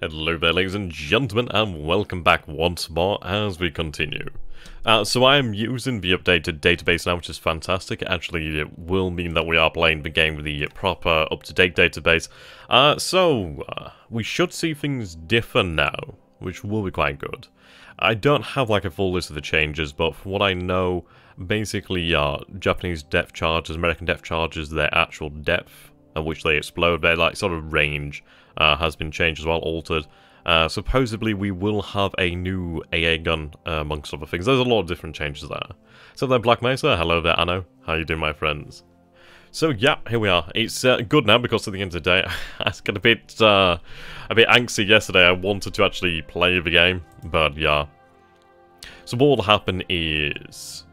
Hello there, ladies and gentlemen, and welcome back once more as we continue. So I am using the updated database now, which is fantastic. Actually, it will mean that we are playing the game with the proper, up-to-date database. We should see things differ now, which will be quite good. I don't have like a full list of the changes, but from what I know, basically, Japanese depth charges, American depth charges, their actual depth at which they explode, their like sort of range has been changed as well, altered. Supposedly we will have a new AA gun, amongst other things. There's a lot of different changes there. So there, Black Mesa, hello there, Anno. How you doing, my friends? So yeah, here we are. It's good now because at the end of the day, I got a bit angsty yesterday. I wanted to actually play the game, but yeah. So what will happen is,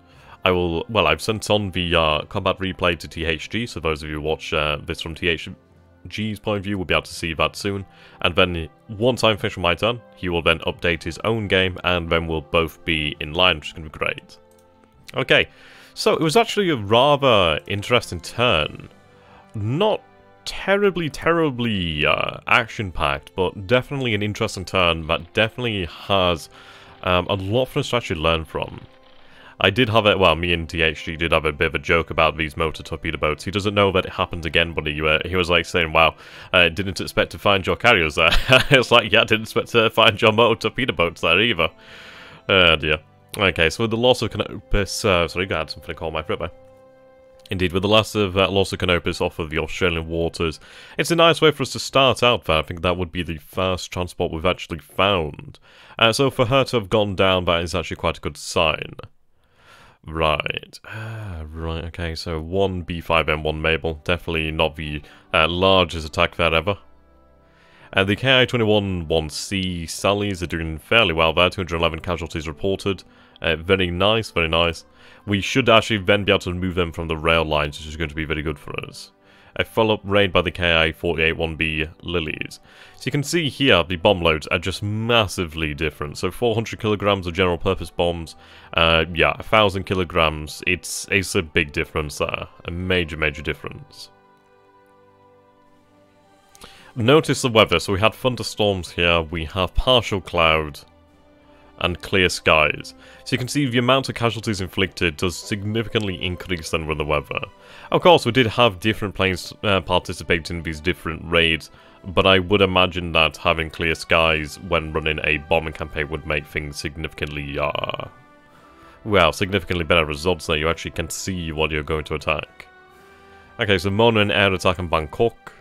I've sent on the combat replay to THG, so those of you who watch this from THG's point of view will be able to see that soon. And then, once I'm finished with my turn, he will then update his own game, and then we'll both be in line, which is going to be great. Okay, so it was actually a rather interesting turn. Not terribly action-packed, but definitely an interesting turn that definitely has a lot for us to actually learn from. I did have it, well, me and THG did have a bit of a joke about these motor torpedo boats. He doesn't know that it happened again, but he was like saying, wow, didn't expect to find your carriers there. It's like, yeah, didn't expect to find your motor torpedo boats there either. Oh dear. Okay, so with the loss of Canopus, sorry, I had something to call my throat there. Indeed, with the loss of Canopus off of the Australian waters, it's a nice way for us to start out there. I think that would be the first transport we've actually found. So for her to have gone down, that is actually quite a good sign. Right, okay, so one B5M1 Mabel, definitely not the largest attack there ever. The KI-21-1C Sallies are doing fairly well there, 211 casualties reported. Very nice, very nice. We should actually then be able to remove them from the rail lines, which is going to be very good for us. A follow-up raid by the KI-48-1B Lilies. So you can see here, the bomb loads are just massively different. So 400 kilograms of general-purpose bombs, yeah, 1,000 kilograms. It's a big difference there. A major difference. Notice the weather. So we had thunderstorms here, we have partial cloud, and clear skies. So you can see the amount of casualties inflicted does significantly increase than with the weather. Of course, we did have different planes participate in these different raids, but I would imagine that having clear skies when running a bombing campaign would make things significantly, significantly better results that you actually can see what you're going to attack. Okay, so Mono and air attack in Bangkok.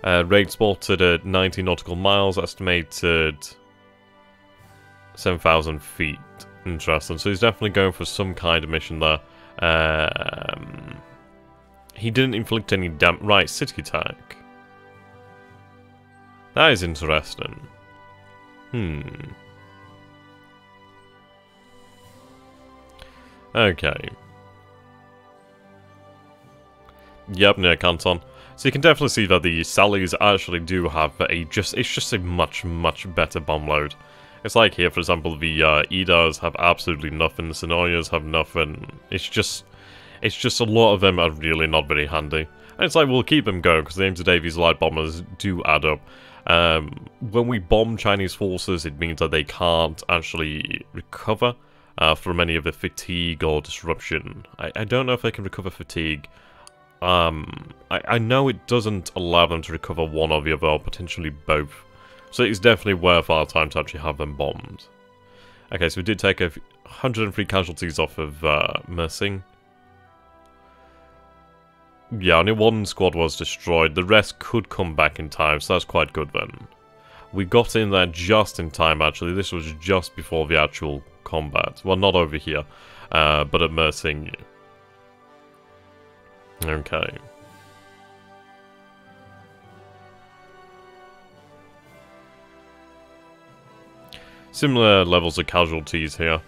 Raid spotted at 90 nautical miles, estimated 7,000 feet. Interesting. So he's definitely going for some kind of mission there. He didn't inflict any damage. Right, city attack. That is interesting. Okay. Yep, near Canton. So you can definitely see that the Sallies actually do have it's just a much better bomb load. It's like here, for example, the EDAs have absolutely nothing, the Scenarios have nothing. It's just a lot of them are really not very handy. And it's like, we'll keep them going, because at the end of the day, these light bombers do add up. When we bomb Chinese forces, it means that they can't actually recover from any of the fatigue or disruption. I don't know if they can recover fatigue. I know it doesn't allow them to recover one or the other, or potentially both. So it's definitely worth our time to actually have them bombed. Okay, so we did take 103 casualties off of Mersing. Yeah, only one squad was destroyed. The rest could come back in time, so that's quite good then. We got in there just in time, actually. This was just before the actual combat. Well, not over here, but at Mersing. Okay. Similar levels of casualties here.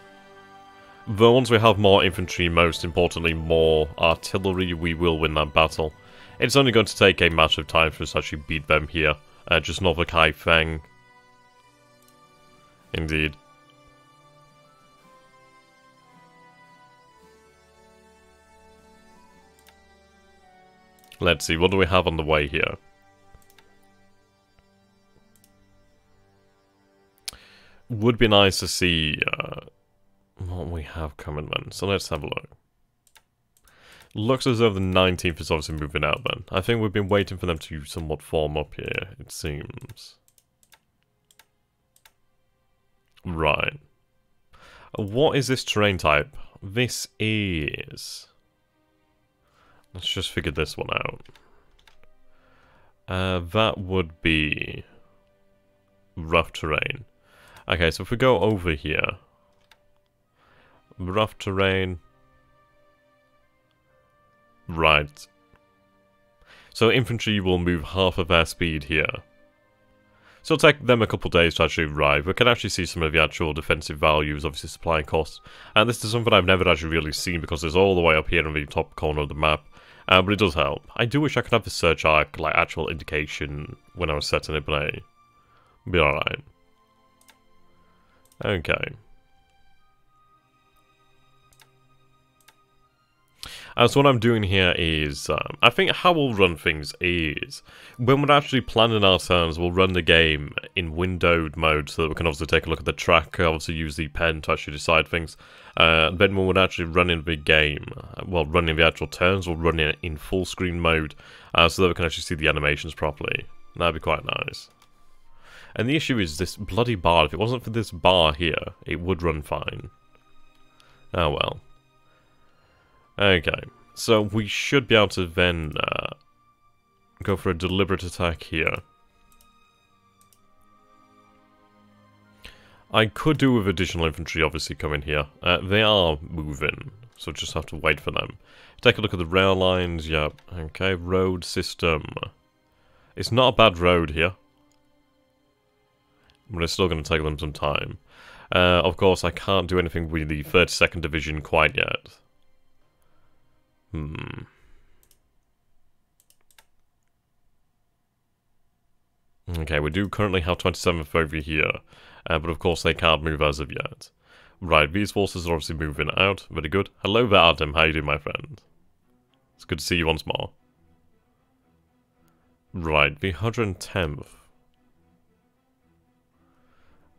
Though once we have more infantry, most importantly more artillery, we will win that battle. It's only going to take a matter of time for us to actually beat them here. Just north of Kaifeng. Indeed. Let's see, what do we have on the way here? Would be nice to see what we have coming then. So let's have a look. Looks as though the 19th is obviously moving out then. I think we've been waiting for them to somewhat form up here, it seems. Right. What is this terrain type? This is... Let's just figure this one out. That would be... rough terrain. Okay, so if we go over here... rough terrain... Right. So infantry will move half of their speed here. So it'll take them a couple days to actually arrive. We can actually see some of the actual defensive values, obviously supply costs. And this is something I've never actually really seen because it's all the way up here in the top corner of the map. But it does help. I do wish I could have the search arc, like actual indication when I was setting it, but hey, be alright. Okay. So what I'm doing here is, I think how we'll run things is, when we're actually planning our turns, we'll run the game in windowed mode so that we can obviously take a look at the tracker, obviously use the pen to actually decide things. Then when we're actually running the game, well, running the actual turns, we'll run it in full screen mode, so that we can actually see the animations properly. That'd be quite nice. And the issue is this bloody bar. If it wasn't for this bar here, it would run fine. Oh well. Okay, so we should be able to then go for a deliberate attack here. I could do with additional infantry obviously coming here. They are moving, so just have to wait for them. Take a look at the rail lines, yep. Okay, road system. It's not a bad road here. But it's still going to take them some time. Of course, I can't do anything with the 32nd Division quite yet. Okay, we do currently have 27th over here, but of course they can't move as of yet. Right, these forces are obviously moving out. Very good. Hello there, Adam. How you doing, my friend? It's good to see you once more. Right, the 110th.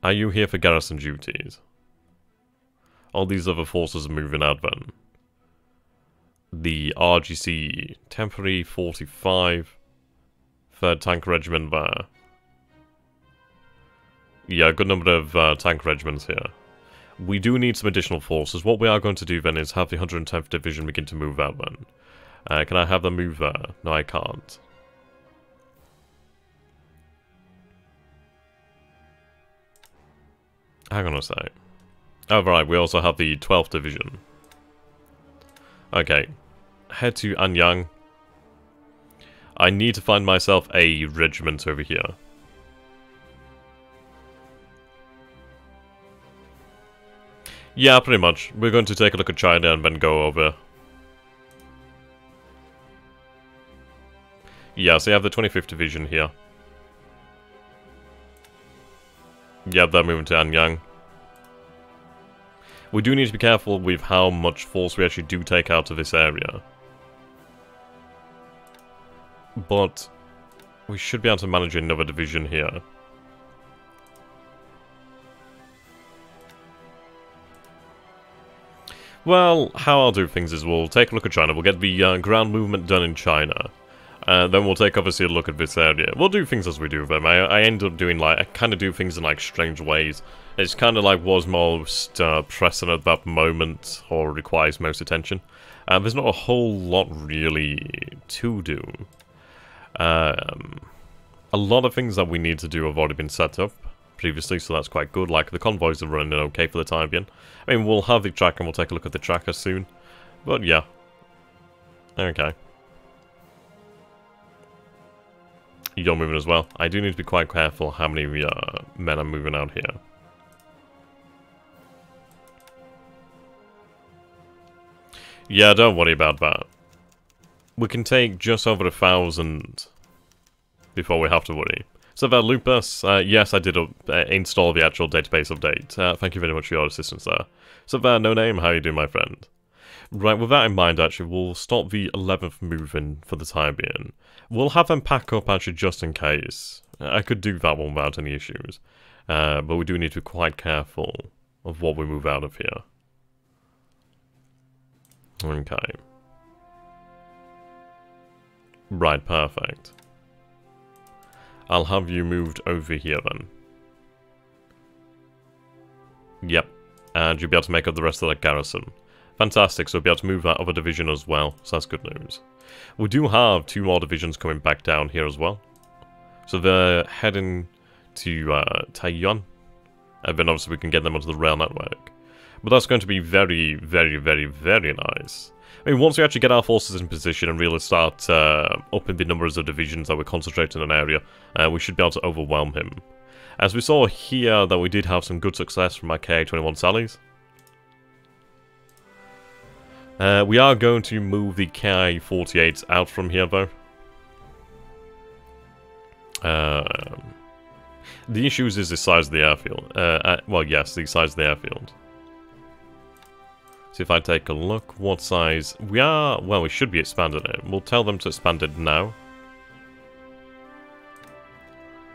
Are you here for garrison duties? All these other forces are moving out then. The RGC Temporary 45 3rd Tank Regiment there. Yeah, a good number of tank regiments here. We do need some additional forces. What we are going to do then is have the 110th Division begin to move out then. Can I have them move there? No, I can't. Hang on a sec. Oh, right, we also have the 12th Division. Okay. Head to Anyang. I need to find myself a regiment over here. Yeah, pretty much. We're going to take a look at China and then go over. Yeah, so you have the 25th Division here. Yeah, they're moving to Anyang. We do need to be careful with how much force we actually do take out of this area. But we should be able to manage another division here. Well, how I'll do things is we'll take a look at China. We'll get the ground movement done in China. Then we'll take obviously a look at this area. We'll do things as we do them. I end up doing like, I kind of do things in like strange ways. It's kind of like what's most pressing at that moment or requires most attention. There's not a whole lot really to do. A lot of things that we need to do have already been set up previously, so that's quite good. Like the convoys are running okay for the time being. I mean, we'll have the tracker and we'll take a look at the tracker soon. But yeah. Okay. You're moving as well. I do need to be quite careful how many men are moving out here. Yeah, don't worry about that. We can take just over 1,000 before we have to worry. So that Lupus, yes, I did install the actual database update. Thank you very much for your assistance there. So that No Name, how you doing, my friend? Right, with that in mind, actually, we'll stop the 11th moving for the time being. We'll have them pack up, actually, just in case. I could do that one without any issues. But we do need to be quite careful of what we move out of here. Okay. Right, perfect. I'll have you moved over here then. Yep. And you'll be able to make up the rest of that garrison. Fantastic, so we'll be able to move that other division as well, so that's good news. We do have 2 more divisions coming back down here as well. So they're heading to Taiyuan, and then obviously we can get them onto the rail network. But that's going to be very, very, very, very nice. I mean, once we actually get our forces in position and really start upping the numbers of divisions that we're concentrating in an area, we should be able to overwhelm him. As we saw here that we did have some good success from our Ka-21 Sallies. We are going to move the Ki-48s out from here though. The issues is the size of the airfield. Well, yes, the size of the airfield. See if I take a look, what size... We are... Well, we should be expanding it. We'll tell them to expand it now.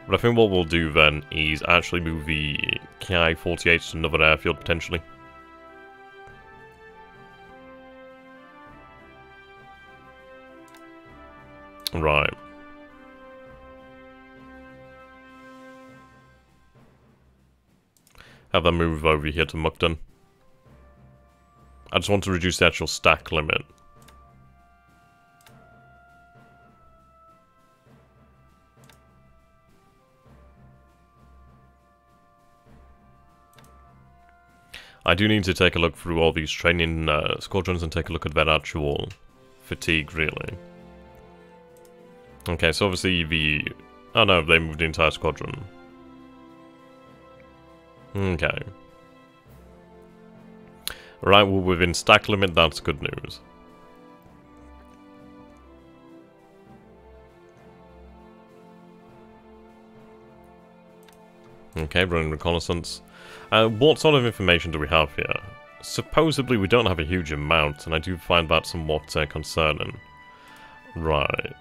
But I think what we'll do then is actually move the Ki-48 to another airfield, potentially. Right. Have them move over here to Mukden. I just want to reduce the actual stack limit. I do need to take a look through all these training squadrons and take a look at their actual fatigue, really. Okay, so obviously the... Oh no, they moved the entire squadron. Okay. Right, we're within stack limit, that's good news. Okay, running reconnaissance. What sort of information do we have here? Supposedly we don't have a huge amount, and I do find that somewhat concerning. Right.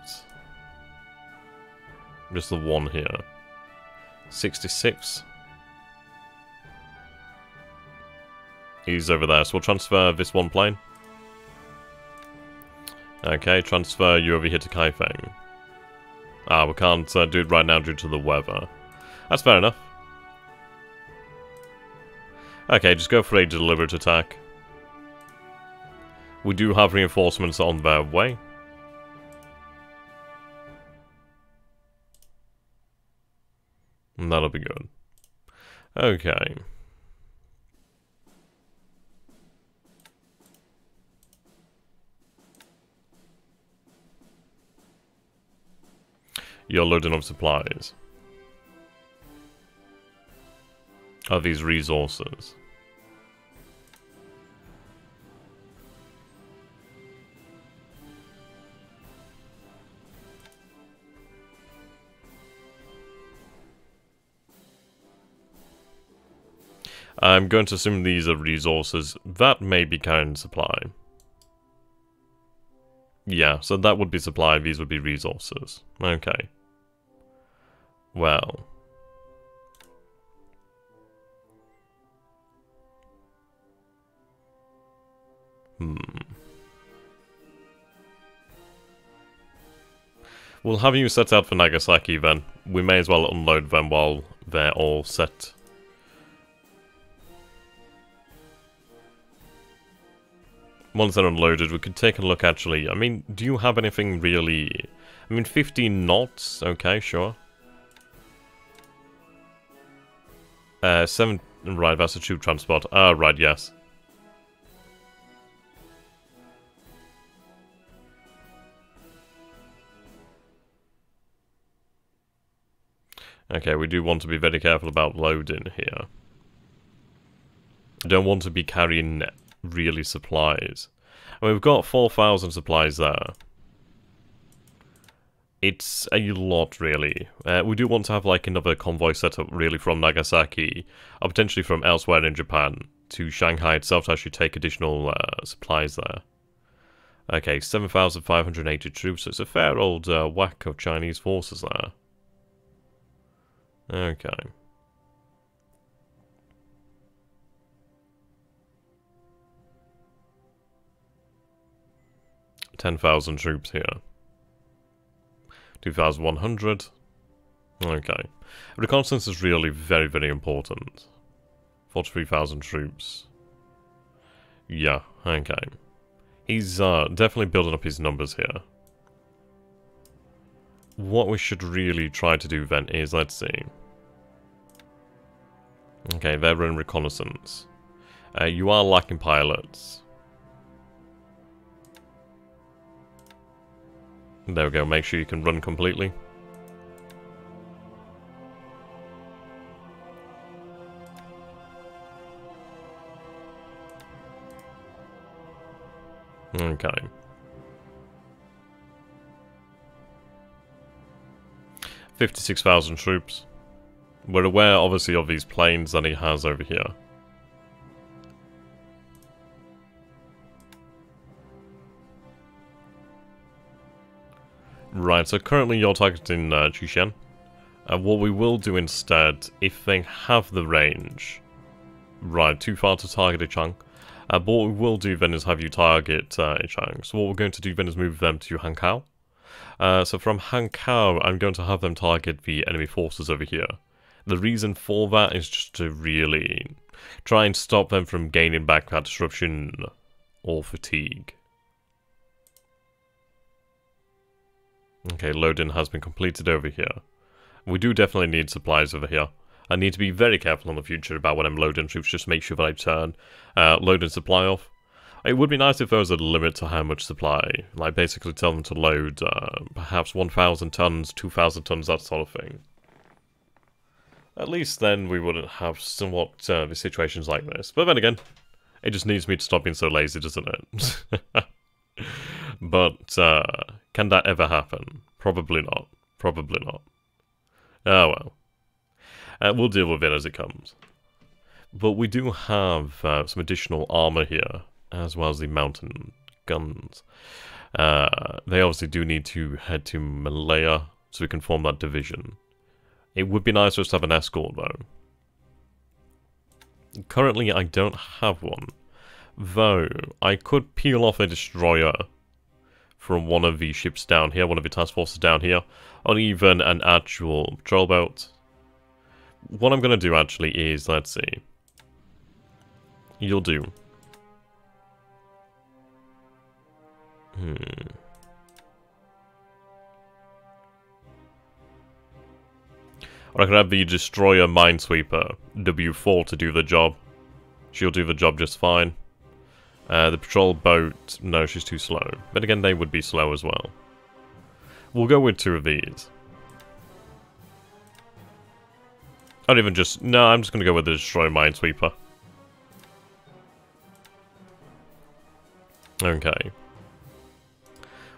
Just the one here. 66. He's over there, so we'll transfer this one plane. Okay, transfer you over here to Kaifeng. Ah, we can't do it right now due to the weather. That's fair enough. Okay, just go for a deliberate attack. We do have reinforcements on their way. And that'll be good. Okay. You're loading up supplies. Of these resources. I'm going to assume these are resources. That may be current supply. Yeah, so that would be supply, these would be resources. Okay. Well. We'll have you set out for Nagasaki then. We may as well unload them while they're all set. Once they're unloaded, we could take a look actually. I mean, do you have anything really... I mean, 15 knots? Okay, sure. 7... Right, that's a troop transport. Ah, right, yes. Okay, we do want to be very careful about loading here. I don't want to be carrying really supplies. I mean, we've got 4,000 supplies there. It's a lot, really. We do want to have, like, another convoy set up, really, from Nagasaki, or potentially from elsewhere in Japan, to Shanghai itself to actually take additional supplies there. Okay, 7,580 troops, so it's a fair old whack of Chinese forces there. Okay. 10,000 troops here. 2,100. Okay. Reconnaissance is really very, very important. 43,000 troops. Yeah, okay. He's definitely building up his numbers here. What we should really try to do then is, let's see. Okay, they're in reconnaissance. You are lacking pilots. There we go, make sure you can run completely. Okay. 56,000 troops. We're aware, obviously, of these planes that he has over here. Right, so currently you're targeting Chishan. What we will do instead, if they have the range... Right, too far to target Ichang. But what we will do then is have you target Ichang. So what we're going to do then is move them to Hankow. So from Hankow, I'm going to have them target the enemy forces over here. The reason for that is just to really try and stop them from gaining back that disruption or fatigue. Okay, load-in has been completed over here. We do definitely need supplies over here. I need to be very careful in the future about when I'm loading troops, just make sure that I turn load-in supply off. It would be nice if there was a limit to how much supply. Like, basically tell them to load perhaps 1,000 tons, 2,000 tons, that sort of thing. At least then we wouldn't have somewhat the situations like this. But then again, it just needs me to stop being so lazy, doesn't it? But can that ever happen? Probably not. Probably not. Oh well. We'll deal with it as it comes. But we do have some additional armor here, as well as the mountain guns. They obviously do need to head to Malaya, so we can form that division. It would be nice for us to have an escort, though. Currently, I don't have one. Though, I could peel off a destroyer from one of the ships down here, one of the task forces down here, or even an actual patrol boat. What I'm going to do, actually, is, let's see. You'll do. Or I could have the destroyer minesweeper, W4, to do the job. She'll do the job just fine. The patrol boat, no, she's too slow. But again, they would be slow as well. We'll go with 2 of these. I'd even just... No, I'm just going to go with the destroyer minesweeper. Okay.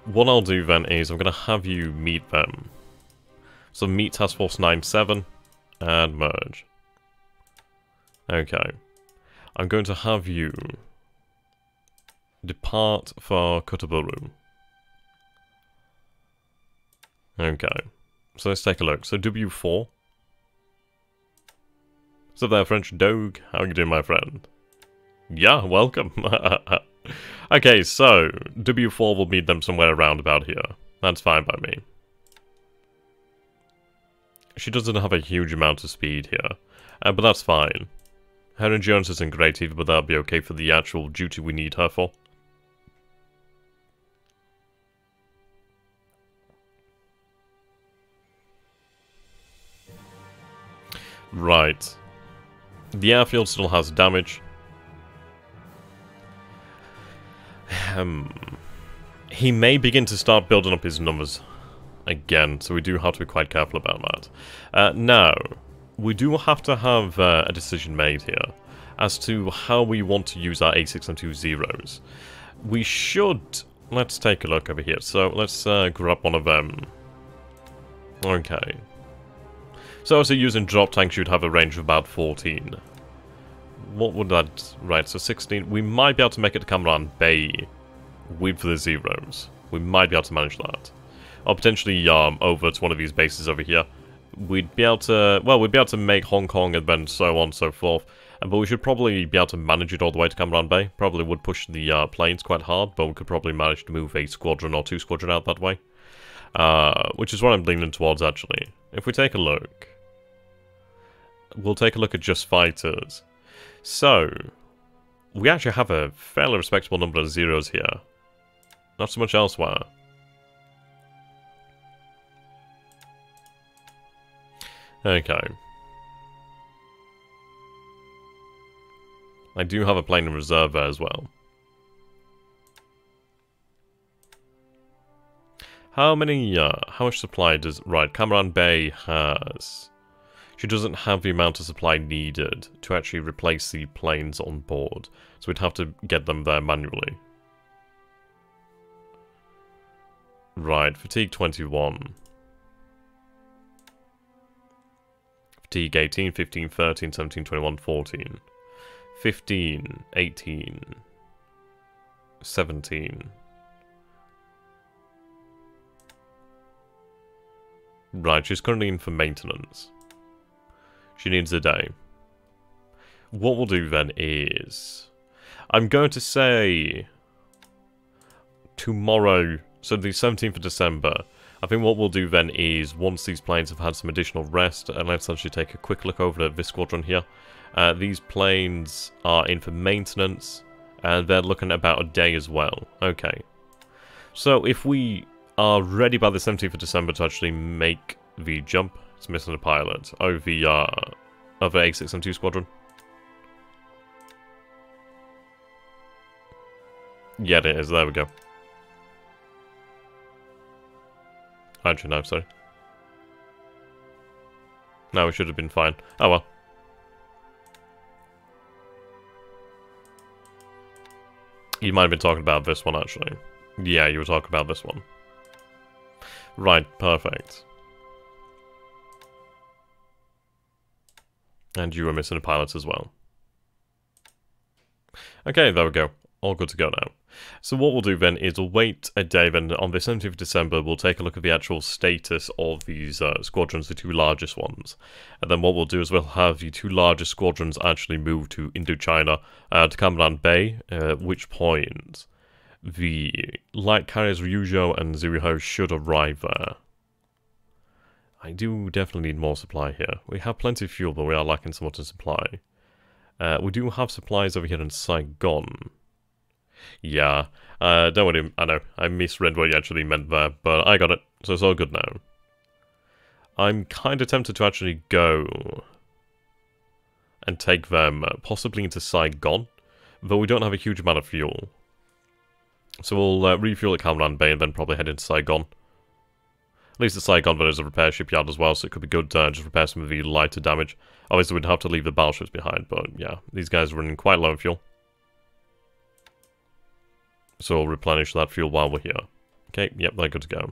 What I'll do then is I'm going to have you meet them. So meet Task Force 97 and merge. Okay. I'm going to have you depart for Kutuburu. Okay. So let's take a look. So W4. So there, French Doge. How are you doing, my friend? Yeah, welcome. Okay, so W4 will meet them somewhere around about here. That's fine by me. She doesn't have a huge amount of speed here, but that's fine. Her endurance isn't great either, but that'll be okay for the actual duty we need her for. Right. The airfield still has damage. He may begin to start building up his numbers again, so we do have to be quite careful about that. Now, we do have to have a decision made here as to how we want to use our A6M2 We should... Let's take a look over here. So, let's grab one of them. Okay. So, also using drop tanks, you'd have a range of about 14. What would that... Right, so 16. We might be able to make it to Camaran Bay with the zeros. We might be able to manage that. Or potentially over to one of these bases over here. we'd be able to, well, we'd be able to make Hong Kong and then so on and so forth. But we should probably be able to manage it all the way to Cam Ranh Bay. Probably would push the planes quite hard, but we could probably manage to move a squadron or 2 squadron out that way. Which is what I'm leaning towards, actually. If we take a look, we'll take a look at just fighters. So, we actually have a fairly respectable number of zeros here. Not so much elsewhere. Okay. I do have a plane in reserve there as well. How much supply does... Right, Cam Ranh Bay has... She doesn't have the amount of supply needed to actually replace the planes on board. So we'd have to get them there manually. Right, fatigue 21. Fatigue 18, 15, 13, 17, 21, 14. 15, 18, 17. Right, she's currently in for maintenance. She needs a day. What we'll do then is... I'm going to say... tomorrow, so the 17th of December. I think what we'll do then is, once these planes have had some additional rest, and let's actually take a quick look over at this squadron here. These planes are in for maintenance, and they're looking at about a day as well. Okay. So if we are ready by the 17th of December to actually make the jump, it's missing a pilot, over the A6M2 squadron. Yeah, it is. There we go. Actually, no, sorry. No, we should have been fine. Oh well. You might have been talking about this one, actually. Yeah, you were talking about this one. Right, perfect. And you were missing a pilot as well. Okay, there we go. All good to go now. So what we'll do then is we'll wait a day, then on the 17th of December we'll take a look at the actual status of these squadrons, the 2 largest ones. And then what we'll do is we'll have the 2 largest squadrons actually move to Indochina, to Cam Ranh Bay, at which point the light carriers Ryuzhou and Zuriho should arrive there. I do definitely need more supply here. We have plenty of fuel, but we are lacking somewhat in supply. We do have supplies over here in Saigon. Yeah, don't worry, I know, I misread what you actually meant there, but I got it, so it's all good now. I'm kind of tempted to actually go and take them possibly into Saigon, though we don't have a huge amount of fuel. So we'll refuel at Cam Ranh Bay and then probably head into Saigon. At least at Saigon there is a repair shipyard as well, so it could be good to just repair some of the lighter damage. Obviously we'd have to leave the battleships behind, but yeah, these guys are running quite low on fuel. So we'll replenish that fuel while we're here. Okay, yep, they're good to go.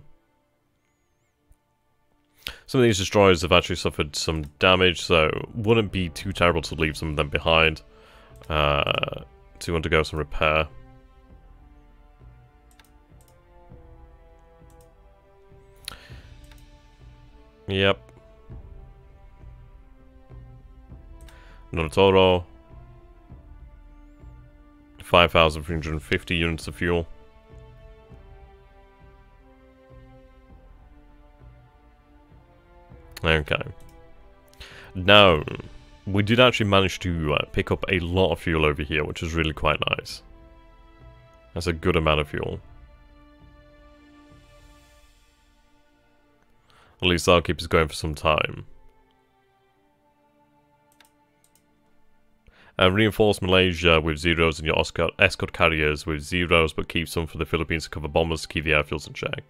Some of these destroyers have actually suffered some damage, so wouldn't be too terrible to leave some of them behind to undergo some repair. Yep. Nonotoro. 5,350 units of fuel. Okay. Now, we did actually manage to pick up a lot of fuel over here, which is really quite nice. That's a good amount of fuel. At least that'll keep us going for some time. Reinforce Malaysia with zeros and your escort carriers with zeros, but keep some for the Philippines to cover bombers to keep the airfields in check.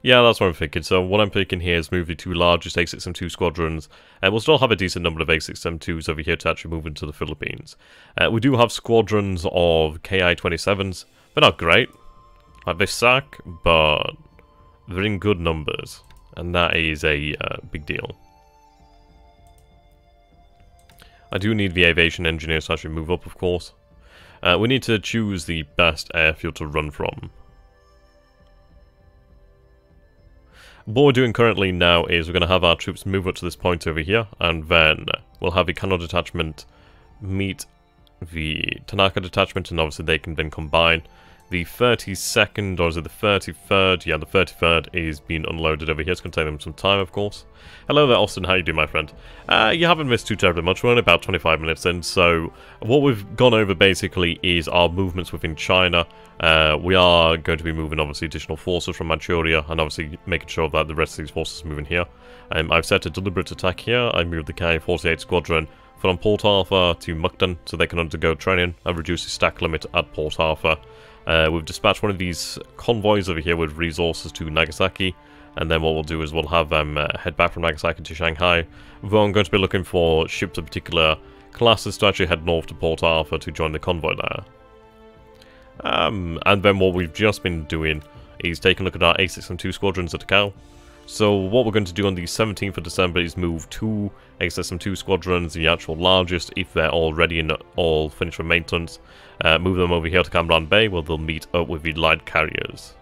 Yeah, that's what I'm thinking. So what I'm thinking here is move the 2 largest A6M2 squadrons, and we'll still have a decent number of A6M2s over here to actually move into the Philippines. We do have squadrons of KI-27s. They're not great, like they suck, but they're in good numbers, and that is a big deal. I do need the aviation engineers to actually move up, of course. We need to choose the best airfield to run from. What we're doing currently now is we're going to have our troops move up to this point over here, and then we'll have a Kano detachment meet the Tanaka detachment, and obviously they can then combine. The 32nd, or is it the 33rd? Yeah, the 33rd is being unloaded over here. It's going to take them some time, of course. Hello there, Austin. How you doing, my friend? You haven't missed too terribly much. We're only about 25 minutes in, so what we've gone over basically is our movements within China. We are going to be moving, obviously, additional forces from Manchuria, and obviously making sure that the rest of these forces move in here. I've set a deliberate attack here. I moved the Ki-48 squadron from Port Arthur to Mukden, so they can undergo training and reduce the stack limit at Port Arthur. We've dispatched one of these convoys over here with resources to Nagasaki, and then what we'll do is we'll have them head back from Nagasaki to Shanghai. Though I'm going to be looking for ships of particular classes to actually head north to Port Arthur to join the convoy there. And then what we've just been doing is taking a look at our A6M2 squadrons at Takao. So what we're going to do on the 17th of December is move 2 A6M2 squadrons, the actual largest, if they're all ready and all finished with maintenance. Move them over here to Cambran Bay, where they'll meet up with the light carriers.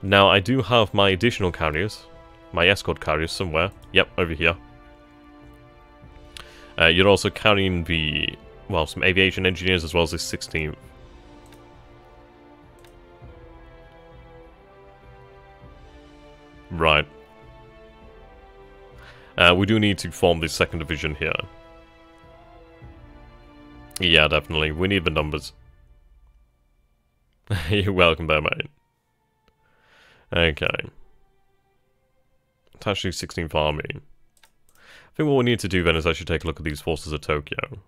Now, I do have my additional carriers, my escort carriers somewhere. Yep, over here. You're also carrying the, well, some aviation engineers as well as the 16th. Right. We do need to form the 2nd division here. Yeah, definitely. We need the numbers. You're welcome there, mate. Okay. Attach to 16th Army. I think what we need to do then is actually take a look at these forces at Tokyo.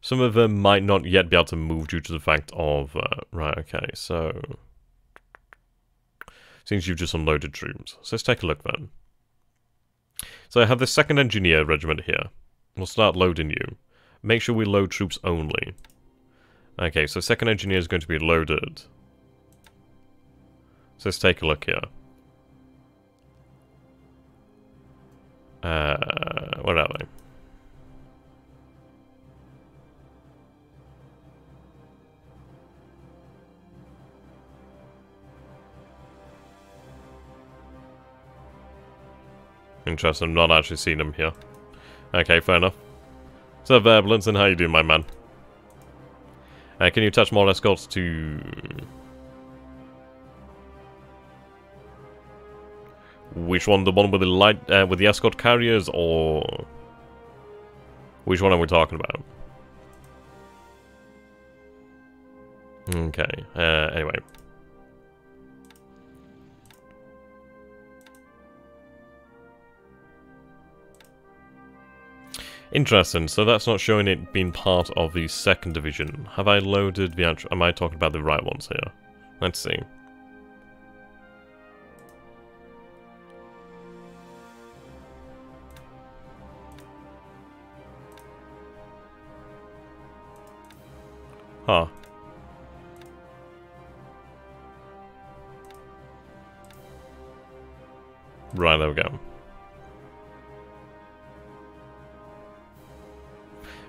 Some of them might not yet be able to move due to the fact of... right, okay, so... Seems you've just unloaded troops. So let's take a look then. So I have the 2nd Engineer Regiment here. We'll start loading you. Make sure we load troops only. Okay, so 2nd Engineer is going to be loaded. So let's take a look here. Where are they? Interesting, I'm not actually seeing them here. Okay, fair enough. So, Blinson, how you doing, my man? Can you attach more escorts to... Which one? The one with the light, with the escort carriers, or... Which one are we talking about? Okay, anyway. Interesting, so that's not showing it being part of the 2nd division. Have I loaded the actual... Am I talking about the right ones here? Let's see. Huh. Right, there we go.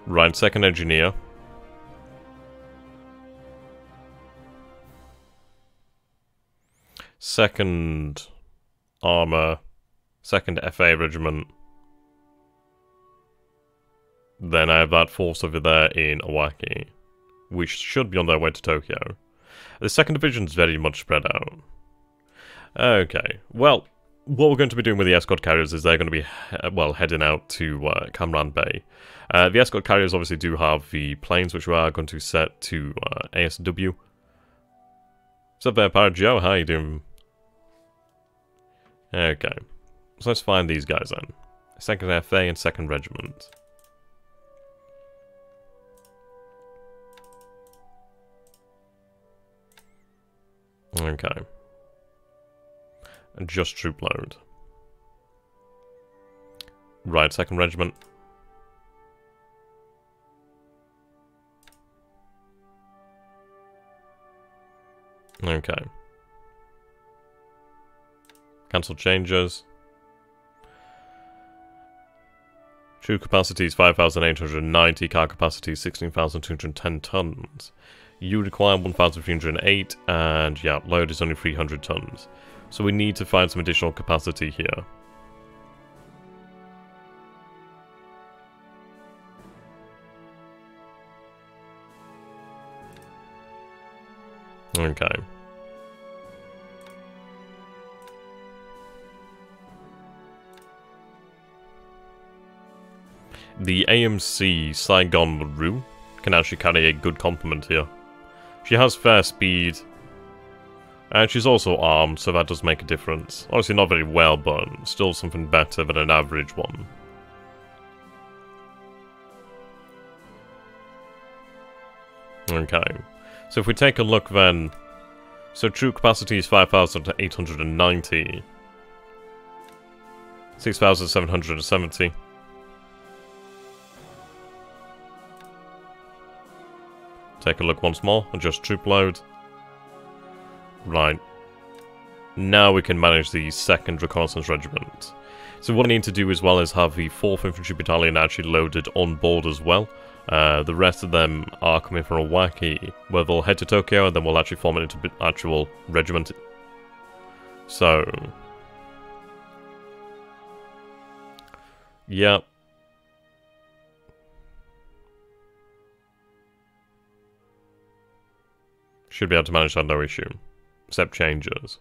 Right, 2nd Engineer. Second Armour. 2nd FA Regiment. Then I have that force over there in Iwaki, which should be on their way to Tokyo. The 2nd Division's very much spread out. Okay, well, what we're going to be doing with the escort carriers is they're going to be, well, heading out to Cambran Bay. The escort carriers obviously do have the planes, which we are going to set to ASW. What's up there, Pirate Joe? How you doing? Okay, so let's find these guys then. 2nd FA and 2nd Regiment. Okay. And just troop load. Right, 2nd Regiment. Okay. Cancel changes. Troop capacity is 5,890, car capacity is 16,210 tons. You require 1,308, and yeah, load is only 300 tons. So we need to find some additional capacity here. Okay. The AMC Saigon Rue can actually carry a good complement here. She has fair speed, and she's also armed, so that does make a difference. Obviously not very well, but still something better than an average one. Okay, so if we take a look then, so true capacity is 5,890, 6,770. Take a look once more, adjust troop load. Right. Now we can manage the 2nd Reconnaissance Regiment. So what I need to do as well is have the 4th Infantry Battalion actually loaded on board as well. The rest of them are coming from Iwaki, where they'll head to Tokyo, and then we'll actually form it into actual regiment. So... yeah. Should be able to manage that, no issue. Except changes.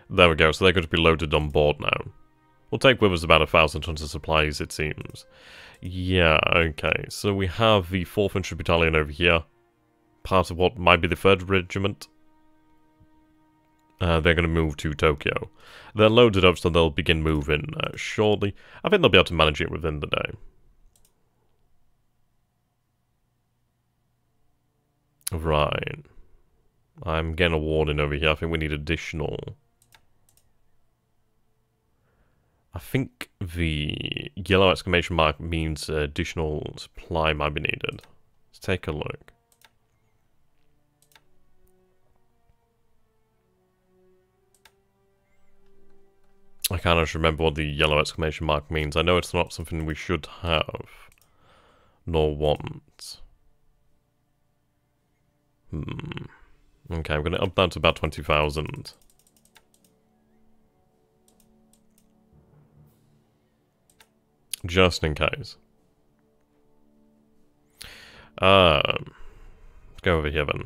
There we go, so they're going to be loaded on board now. We'll take with us about 1,000 tons of supplies, it seems. Yeah, okay, so we have the 4th Infantry Battalion over here. Part of what might be the 3rd Regiment. They're going to move to Tokyo. They're loaded up, so they'll begin moving shortly. I think they'll be able to manage it within the day. Right. I'm getting a warning over here. I think we need additional... I think the yellow exclamation mark means additional supply might be needed. Let's take a look. I can't actually remember what the yellow exclamation mark means. I know it's not something we should have, nor want. Okay, I'm going to up that to about 20,000. Just in case. Let's go over here then.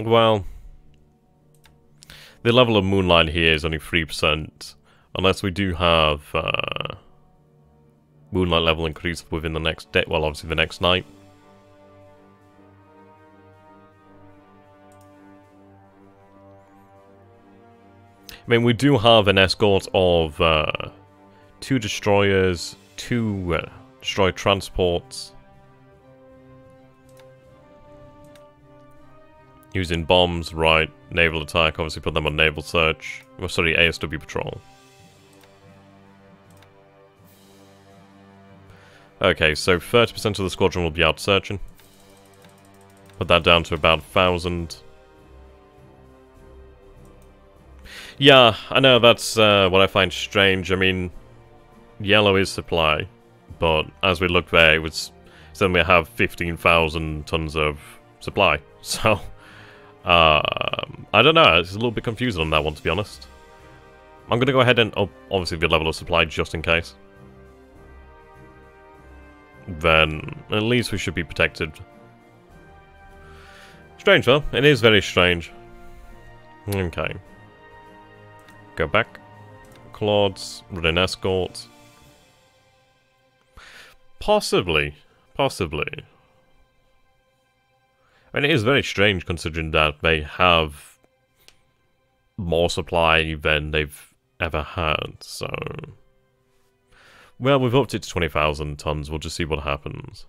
Well... the level of Moonlight here is only 3%, unless we do have Moonlight level increase within the next day, well obviously the next night. I mean, we do have an escort of 2 destroyers, 2 destroyer transports, using bombs, right, naval attack, obviously put them on naval search, oh, sorry, ASW patrol. Okay, so 30% of the squadron will be out searching. Put that down to about 1,000. Yeah, I know, that's what I find strange. I mean, yellow is supply, but as we look there, it was saying we have 15,000 tons of supply, so... I don't know, it's a little bit confusing on that one, to be honest. I'm going to go ahead and up, obviously, the level of supply, just in case. Then, at least we should be protected. Strange, though. It is very strange. Okay. Go back. Claudes, run an escort. Possibly. Possibly. I mean, it is very strange considering that they have more supply than they've ever had, so... well, we've upped it to 20,000 tons, we'll just see what happens.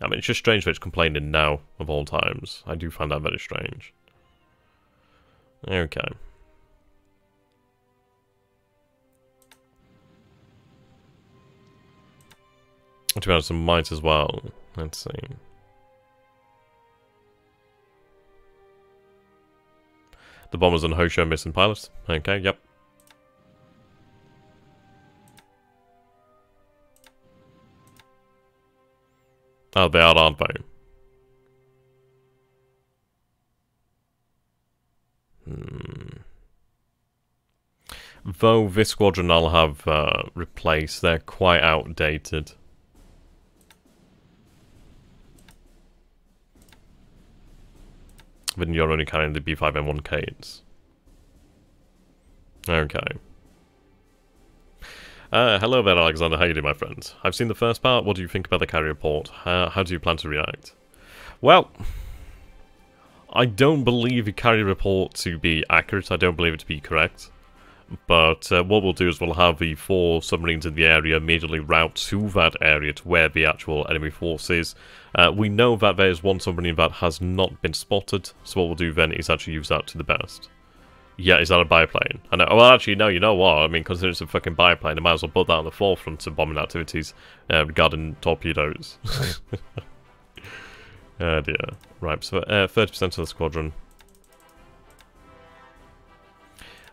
I mean, it's just strange that it's complaining now, of all times. I do find that very strange. Okay. To be honest, some might as well. Let's see. The bombers and Hosho missing pilots. Okay, yep. Oh, they are, aren't they? Though this squadron I'll have replaced, they're quite outdated. Then you're only carrying the B5M1Ks. Okay. Hello there, Alexander. How you doing, my friend? I've seen the first part. What do you think about the carrier report? How do you plan to react? Well, I don't believe the carrier report to be accurate. I don't believe it to be correct. But what we'll do is we'll have the 4 submarines in the area immediately route to that area to where the actual enemy force is. We know that there is 1 submarine that has not been spotted, so what we'll do then is actually use that to the best. Yeah, is that a biplane? I know. Well, actually, no, you know what? I mean, considering it's a fucking biplane, I might as well put that on the forefront of bombing activities regarding torpedoes. Oh dear. Right, so 30% of the squadron.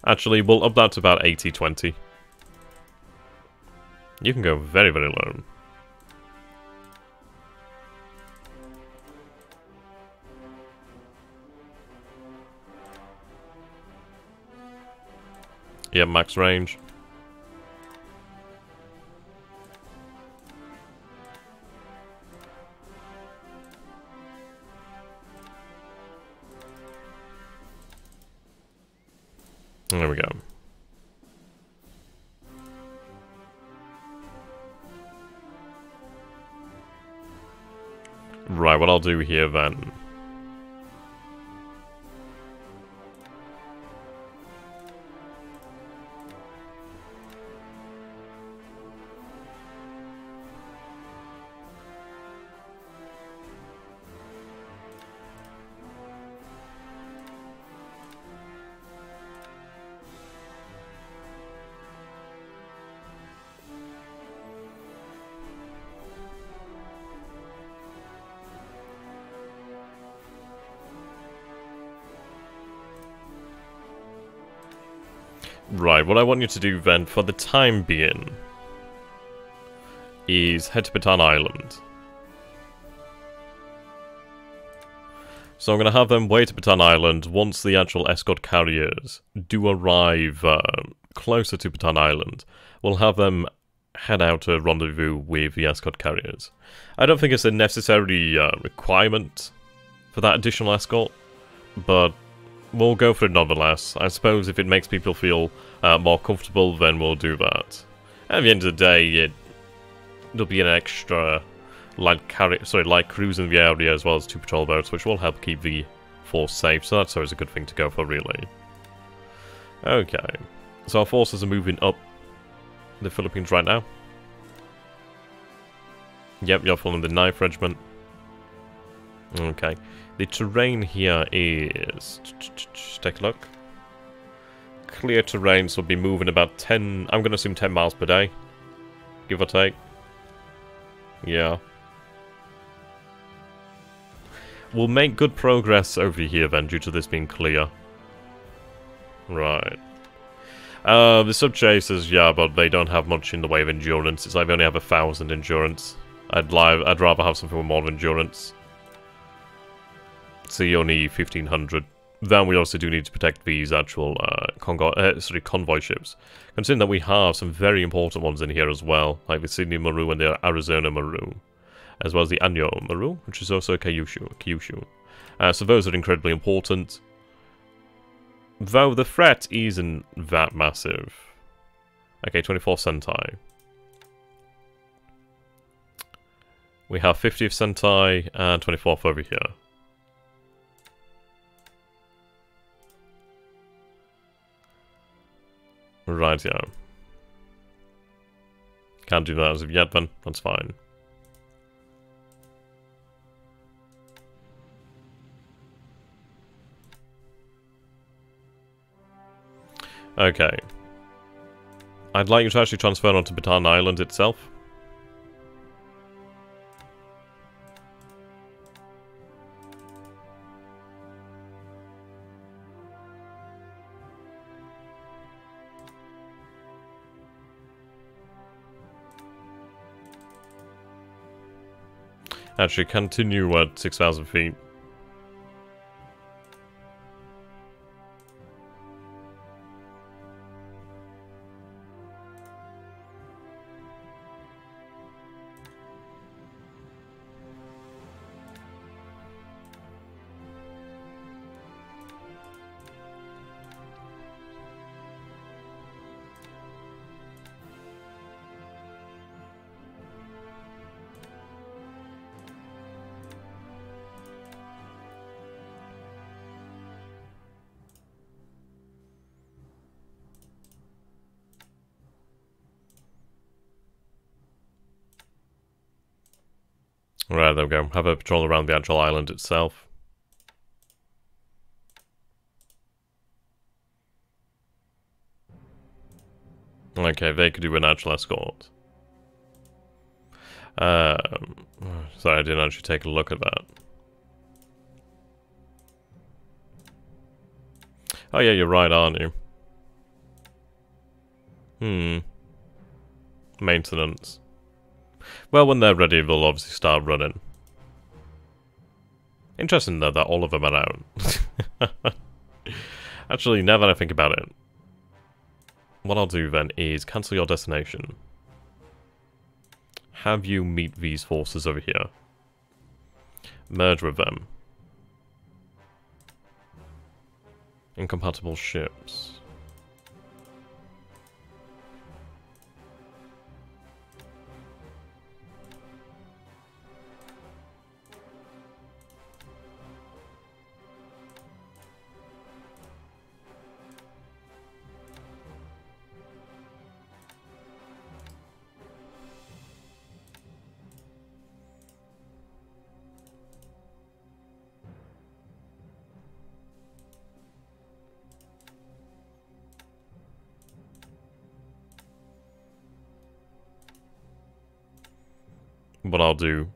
Actually, we'll up that to about 80-20. You can go very, very low. Yeah, max range. There we go. Right, what I'll do here then... Right, what I want you to do then, for the time being, is head to Bataan Island. So I'm going to have them wait at Bataan Island once the actual escort carriers do arrive closer to Bataan Island. We'll have them head out to rendezvous with the escort carriers. I don't think it's a necessary requirement for that additional escort, but we'll go for it nonetheless. I suppose if it makes people feel more comfortable, then we'll do that. At the end of the day, it'll be an extra light cruise in the area as well as 2 patrol boats, which will help keep the force safe. So that's always a good thing to go for, really. Okay, so our forces are moving up the Philippines right now. Yep, you're following the 9th Regiment. Okay. The terrain here is... take a look. Clear terrain, so we'll be moving about 10... I'm going to assume 10 miles per day. Give or take. Yeah. We'll make good progress over here then, due to this being clear. Right. The sub-chasers, yeah, but they don't have much in the way of endurance. It's like they only have 1,000 endurance. I'd rather have something with more endurance. So you only 1,500. Then we also do need to protect these actual convoy ships. Considering that we have some very important ones in here as well, like the Sydney Maru and the Arizona Maru, as well as the Anyo Maru, which is also a Kyushu. So those are incredibly important. Though the threat isn't that massive. Okay, 24 Sentai. We have 50th Sentai and 24th over here. Right, yeah. Can't do that as of yet, then. That's fine. Okay. I'd like you to actually transfer onto Bataan Island itself. Actually, continue at 6,000 feet. Right, there we go. Have a patrol around the actual island itself. Okay, they could do an actual escort. Sorry, I didn't actually take a look at that. Oh yeah, you're right, aren't you? Maintenance. Well, when they're ready, they'll obviously start running. Interesting, though, that all of them are out. Actually, now that I think about it, what I'll do then is cancel your destination. Have you meet these forces over here. Merge with them. Incompatible ships. What I'll do,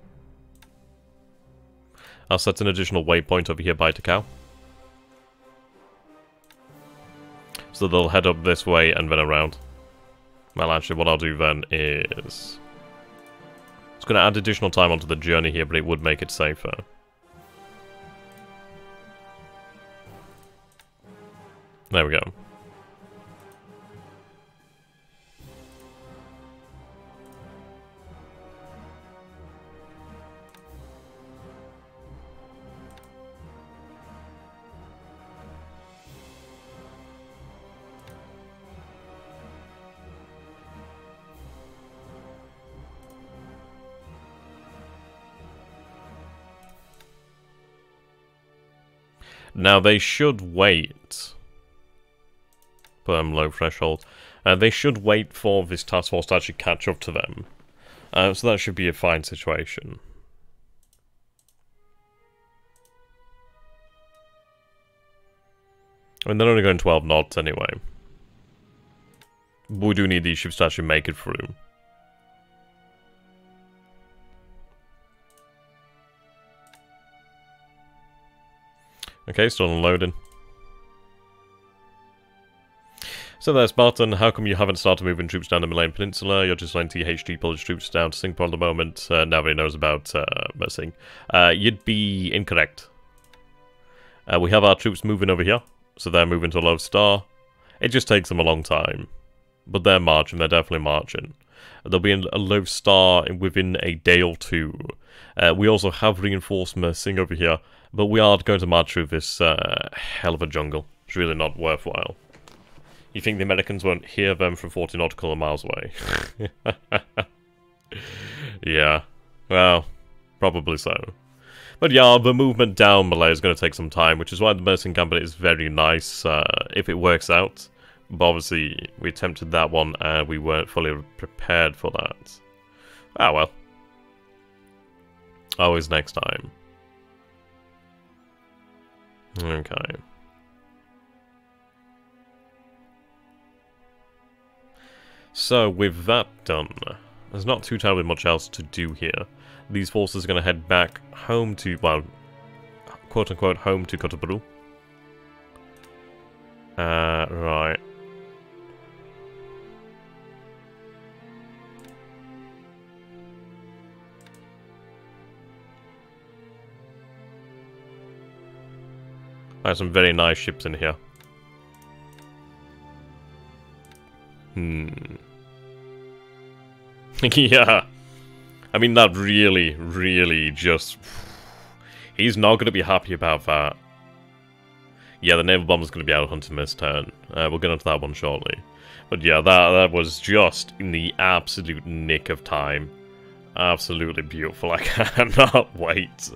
I'll set an additional waypoint over here by Takao. So they'll head up this way and then around. Well, actually, what I'll do then is... It's going to add additional time onto the journey here, but it would make it safer. There we go. Now, they should wait. Low threshold. They should wait for this task force to actually catch up to them. So that should be a fine situation. I mean, they're only going 12 knots anyway. But we do need these ships to actually make it through. Okay, still unloading. So there, Spartan, how come you haven't started moving troops down the Malayan Peninsula? You're just letting THD pull his troops down to Singapore at the moment. Nobody knows about Mersing. You'd be incorrect. We have our troops moving over here, so they're moving to Low Star. It just takes them a long time. But they're marching, they're definitely marching. They'll be in a Low Star within a day or two. We also have reinforced Mersing over here, but we are going to march through this hell of a jungle. It's really not worthwhile. You think the Americans won't hear them from 40 nautical miles away? Yeah, well, probably so. But yeah, the movement down Malaya is going to take some time, which is why the Mersing Gambit is very nice if it works out. But obviously, we attempted that one and we weren't fully prepared for that. Ah well. Always next time. Okay. So, with that done, there's not too terribly much else to do here. These forces are going to head back home to, well, quote-unquote home to Kotoburu. Right. Some very nice ships in here. Yeah. I mean, that really just... He's not going to be happy about that. Yeah, the naval bomber's going to be out hunting this turn. We'll get onto that one shortly. But yeah, that was just in the absolute nick of time. Absolutely beautiful. I cannot wait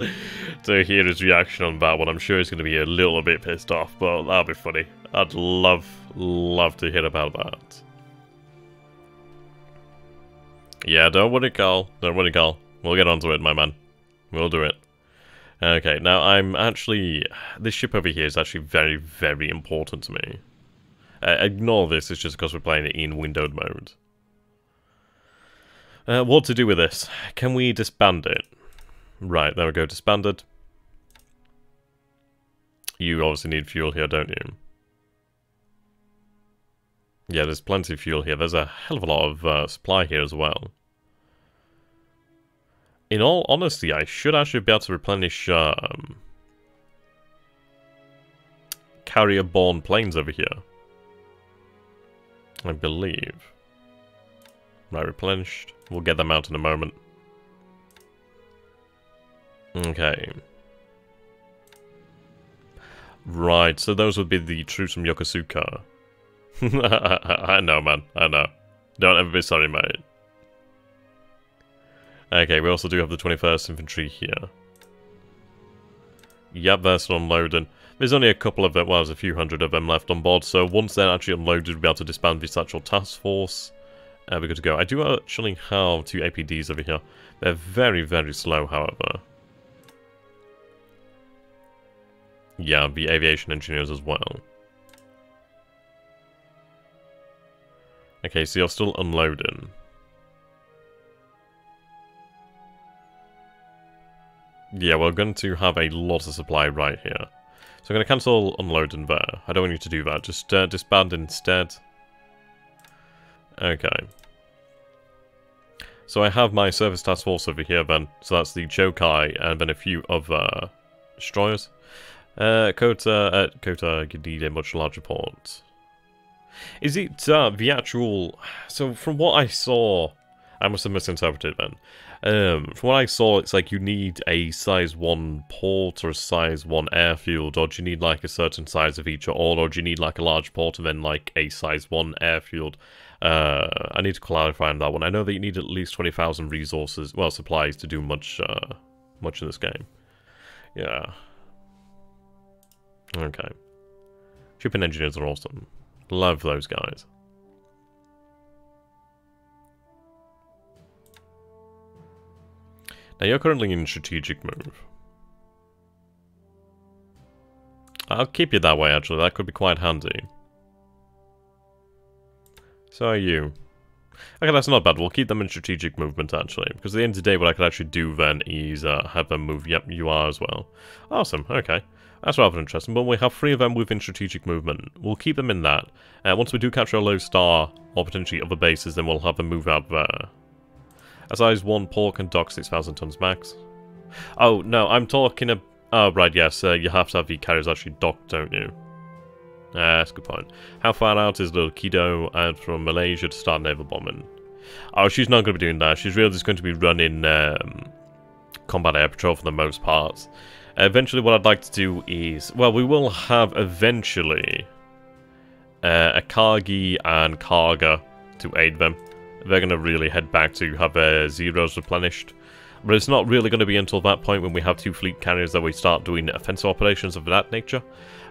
to hear his reaction on that one. I'm sure he's going to be a little bit pissed off, but that'll be funny. I'd love to hear about that. Yeah, don't worry, Carl. Don't worry, Carl. We'll get onto it, my man. We'll do it. Okay, now I'm actually... This ship over here is actually very important to me. Ignore this, it's just because we're playing it in windowed mode. What to do with this? Can we disband it? Right, there we go, disbanded. You obviously need fuel here, don't you? Yeah, there's plenty of fuel here. There's a hell of a lot of supply here as well. In all honesty, I should actually be able to replenish carrier-borne planes over here. I believe. Right, replenished. We'll get them out in a moment. Okay. Right, so those would be the troops from Yokosuka. I know, man. I know. Don't ever be sorry, mate. Okay, we also do have the 21st Infantry here. Yep, they're still unloading. There's only a couple of them, well, there's a few hundred of them left on board, so once they're actually unloaded, we'll be able to disband the actual task force. We're good to go. I do actually have 2 APDs over here. They're very slow, however. Yeah, the aviation engineers as well. Okay, so you're still unloading. Yeah, we're going to have a lot of supply right here. So I'm going to cancel unloading there. I don't want you to do that. Just disband instead. Okay. So I have my service task force over here then. So that's the Chokai and then a few other destroyers. Kota, you need a much larger port. Is it the actual... So from what I saw... I must have misinterpreted then. From what I saw, it's like you need a size 1 port or a size 1 airfield, or do you need like a certain size of each or all, or do you need like a large port and then like a size 1 airfield? I need to clarify on that one. I know that you need at least 20,000 resources, well, supplies to do much in this game. Yeah. Okay. Shipping engineers are awesome. Love those guys. Now you're currently in strategic move. I'll keep you that way actually, that could be quite handy. So are you. Okay, that's not bad, we'll keep them in strategic movement actually. Because at the end of the day what I could actually do then is have them move, yep, you are as well. Awesome, okay. That's rather interesting, but we have 3 of them within strategic movement. We'll keep them in that. Once we do capture a low star, or potentially other bases, then we'll have them move out there. A size 1 port can dock 6,000 tons max. Oh, no, I'm talking about... Oh, right, yes, you have to have the carriers actually docked, don't you? That's a good point. How far out is little Kido out from Malaysia to start naval bombing? Oh, she's not going to be doing that. She's really just going to be running combat air patrol for the most part. Eventually, what I'd like to do is... Well, we will have eventually a Kargi and Karga to aid them. They're going to really head back to have their zeros replenished. But it's not really going to be until that point when we have 2 fleet carriers that we start doing offensive operations of that nature.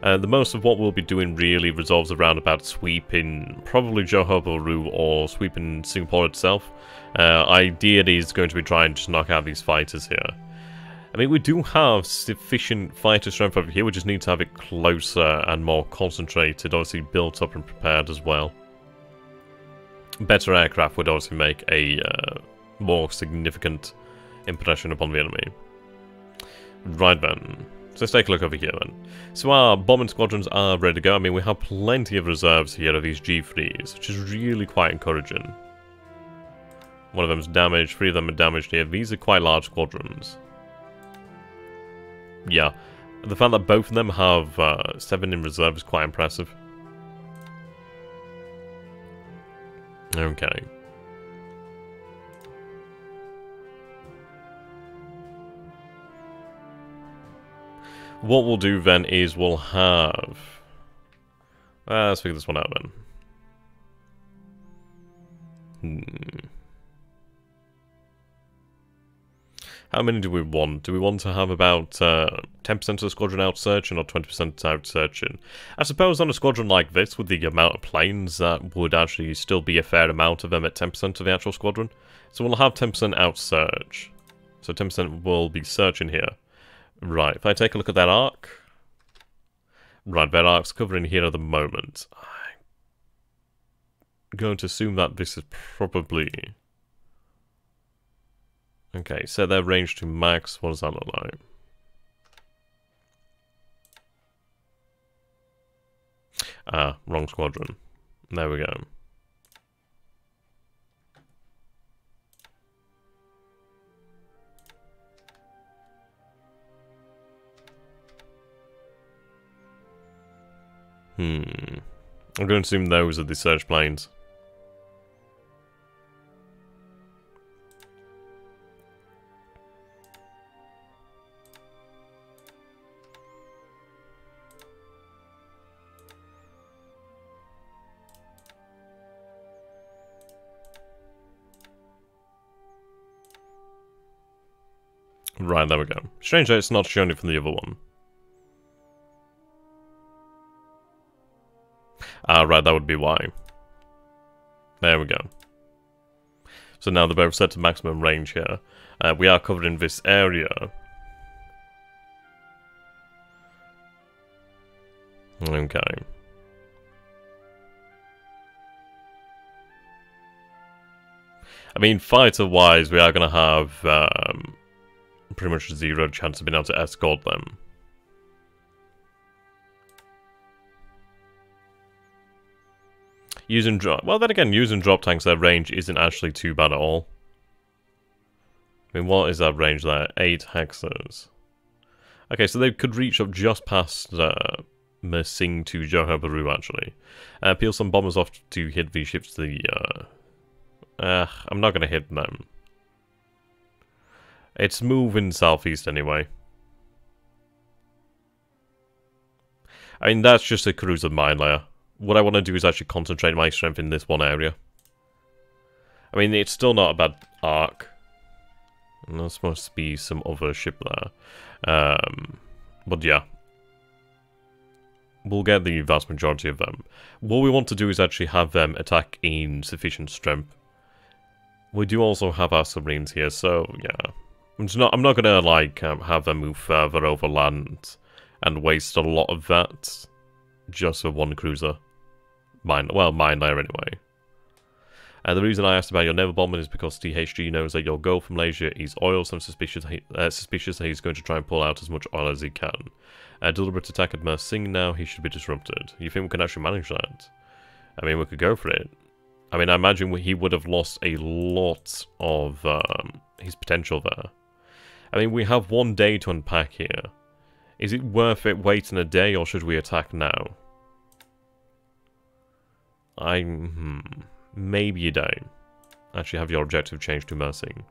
The most of what we'll be doing really revolves around about sweeping probably Johor Bahru or sweeping Singapore itself. Ideally is going to be trying to knock out these fighters here. I mean, we do have sufficient fighter strength over here, we just need to have it closer and more concentrated, obviously built up and prepared as well. Better aircraft would obviously make a more significant impression upon the enemy. Right then, so let's take a look over here then. So our bombing squadrons are ready to go. I mean, we have plenty of reserves here of these G3s, which is really quite encouraging. One of them's damaged, 3 of them are damaged here. These are quite large squadrons. Yeah, The fact that both of them have 7 in reserve is quite impressive. Okay. What we'll do then is we'll have... let's figure this one out then. How many do we want? Do we want to have about 10% of the squadron out searching or 20% out searching? I suppose on a squadron like this, with the amount of planes, that would actually still be a fair amount of them at 10% of the actual squadron. So we'll have 10% out search. So 10% will be searching here. Right, if I take a look at that arc. Right, that arc's covering here at the moment. I'm going to assume that this is probably... Okay, set their range to max. What does that look like? Ah, wrong squadron. There we go. I'm going to assume those are the search planes. Right, there we go. Strange that it's not showing it from the other one. Ah, right, that would be why. There we go. So now they're both set to maximum range here. We are covering this area. Okay. I mean, fighter-wise, we are going to have pretty much 0 chance of being able to escort them. Using drop... Well, then again, using drop tanks, their range isn't actually too bad at all. I mean, what is that range there? 8 hexes. Okay, so they could reach up just past Mersing to Johor Bahru, actually. Peel some bombers off to hit these ships to the... I'm not going to hit them. It's moving southeast anyway. I mean, that's just a cruiser mine layer. What I want to do is actually concentrate my strength in this one area. I mean, it's still not a bad arc. And there must be some other ship there. But yeah. We'll get the vast majority of them. What we want to do is actually have them attack in sufficient strength. We do also have our submarines here, so yeah. I'm not gonna like have them move further over land and waste a lot of that just for one cruiser. Mine layer anyway. The reason I asked about your naval bombing is because THG knows that your goal from Malaysia is oil, so I'm suspicious that he's going to try and pull out as much oil as he can. A deliberate attack at Mersing now, he should be disrupted. You think we can actually manage that? I mean, we could go for it. I mean, I imagine he would have lost a lot of his potential there. I mean, we have 1 day to unpack here. Is it worth it waiting a day, or should we attack now? Maybe a day. Actually, have your objective changed to Mersing.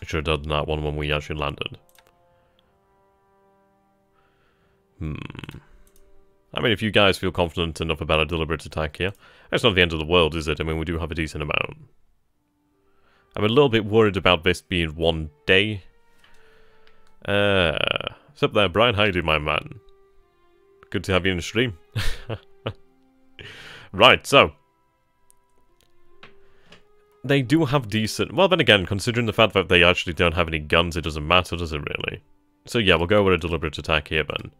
I should have done that one when we actually landed. I mean, if you guys feel confident enough about a deliberate attack here, it's not the end of the world, is it? I mean, we do have a decent amount. I'm a little bit worried about this being 1 day. What's up there, Brian? How you doing, my man? Good to have you in the stream. Right, so. They do have decent... Well, then again, considering the fact that they actually don't have any guns, it doesn't matter, does it really? So yeah, we'll go with a deliberate attack here then.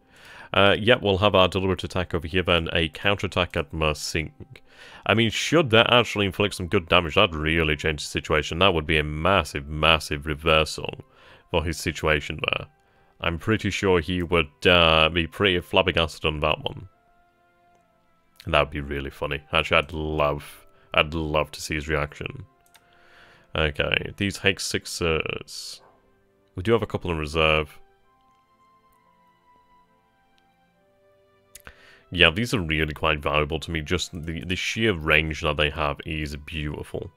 Yeah, we'll have our deliberate attack over here then, a counterattack at Mersing. I mean, should that actually inflict some good damage, that'd really change the situation. That would be a massive, massive reversal for his situation there. I'm pretty sure he would be pretty flabbergasted on that one. That would be really funny. Actually, I'd love to see his reaction. Okay, these H6s. We do have a couple in reserve. Yeah, these are really quite valuable to me. Just the sheer range that they have is beautiful.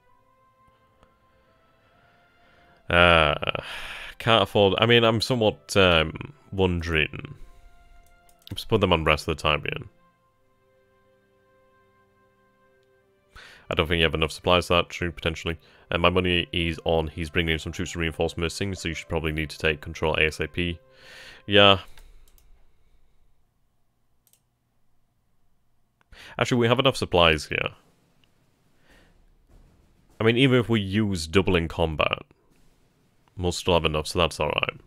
Can't afford... I mean, I'm somewhat wondering... Let's put them on rest for the time being. I don't think you have enough supplies for that, true, potentially. And my money is on, he's bringing in some troops to reinforce Mersing, so you should probably need to take control ASAP. Yeah. Actually, we have enough supplies here. I mean, even if we use double in combat, we'll still have enough, so that's alright.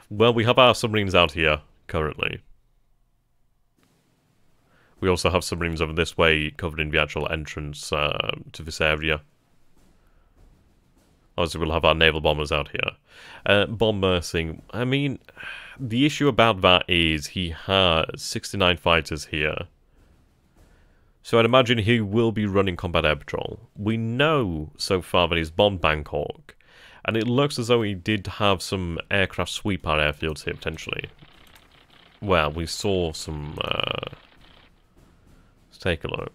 Well, we have our submarines out here, currently. We also have submarines over this way, covering the actual entrance to this area. Obviously, we'll have our naval bombers out here. Bomb Mersing, I mean, the issue about that is he has 69 fighters here. So I'd imagine he will be running combat air patrol. We know so far that he's bombed Bangkok. And it looks as though he did have some aircraft sweep our airfields here, potentially. Well, we saw some... let's take a look.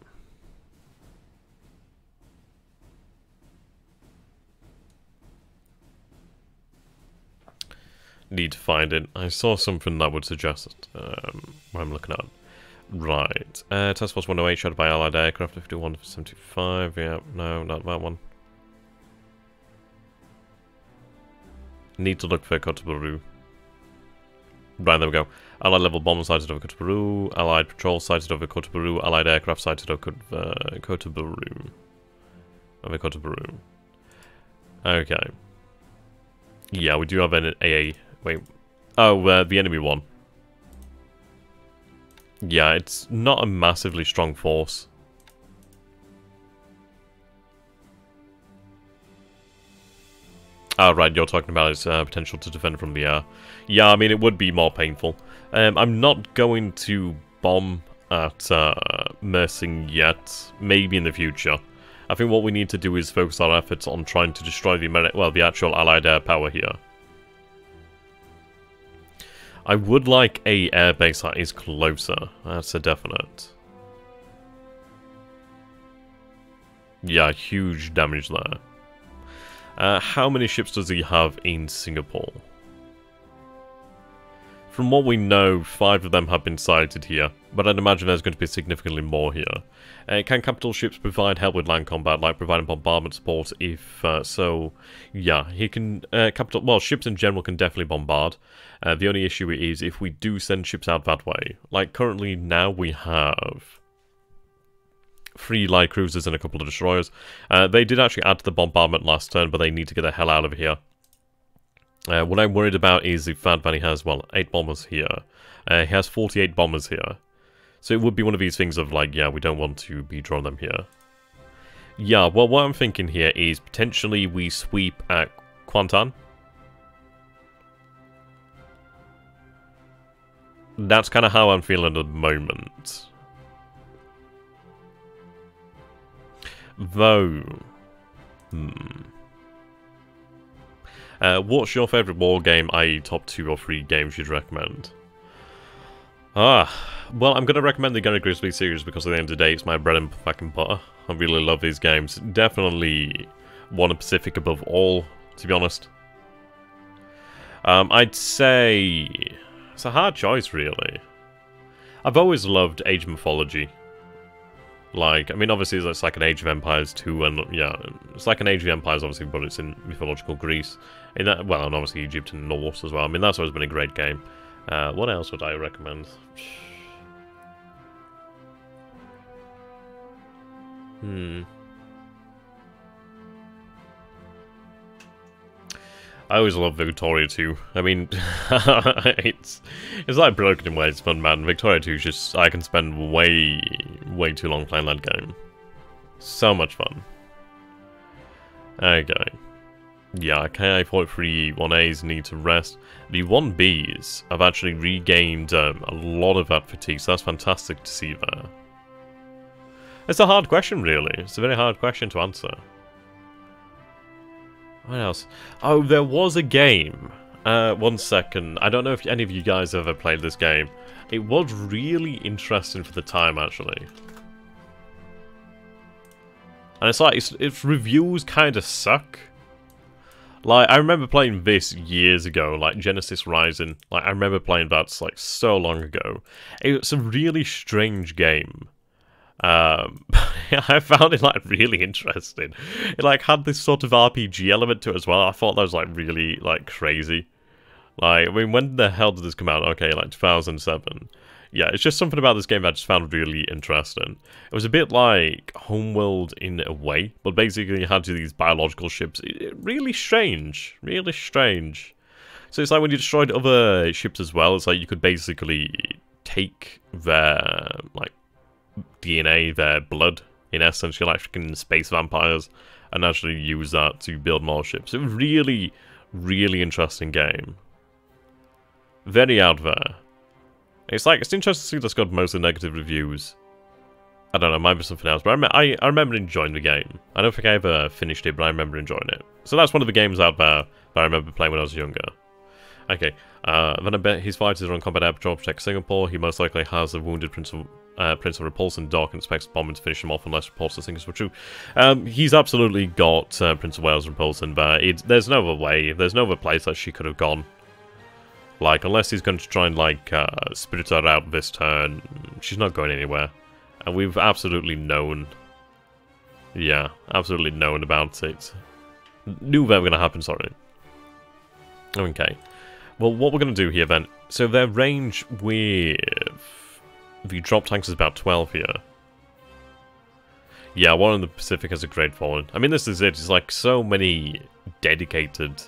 Need to find it. I saw something that would suggest what I'm looking at. Right. Task Force 108 shot by Allied aircraft, 51 for 75. Yeah, no, not that one. Need to look for Kotobaru. Right, there we go. Allied level bomber sighted over Kotobaru. Allied patrol sighted over Kotobaru. Allied aircraft sighted over Kotobaru. Over Kotobaru. Okay. Yeah, we do have an AA. Wait. Oh, the enemy one. Yeah, it's not a massively strong force. Oh, right, you're talking about its potential to defend from the air. Yeah, I mean, it would be more painful. I'm not going to bomb at Mersing yet. Maybe in the future. I think what we need to do is focus our efforts on trying to destroy the actual Allied air power here. I would like a airbase that is closer. That's a definite. Yeah, huge damage there. How many ships does he have in Singapore? From what we know, 5 of them have been sighted here, but I'd imagine there's going to be significantly more here. Can capital ships provide help with land combat, like providing bombardment support? If so, yeah, he can. Well, ships in general can definitely bombard. The only issue is if we do send ships out that way. Like currently now we have 3 light cruisers and a couple of destroyers. They did actually add to the bombardment last turn, but they need to get the hell out of here. What I'm worried about is the fact that he has, well, 8 bombers here. He has 48 bombers here. So it would be one of these things of like, yeah, we don't want to be drawing them here. Yeah, well, what I'm thinking here is potentially we sweep at Kuantan. That's kind of how I'm feeling at the moment. Though... what's your favourite war game, i.e. top 2 or 3 games you'd recommend? Well, I'm going to recommend the Grigsby series because at the end of the day, it's my bread and fucking butter. I really love these games. Definitely One Pacific above all, to be honest. I'd say... it's a hard choice, really. I've always loved Age of Mythology. Like, I mean, obviously, it's like an Age of Empires 2, and yeah, it's like an Age of Empires, obviously, but it's in mythological Greece. In that, well, and obviously Egypt and Norse as well. I mean, that's always been a great game. What else would I recommend? I always love Victoria 2. I mean, it's like broken in ways, but man, Victoria 2 is just, I can spend way too long playing that game. So much fun. Okay. Yeah, KI-43 1As need to rest. The 1Bs have actually regained a lot of that fatigue, so that's fantastic to see there. It's a hard question, really. It's a very hard question to answer. What else? Oh, there was a game. One second. I don't know if any of you guys ever played this game. It was really interesting for the time, actually. And it's like, its reviews kind of suck. Like, I remember playing this years ago, like Genesis Rising. Like, I remember playing that, like, so long ago. It's a really strange game. I found it, like, really interesting. It, like, had this sort of RPG element to it as well. I thought that was, like, really, like, crazy. Like, I mean, when the hell did this come out? Okay, like, 2007. Yeah, it's just something about this game that I just found really interesting. It was a bit like Homeworld in a way, but basically you had these biological ships. Really strange. Really strange. So it's like when you destroyed other ships as well, it's like you could basically take their, like, DNA, their blood, in essence, you're like freaking space vampires, and actually use that to build more ships. It was really, really interesting game. Very out there. It's like, it's interesting to see that's got mostly negative reviews. I don't know, it might be something else, but I remember enjoying the game. I don't think I ever finished it, but I remember enjoying it. So that's one of the games out there that I remember playing when I was younger. Okay, then I bet his fighters are on combat air patrol to protect Singapore. He most likely has a wounded Prince of Repulse in dock and expects bombing to finish him off unless reports to Singapore were true. He's absolutely got Prince of Wales Repulse in there. There's no other way, there's no other place that she could have gone. Like, unless he's going to try and, like, spirit her out this turn, she's not going anywhere. And we've absolutely known. Yeah, absolutely known about it. Knew that was going to happen, sorry. Okay. Well, what we're going to do here, then... So their range with the drop tanks is about 12 here. Yeah, one in the Pacific has a great fallen. I mean, this is it. It's like so many dedicated...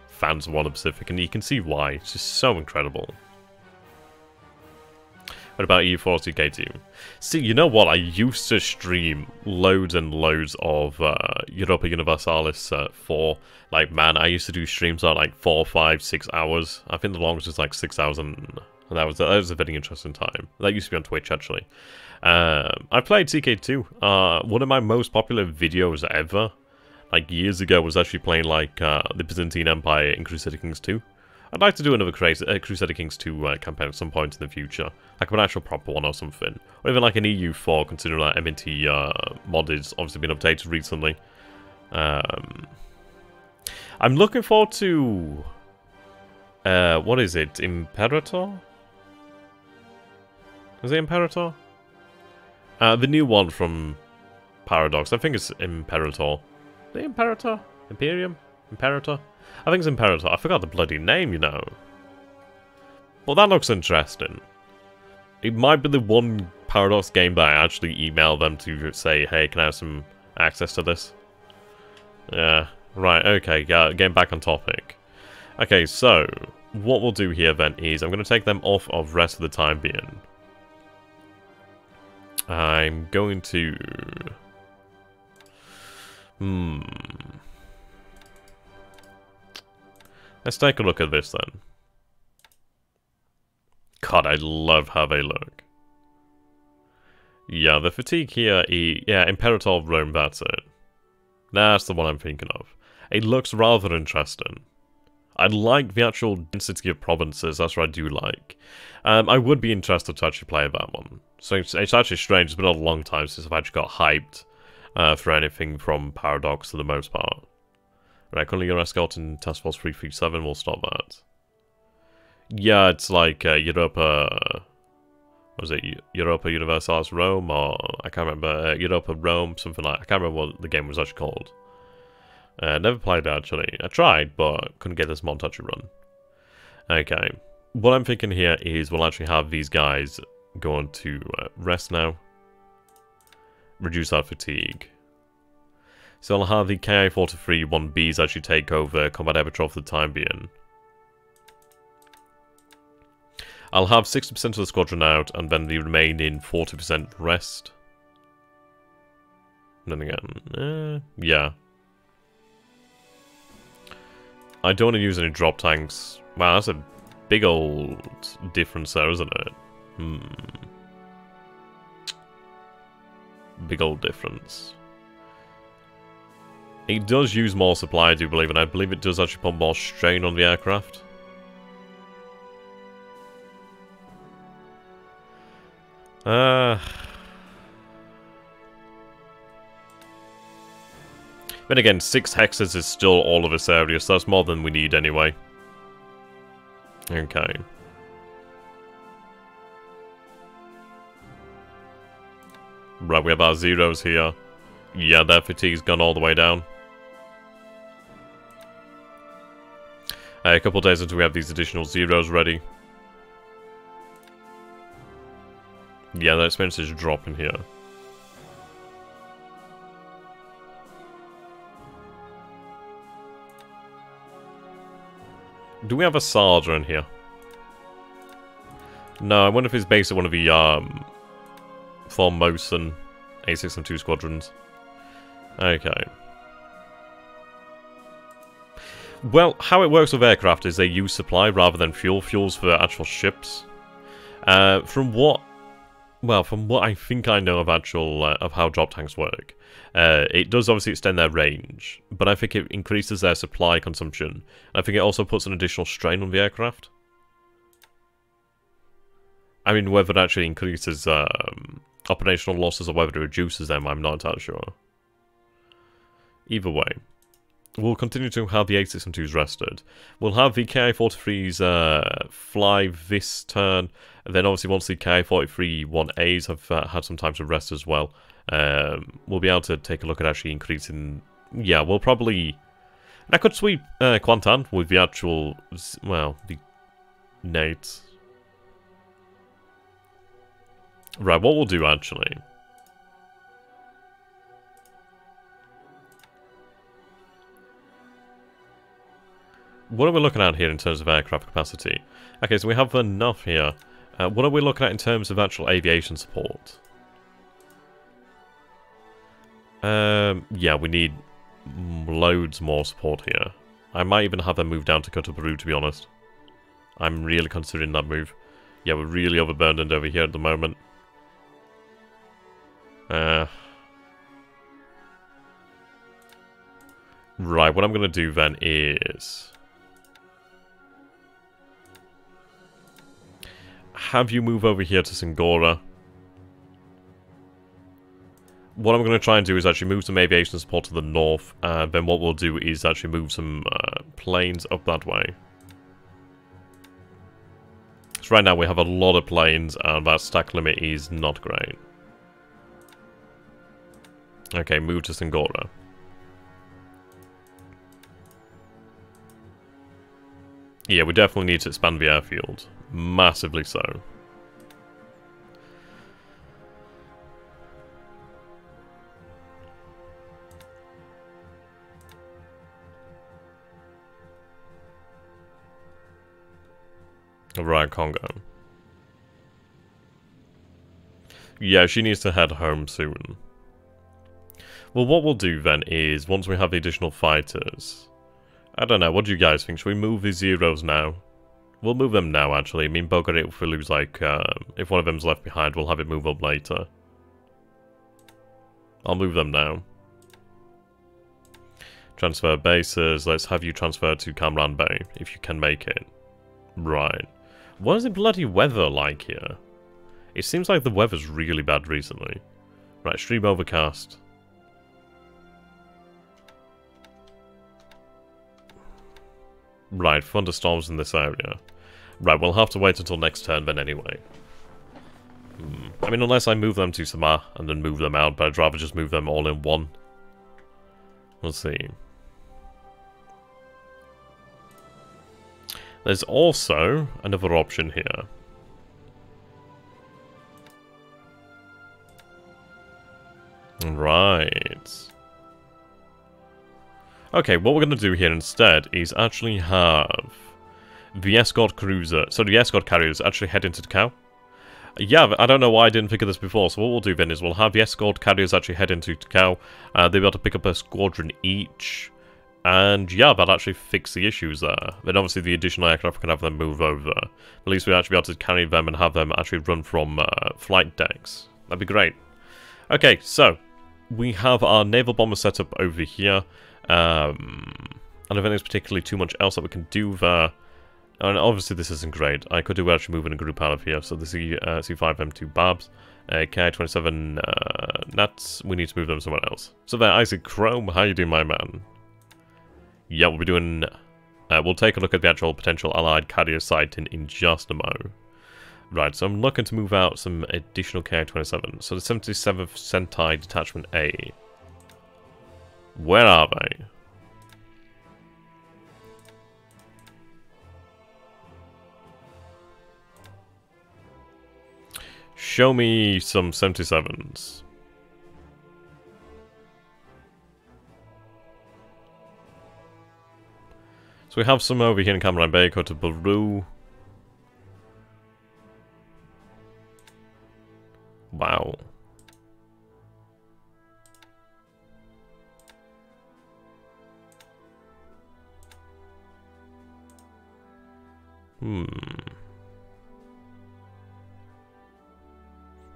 fans of One of the Pacific, and you can see why. It's just so incredible. What about EU40K2? See, you know what? I used to stream loads and loads of Europa Universalis 4. Like, man, I used to do streams at like 4, 5, 6 hours. I think the longest was like 6 hours, and that was a very interesting time. That used to be on Twitch, actually. I played CK2. One of my most popular videos ever, like years ago, was actually playing like the Byzantine Empire in Crusader Kings 2. I'd like to do another Crusader Kings 2 campaign at some point in the future. Like an actual proper one or something. Or even like an EU4, considering that MNT mod has obviously been updated recently. I'm looking forward to... what is it? Imperator? Is it Imperator? The new one from Paradox. I think it's Imperator. The Imperator? Imperium? Imperator? I think it's Imperator. I forgot the bloody name, you know. Well, that looks interesting. It might be the one Paradox game that I actually email them to say, hey, can I have some access to this? Yeah, right, okay, getting back on topic. Okay, so, what we'll do here then is, I'm going to take them off of rest for the time being. I'm going to... Let's take a look at this then. God, I love how they look. Yeah, the fatigue here, yeah, Imperator of Rome, that's it. That's the one I'm thinking of. It looks rather interesting. I like the actual density of provinces, that's what I do like. I would be interested to actually play that one. So it's actually strange, it's been a long time since I've actually got hyped for anything from Paradox for the most part. Right, currently you're escorting Task Force 337, we'll stop that. Yeah, it's like Europa... What was it? Europa Universalis Rome, or... I can't remember. Europa Rome, something like... I can't remember what the game was actually called. Never played it, actually. I tried, but couldn't get this mod to actually run. Okay. What I'm thinking here is we'll actually have these guys go on to rest now. Reduce our fatigue. So I'll have the KI-43 1Bs actually take over Combat Air Patrol for the time being. I'll have 60% of the squadron out, and then the remaining 40% rest. And then again, yeah. I don't want to use any drop tanks. Wow, that's a big old difference there, isn't it? Big old difference. It does use more supply, I do believe, and I believe it does actually put more strain on the aircraft. But again, 6 hexes is still all of this area, so that's more than we need anyway. Okay. Right, we have our zeros here. Yeah, their fatigue's gone all the way down. A couple of days until we have these additional zeros ready. Yeah, the expense is dropping here. Do we have a Sarger in here? No, I wonder if it's based on one of the Formosan A6M2 squadrons. Okay. Well, how it works with aircraft is they use supply rather than fuels for actual ships. From what I think I know of of how drop tanks work, it does obviously extend their range, but I think it increases their supply consumption. I think it also puts an additional strain on the aircraft. I mean, whether it actually increases operational losses or whether it reduces them, I'm not entirely sure. Either way, we'll continue to have the A6M2s rested. We'll have the Ki-43s fly this turn, and then obviously once the Ki-43-1As have had some time to rest as well, we'll be able to take a look at actually increasing... Yeah, we'll probably... I could sweep Kuantan with the actual... well, the Nates. Right, what we'll do actually... What are we looking at here in terms of aircraft capacity? Okay, so we have enough here. What are we looking at in terms of actual aviation support? Yeah, we need loads more support here. I might even have them move down to Cotoparu, to be honest. I'm really considering that move. Yeah, we're really overburdened over here at the moment. Right, what I'm going to do then is... have you move over here to Singora. What I'm going to try and do is actually move some aviation support to the north, and then what we'll do is actually move some planes up that way. So right now we have a lot of planes, and that stack limit is not great. Okay, move to Singora. Yeah, we definitely need to expand the airfield. Massively so. Right, Congo. Yeah, she needs to head home soon. Well, what we'll do then is, once we have the additional fighters... I don't know, what do you guys think? Should we move the zeros now? We'll move them now, actually. I mean, Bogarit, if we lose, like, if one of them's left behind, we'll have it move up later. I'll move them now. Transfer bases. Let's have you transfer to Kamran Bay, if you can make it. Right. What is the bloody weather like here? It seems like the weather's really bad recently. Right, stream overcast. Right, thunderstorms in this area. Right, we'll have to wait until next turn then anyway. I mean, unless I move them to Samar and then move them out, but I'd rather just move them all in one. We'll see. There's also another option here. Right. Okay, what we're going to do here instead is actually have the escort cruiser, so the escort carriers actually head into Takao. Yeah, I don't know why I didn't think of this before, so what we'll do then is we'll have the escort carriers actually head into Takao. They'll be able to pick up a squadron each, and yeah, that'll actually fix the issues there. Then obviously the additional aircraft can have them move over. At least we'll actually be able to carry them and have them actually run from flight decks. That'd be great. Okay, so we have our naval bomber set up over here. I don't think there's particularly too much else that we can do there. And obviously this isn't great. I could do actually moving a group out of here. So the C5M2 Babs, Ki-27 Nats, we need to move them somewhere else. So there, Isaac Chrome, how you doing, my man? Yeah, we'll be doing... we'll take a look at the actual potential allied carrier site in just a mo. Right, so I'm looking to move out some additional Ki-27. So the 77th Sentai Detachment A. Where are they? Show me some 77s. So we have some over here in Camaran Bay, go to Baru. Wow.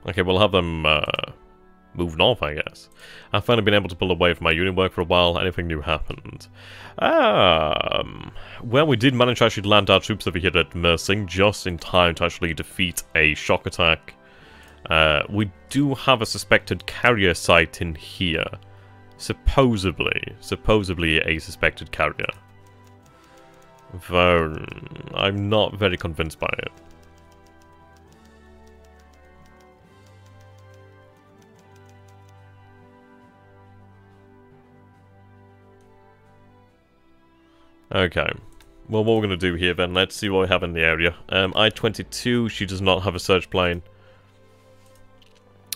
Okay, we'll have them move north, I guess. I've finally been able to pull away from my unit work for a while. Anything new happened? Well, we did manage to actually land our troops over here at Mersing just in time to actually defeat a shock attack. We do have a suspected carrier site in here. Supposedly a suspected carrier. Though I'm not very convinced by it. Okay. Well, what we're going to do here then, let's see what we have in the area. I-22, she does not have a search plane.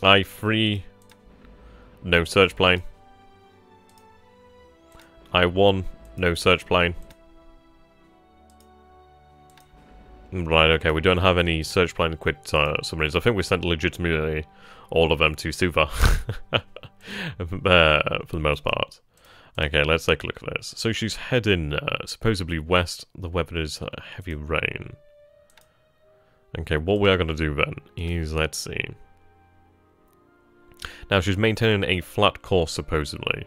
I-3, no search plane. I-1, no search plane. Right, okay, we don't have any search plane equipped submarines. I think we sent legitimately all of them to Suva. For the most part. Okay, let's take a look at this. So she's heading supposedly west. The weather is heavy rain. Okay, what we are going to do then is, let's see. Now, she's maintaining a flat course, supposedly.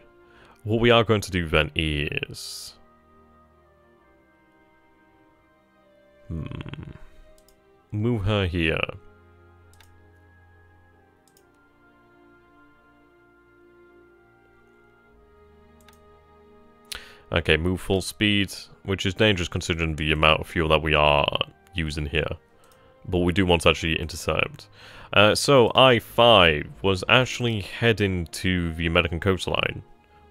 What we are going to do then is... move her here. Okay, move full speed, which is dangerous considering the amount of fuel that we are using here. But we do want to actually intercept. So, I-5 was actually heading to the American coastline.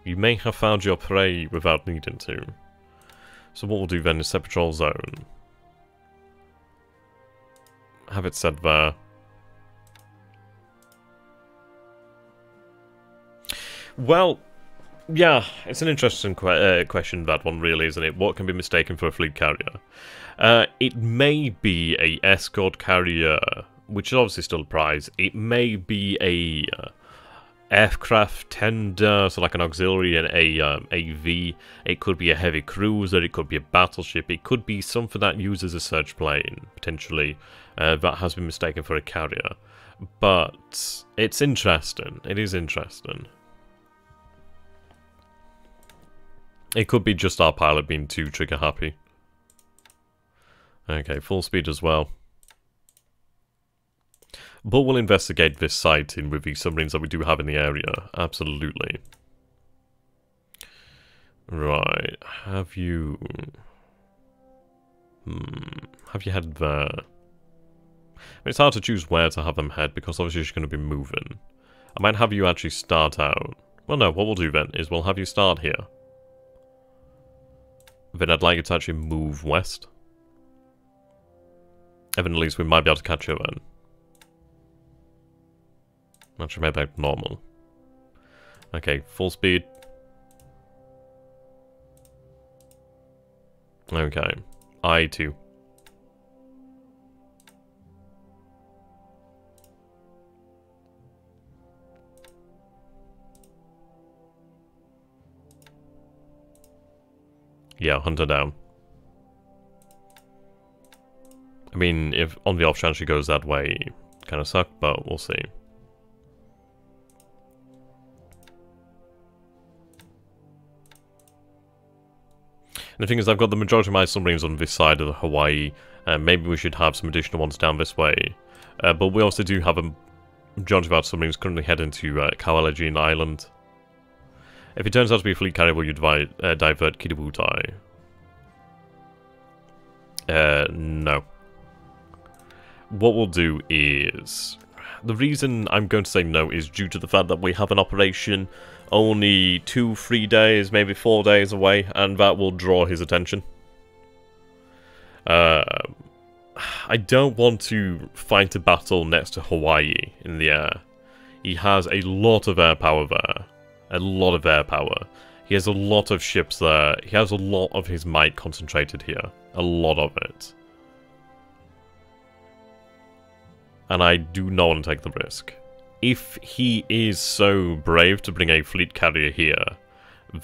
You may have found your prey without needing to. So what we'll do then is set patrol zone. Have it set there. Well... yeah, it's an interesting question, that one, really, isn't it? What can be mistaken for a fleet carrier? It may be a escort carrier, which is obviously still a prize. It may be a aircraft tender, so like an auxiliary and a AV. It could be a heavy cruiser, it could be a battleship, it could be something that uses a search plane, potentially, that has been mistaken for a carrier. But it's interesting. It is interesting. It could be just our pilot being too trigger happy. Okay, full speed as well. But we'll investigate this site in with the submarines that we do have in the area. Absolutely. Right. Have you... have you headed there? I mean, it's hard to choose where to have them head because obviously she's going to be moving. I might have you actually start out. Well, no, what we'll do then is we'll have you start here. Then I'd like you to actually move west. And then at least we might be able to catch her then. Actually, maybe back to normal. Okay, full speed. Okay. I-2. Yeah, hunt her down. I mean, if on the off chance she goes that way, kind of suck, but we'll see. And the thing is, I've got the majority of my submarines on this side of the Hawaii. Maybe we should have some additional ones down this way. But we also do have a majority of our submarines currently heading to Kawalajin Island. If it turns out to be a fleet carrier, will you divert Kiributai? No. What we'll do is... The reason I'm going to say no is due to the fact that we have an operation only 2-3 days, maybe 4 days away, and that will draw his attention. I don't want to fight a battle next to Hawaii in the air. He has a lot of air power there. A lot of air power. He has a lot of ships there. He has a lot of his might concentrated here. A lot of it. And I do not want to take the risk. If he is so brave to bring a fleet carrier here,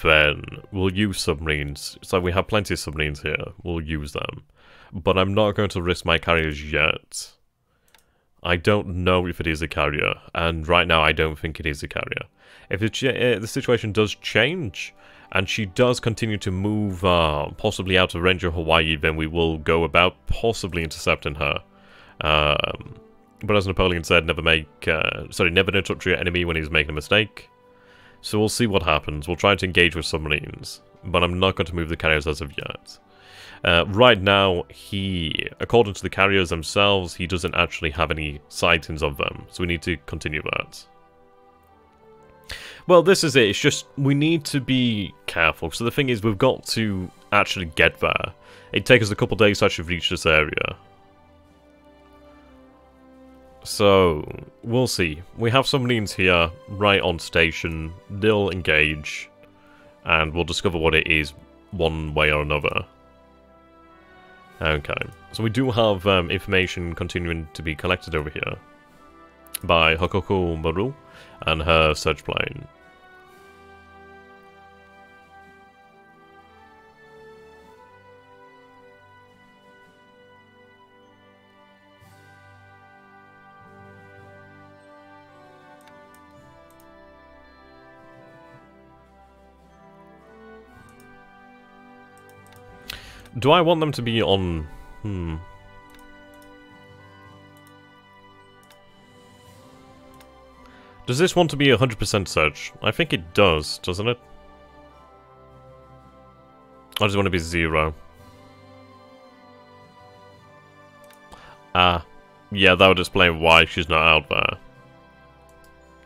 then we'll use submarines. So we have plenty of submarines here. We'll use them. But I'm not going to risk my carriers yet. I don't know if it is a carrier, and right now I don't think it is a carrier. If the situation does change, and she does continue to move possibly out of range of Hawaii, then we will go about possibly intercepting her. But as Napoleon said, never interrupt your enemy when he's making a mistake. So we'll see what happens. We'll try to engage with submarines, but I'm not going to move the carriers as of yet. Right now, according to the carriers themselves, he doesn't actually have any sightings of them, so we need to continue that. Well, this is it. It's just, we need to be careful. So the thing is, we've got to actually get there. It'd take us a couple days to actually reach this area. So, we'll see. We have submarines here, right on station. They'll engage, and we'll discover what it is one way or another. Okay, so we do have information continuing to be collected over here by Hokoku Maru and her search plane. Do I want them to be on... Does this want to be 100% search? I think it does, doesn't it? I just want to be 0. Ah. Yeah, that would explain why she's not out there.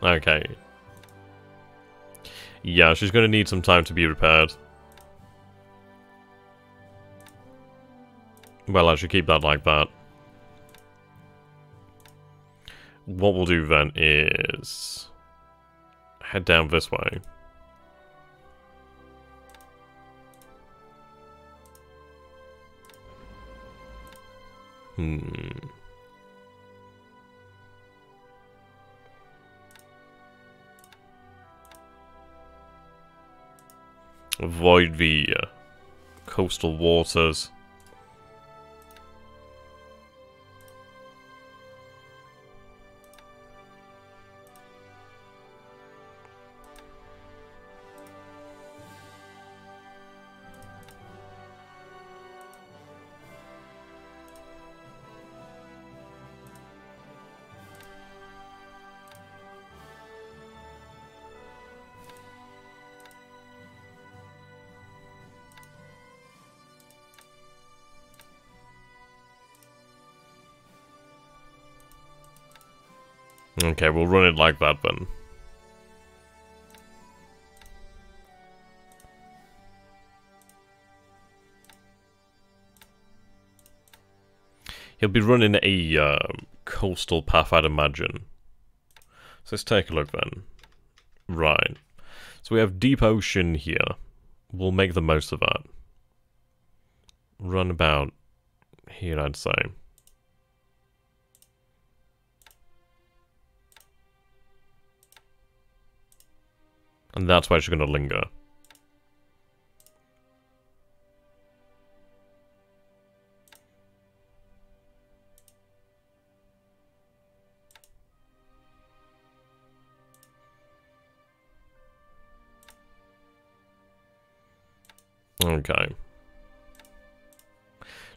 Okay. Yeah, she's going to need some time to be repaired. Well, I should keep that like that. What we'll do then is head down this way. Avoid the coastal waters. Okay, we'll run it like that then. He'll be running a coastal path, I'd imagine. So let's take a look then. Right. So we have deep ocean here. We'll make the most of that. Run about here, I'd say. And that's why she's going to linger. Okay.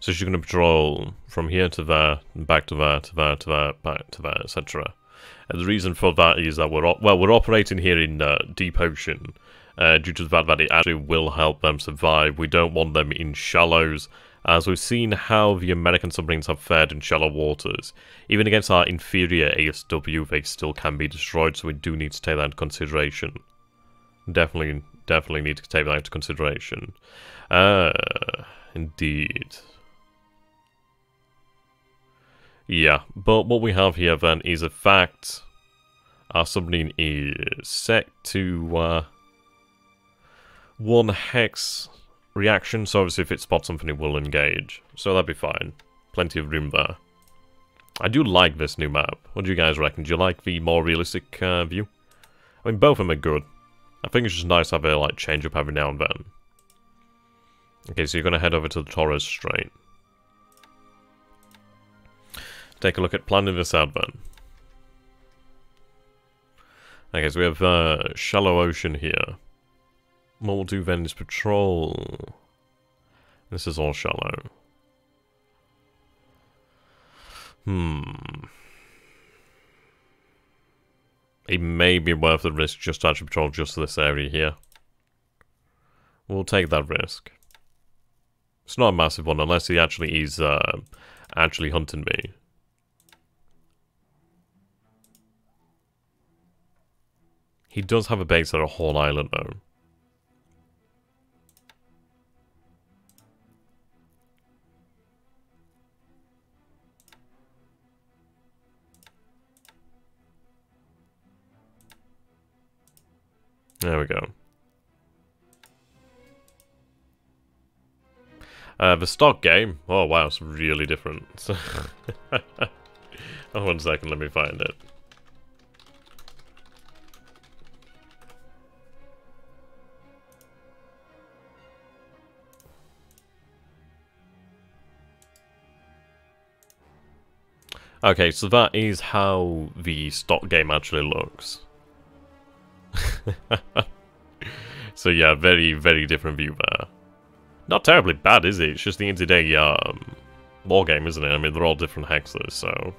So she's going to patrol from here to there, back to there, to there, to there, back to there, etc. And the reason for that is that we're operating here in deep ocean, due to the fact that it actually will help them survive. We don't want them in shallows, as we've seen how the American submarines have fared in shallow waters. Even against our inferior ASW, they still can be destroyed, so we do need to take that into consideration. Definitely need to take that into consideration. Indeed. Yeah, but what we have here then is a fact. Our submarine is set to 1 hex reaction, so obviously if it spots something it will engage. So that'd be fine. Plenty of room there. I do like this new map. What do you guys reckon? Do you like the more realistic view? I mean, both of them are good. I think it's just nice to have a like change up every now and then. Okay, so you're going to head over to the Torres Strait. Take a look at planning this out then. Okay, so we have shallow ocean here. What we'll do then is patrol. This is all shallow. It may be worth the risk just to actually patrol just this area here. We'll take that risk. It's not a massive one unless he actually is actually hunting me. He does have a base at a whole island though. There we go. The stock game. Oh wow, it's really different. Oh, 1 second, let me find it. Okay, so that is how the stock game actually looks. So yeah, very, very different view there. Not terribly bad, is it? It's just the intraday war game, isn't it? I mean, they're all different hexes, so...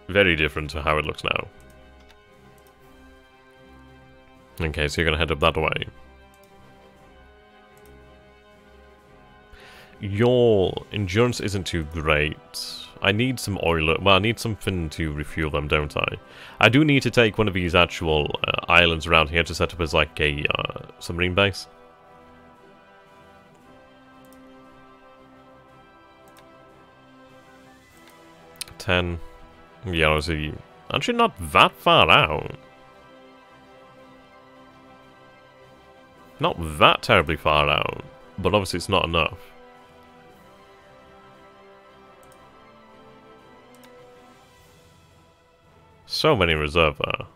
very different to how it looks now. Okay, so you're gonna head up that way. Your endurance isn't too great. I need some oil. Well, I need something to refuel them, don't I? I do need to take one of these actual islands around here to set up as like a submarine base. $10. Yeah, obviously, actually not that far out. Not that terribly far out, but obviously it's not enough. So many reserve there.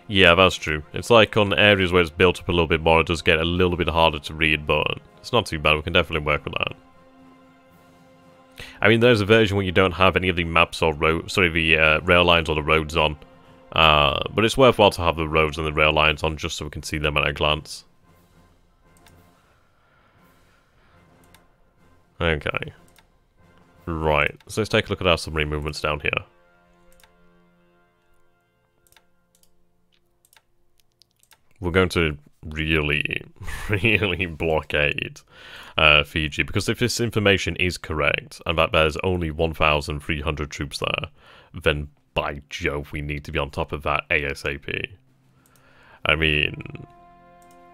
Yeah, that's true. It's like on areas where it's built up a little bit more, it does get a little bit harder to read, but it's not too bad. We can definitely work with that. I mean, there's a version where you don't have any of the maps or the rail lines or the roads on. But it's worthwhile to have the roads and the rail lines on just so we can see them at a glance. Okay. Right, so let's take a look at our submarine movements down here. We're going to really, really blockade Fiji, because if this information is correct, and that there's only 1,300 troops there, then by Jove, we need to be on top of that ASAP. I mean,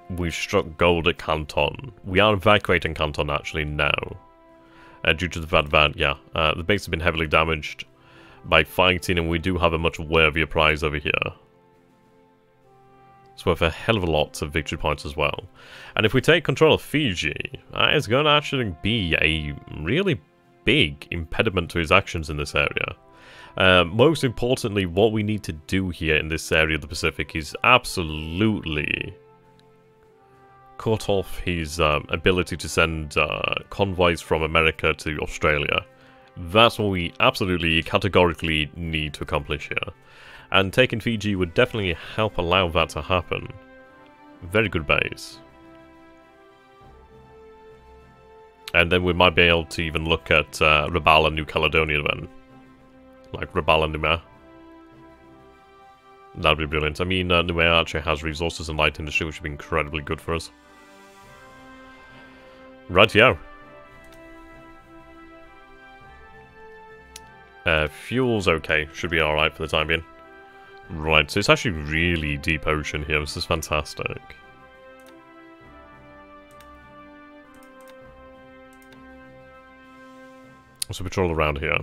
we've struck gold at Canton. We are evacuating Canton actually now. Due to the fact that, yeah, the base has been heavily damaged by fighting, and we do have a much worthier prize over here. It's worth a hell of a lot of victory points as well. And if we take control of Fiji, that is going to actually be a really big impediment to his actions in this area. Most importantly, what we need to do here in this area of the Pacific is absolutely cut off his ability to send convoys from America to Australia. That's what we absolutely, categorically need to accomplish here. And taking Fiji would definitely help allow that to happen. Very good base. And then we might be able to even look at Rabaul and New Caledonia then. Like Rabaul and Nouméa. That'd be brilliant. I mean, Nouméa actually has resources and light industry, which would be incredibly good for us. Rightio. Fuel's okay. Should be alright for the time being. Right, so it's actually really deep ocean here. This is fantastic. So patrol around here.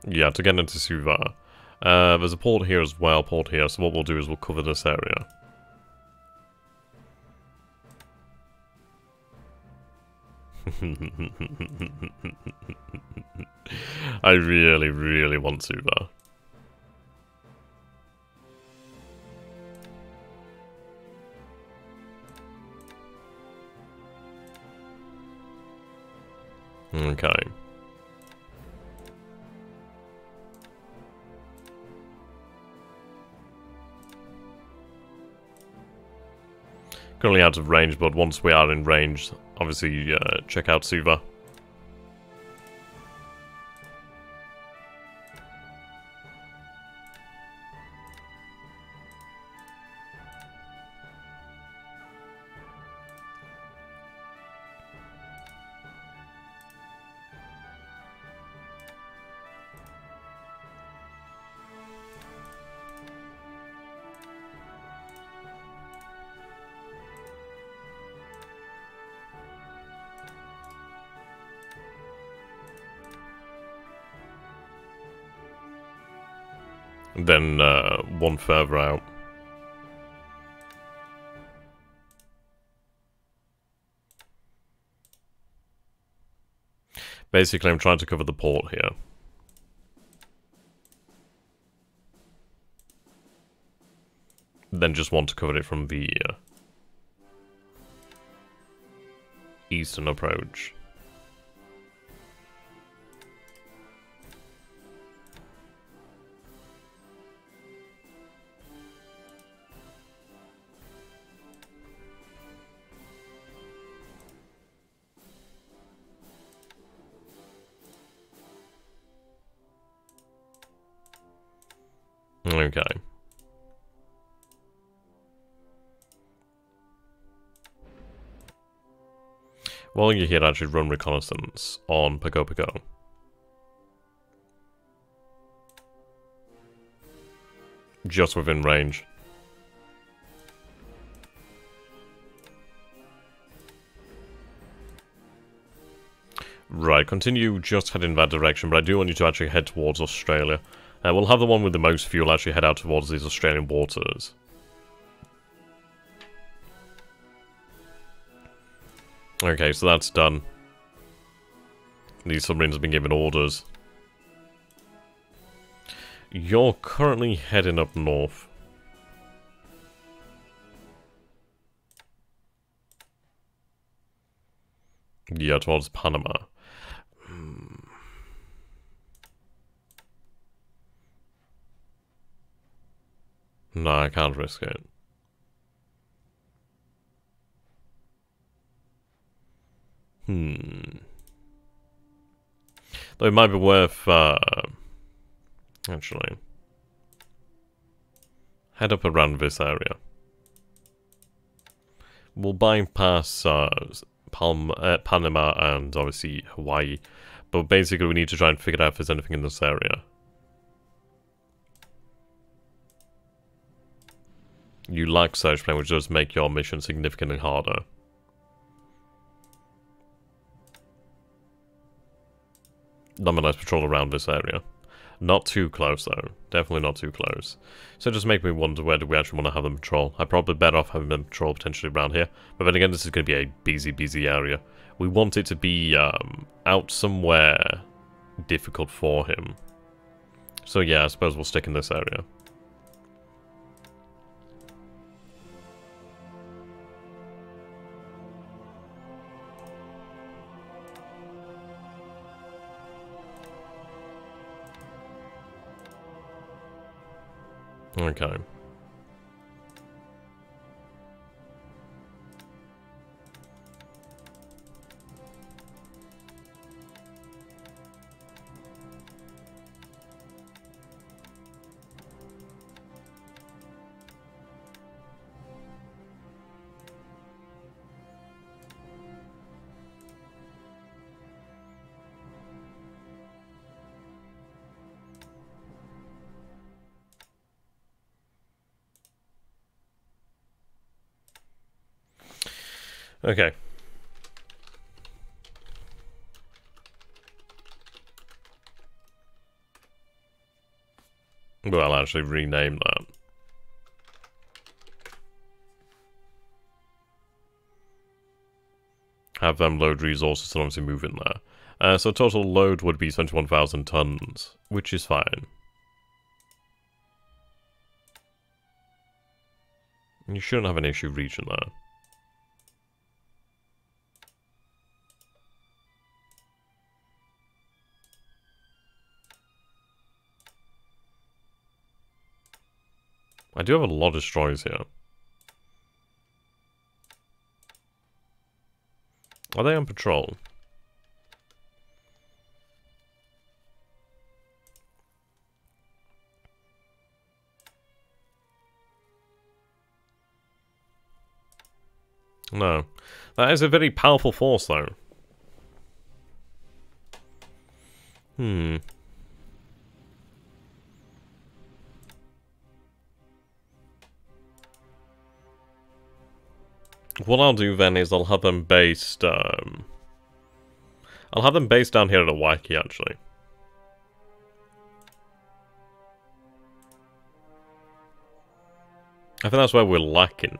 Yeah, to get into Suva. There's a port here as well, port here. So what we'll do is we'll cover this area. I really, really want Suva. Okay. Currently out of range, but once we are in range, obviously check out Suva. Then one further out. Basically, I'm trying to cover the port here. Then just want to cover it from the eastern approach. Okay. While you're here, actually run reconnaissance on Pago Pago. Just within range. Right, continue just heading that direction, but I do want you to actually head towards Australia. We'll have the one with the most fuel actually head out towards these Australian waters. Okay, so that's done. These submarines have been given orders. You're currently heading up north. Yeah, towards Panama. No, I can't risk it. Though it might be worth, actually, head up around this area. We'll bypass Panama and obviously Hawaii, but basically we need to try and figure out if there's anything in this area. You lack search plane, which does make your mission significantly harder. Nonetheless, patrol around this area. Not too close, though. Definitely not too close. So just make me wonder, where do we actually want to have them patrol? I'm probably better off having them patrol potentially around here. But then again, this is going to be a busy area. We want it to be out somewhere difficult for him. So yeah, I suppose we'll stick in this area. Okay. Okay. Well, I'll actually rename that. Have them load resources and obviously move in there. So total load would be 21,000 tons, which is fine. You shouldn't have an issue reaching that. I do have a lot of destroyers here. Are they on patrol? No. That is a very powerful force, though. What I'll do then is I'll have them based, I'll have them based down here at Waiki, actually. I think that's where we're lacking.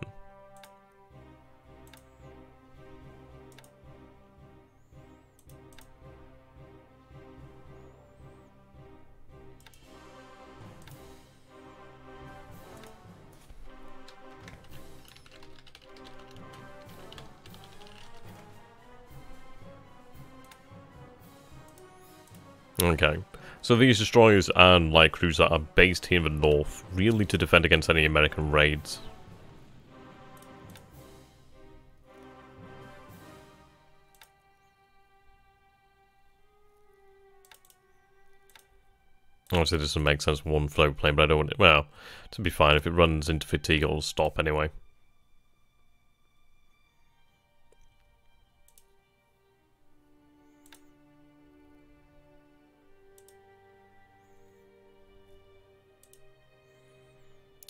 Okay, so these destroyers and light cruiser are based here in the north, really to defend against any American raids. Obviously, it doesn't make sense for one float plane, but I don't want it. Well, to be fine. If it runs into fatigue, it'll stop anyway.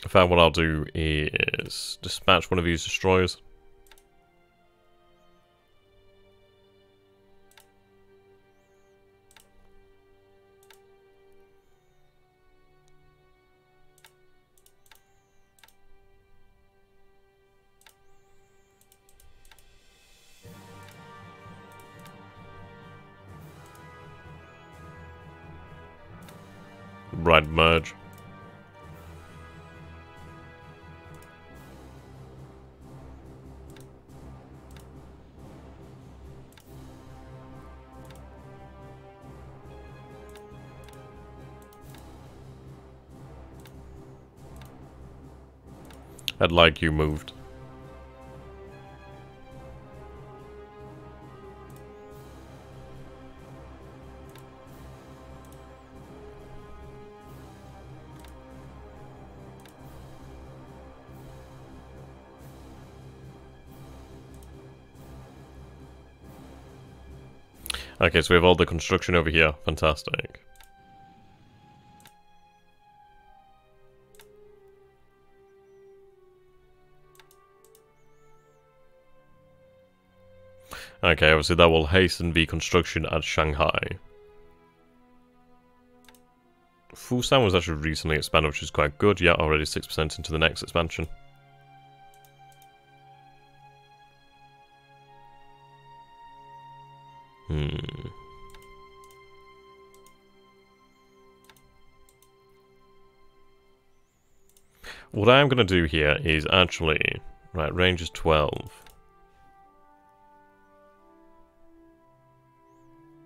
In fact, what I'll do is dispatch one of these destroyers. Right, merge. I'd like you moved. Okay, so we have all the construction over here. Fantastic. Okay, obviously that will hasten the construction at Shanghai. Fusan was actually recently expanded, which is quite good. Yeah, already 6% into the next expansion. What I'm going to do here is actually... Right, range is 12.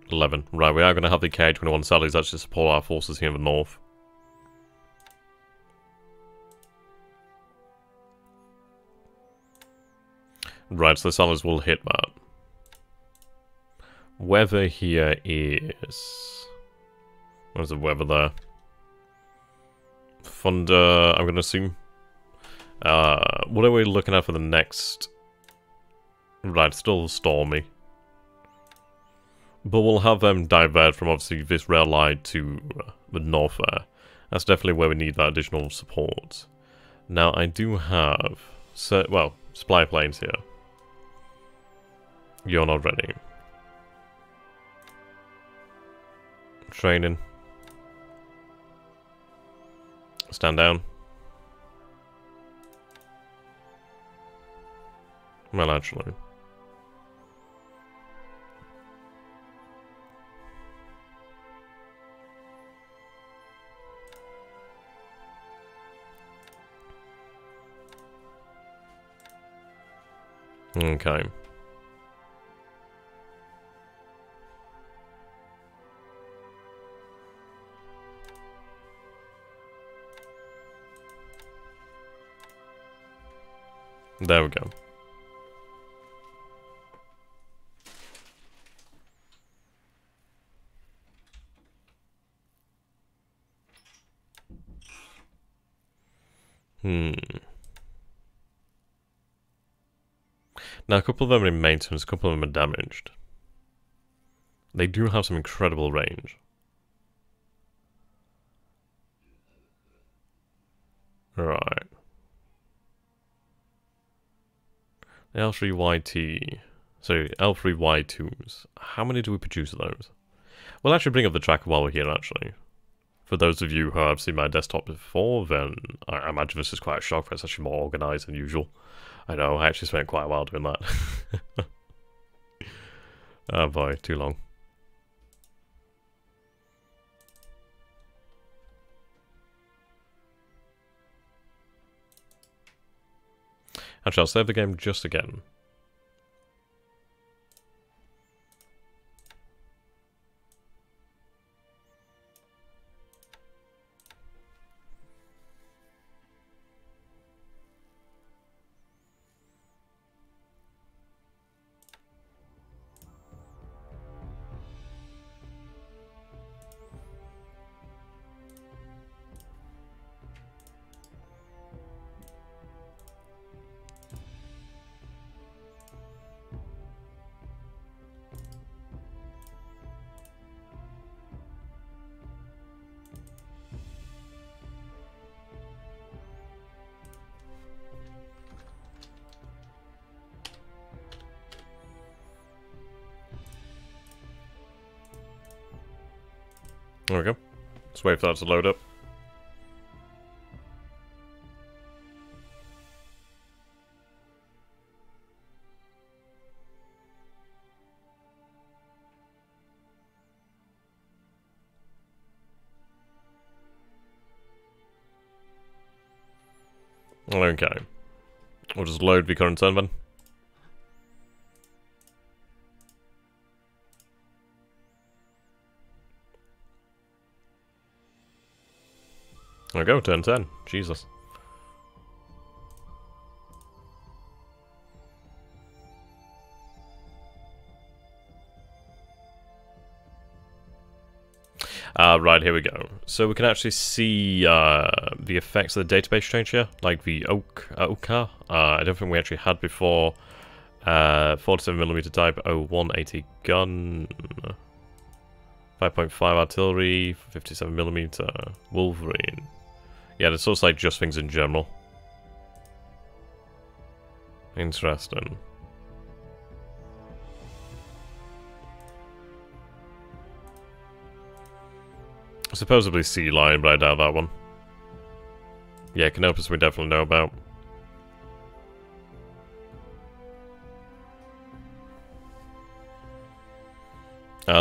11. Right, we are going to have the K-21 Sallies actually support our forces here in the north. Right, so the sailors will hit that. Weather here is... Where's the weather there? Thunder, I'm gonna assume. What are we looking at for the next... Right, still stormy. But we'll have them divert from obviously this rail line to the north there. That's definitely where we need that additional support. Now, I do have... well, supply planes here. You're not ready. Training. Stand down. Well, actually. Okay. There we go. Now, a couple of them are in maintenance, a couple of them are damaged. They do have some incredible range. Right. L3YT. So, L3Y2s. How many do we produce of those? We'll actually bring up the tracker while we're here, actually. For those of you who have seen my desktop before, then I imagine this is quite a shock, but it's actually more organized than usual. I know, I actually spent quite a while doing that. Oh boy, too long. Actually, I'll save the game just again. There we go. Let's wait for that to load up. Okay. We'll just load the current turn then. There we go, turn 10. Jesus. Right, here we go. So we can actually see the effects of the database change here, like the Oka. I don't think we actually had before. 47mm type, 180 gun, 5.5 artillery, 57mm Wolverine. Yeah, it's sort of like just things in general. Interesting. Supposedly Sea Lion, but I doubt that one. Yeah, Canopus we definitely know about.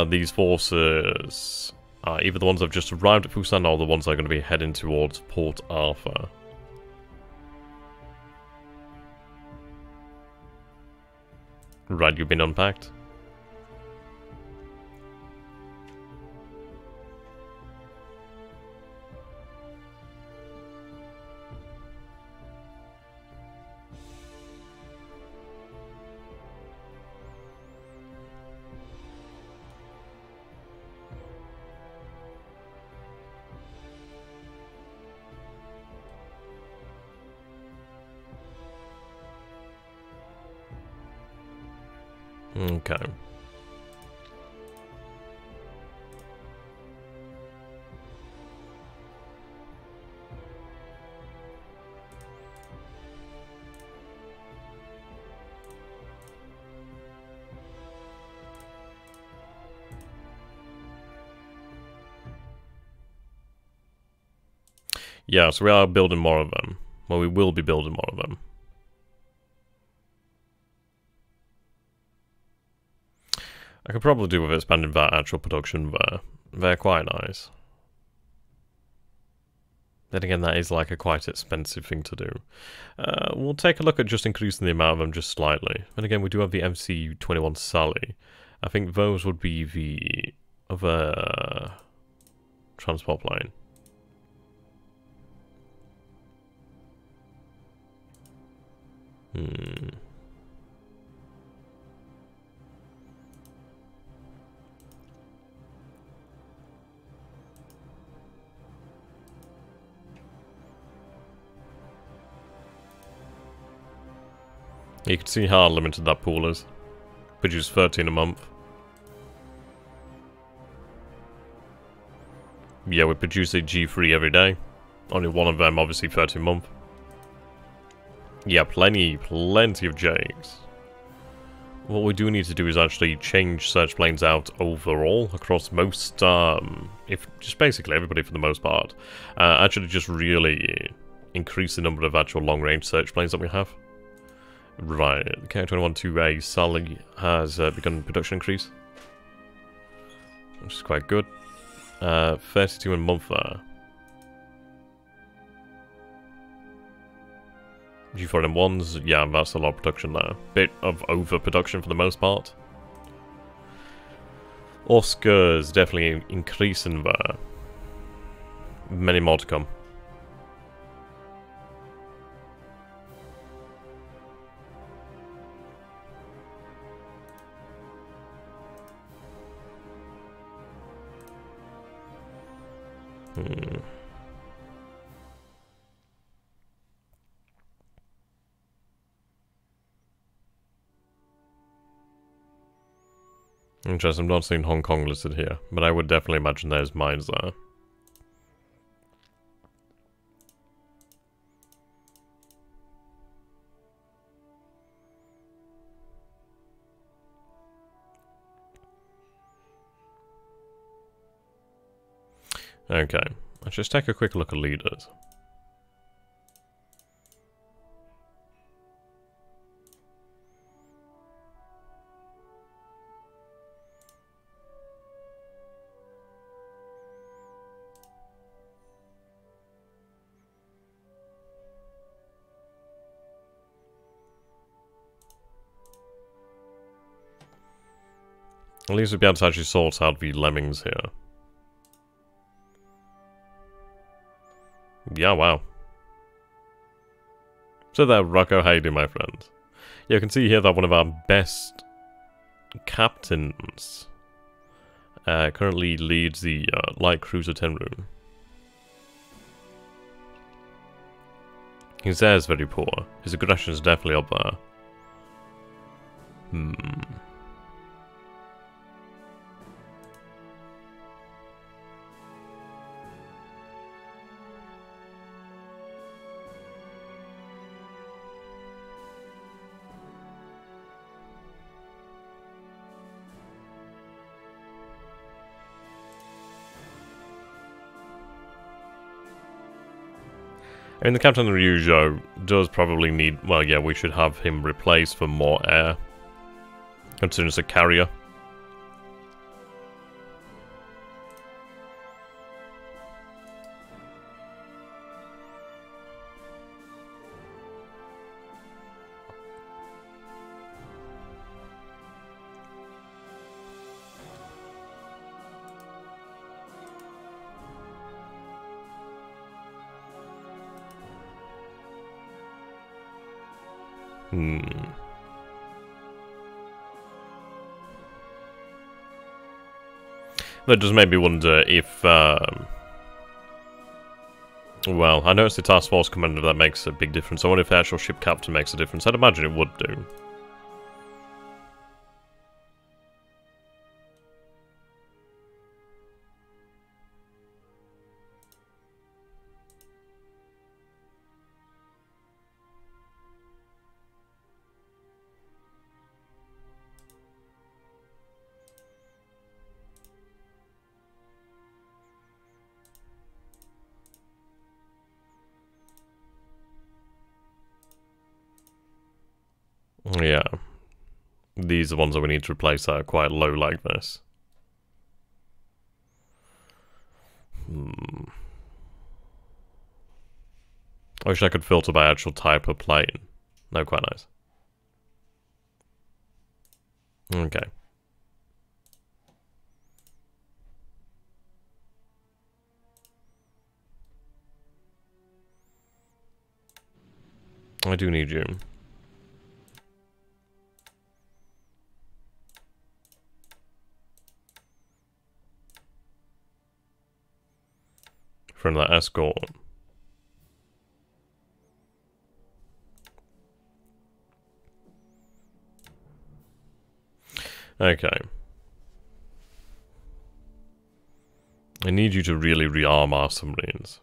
These forces are either the ones that have just arrived at Busan or the ones that are going to be heading towards Port Arthur. Right, you've been unpacked? Okay. Yeah, so we are building more of them. Well, we will be building more of them. I could probably do with expanding that actual production there. They're quite nice. Then again, that is like a quite expensive thing to do. We'll take a look at just increasing the amount of them just slightly. And again, we do have the MC-21 Sally. I think those would be the other transport plane. You can see how limited that pool is. Produce 13 a month. Yeah, we produce a G3 every day. Only one of them, obviously, 13 a month. Yeah, plenty of Jakes. What we do need to do is actually change search planes out overall across most, if just basically everybody for the most part. Actually just really increase the number of actual long-range search planes that we have. Right, K21-2A Sally has begun production increase, which is quite good. 32 a month there. G4M1s, yeah, that's a lot of production there. Bit of overproduction for the most part. Oscars definitely increasing there. Many more to come. Interesting, I'm not seeing Hong Kong listed here, but I would definitely imagine there's mines there. Okay, let's just take a quick look at leaders. At least we'll be able to actually sort out the lemmings here. Yeah, wow. So there, Rocco, how you doing, my friend? Yeah, you can see here that one of our best captains currently leads the light cruiser 10 room. His air is very poor. His aggression is definitely up there. I mean, the Captain of the Ryujo does probably need... Well, yeah, we should have him replaced for more air. Considering it's a carrier. That does make me wonder if, well, I know it's the task force commander that makes a big difference. I wonder if the actual ship captain makes a difference. I'd imagine it would do. these are the ones that we need to replace that are quite low like this. I wish I could filter by actual type of plane. No, quite nice. Okay. I do need you. For that escort. Okay. I need you to really rearm our submarines.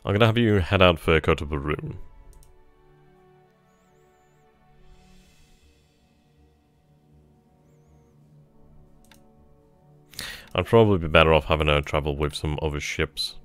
I'm gonna have you head out for Kota Baru. I'd probably be better off having her travel with some other ships.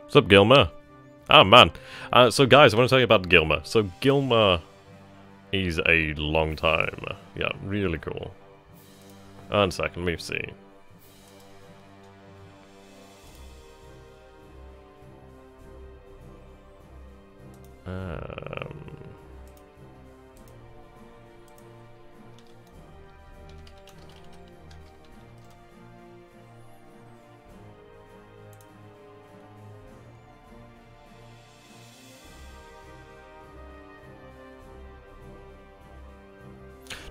What's up, Gilmer? Oh, man. So, guys, I want to tell you about Gilmer. So, Gilmer is a long time. Yeah, really cool. One second, let me see.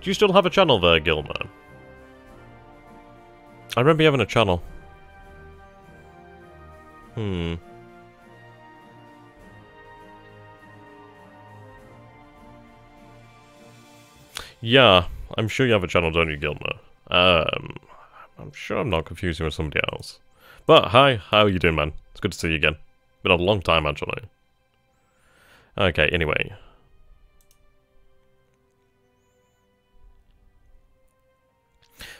Do you still have a channel there, Gilmer? I remember you having a channel. Yeah, I'm sure you have a channel, don't you, Gilmer? I'm sure I'm not confusing with somebody else. But, hi, how are you doing, man? It's good to see you again. Been a long time, actually. Okay, anyway.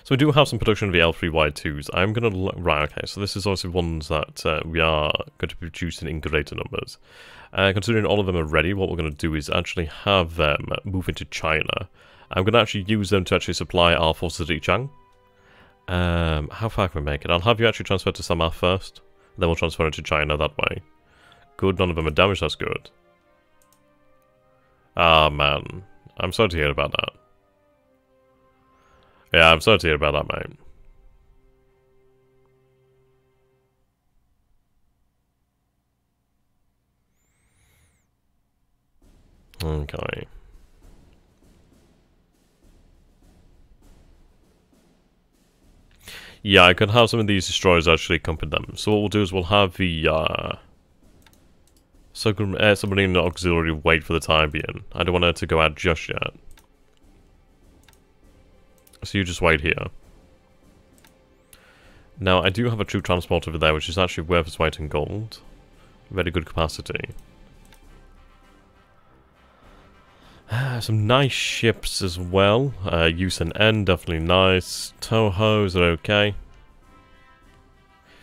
So we do have some production of the L3Y2s. I'm going to... Right, okay, so this is obviously ones that we are going to be producing in greater numbers. Considering all of them are ready, what we're going to do is actually have them move into China. I'm going to actually use them to actually supply our forces at Yichang. How far can we make it? I'll have you actually transfer to Samar first. Then we'll transfer into China that way. Good, none of them are damaged, that's good. Ah, man. I'm sorry to hear about that. Yeah, I'm sorry to hear about that, mate. Okay. Yeah, I could have some of these destroyers actually accompany them. So what we'll do is we'll have the submarine auxiliary wait for the time being. I don't want her to go out just yet. So you just wait here. Now, I do have a troop transport over there, which is actually worth its weight in gold. Very good capacity. Some nice ships as well. Use and N, definitely nice. Tohos are okay.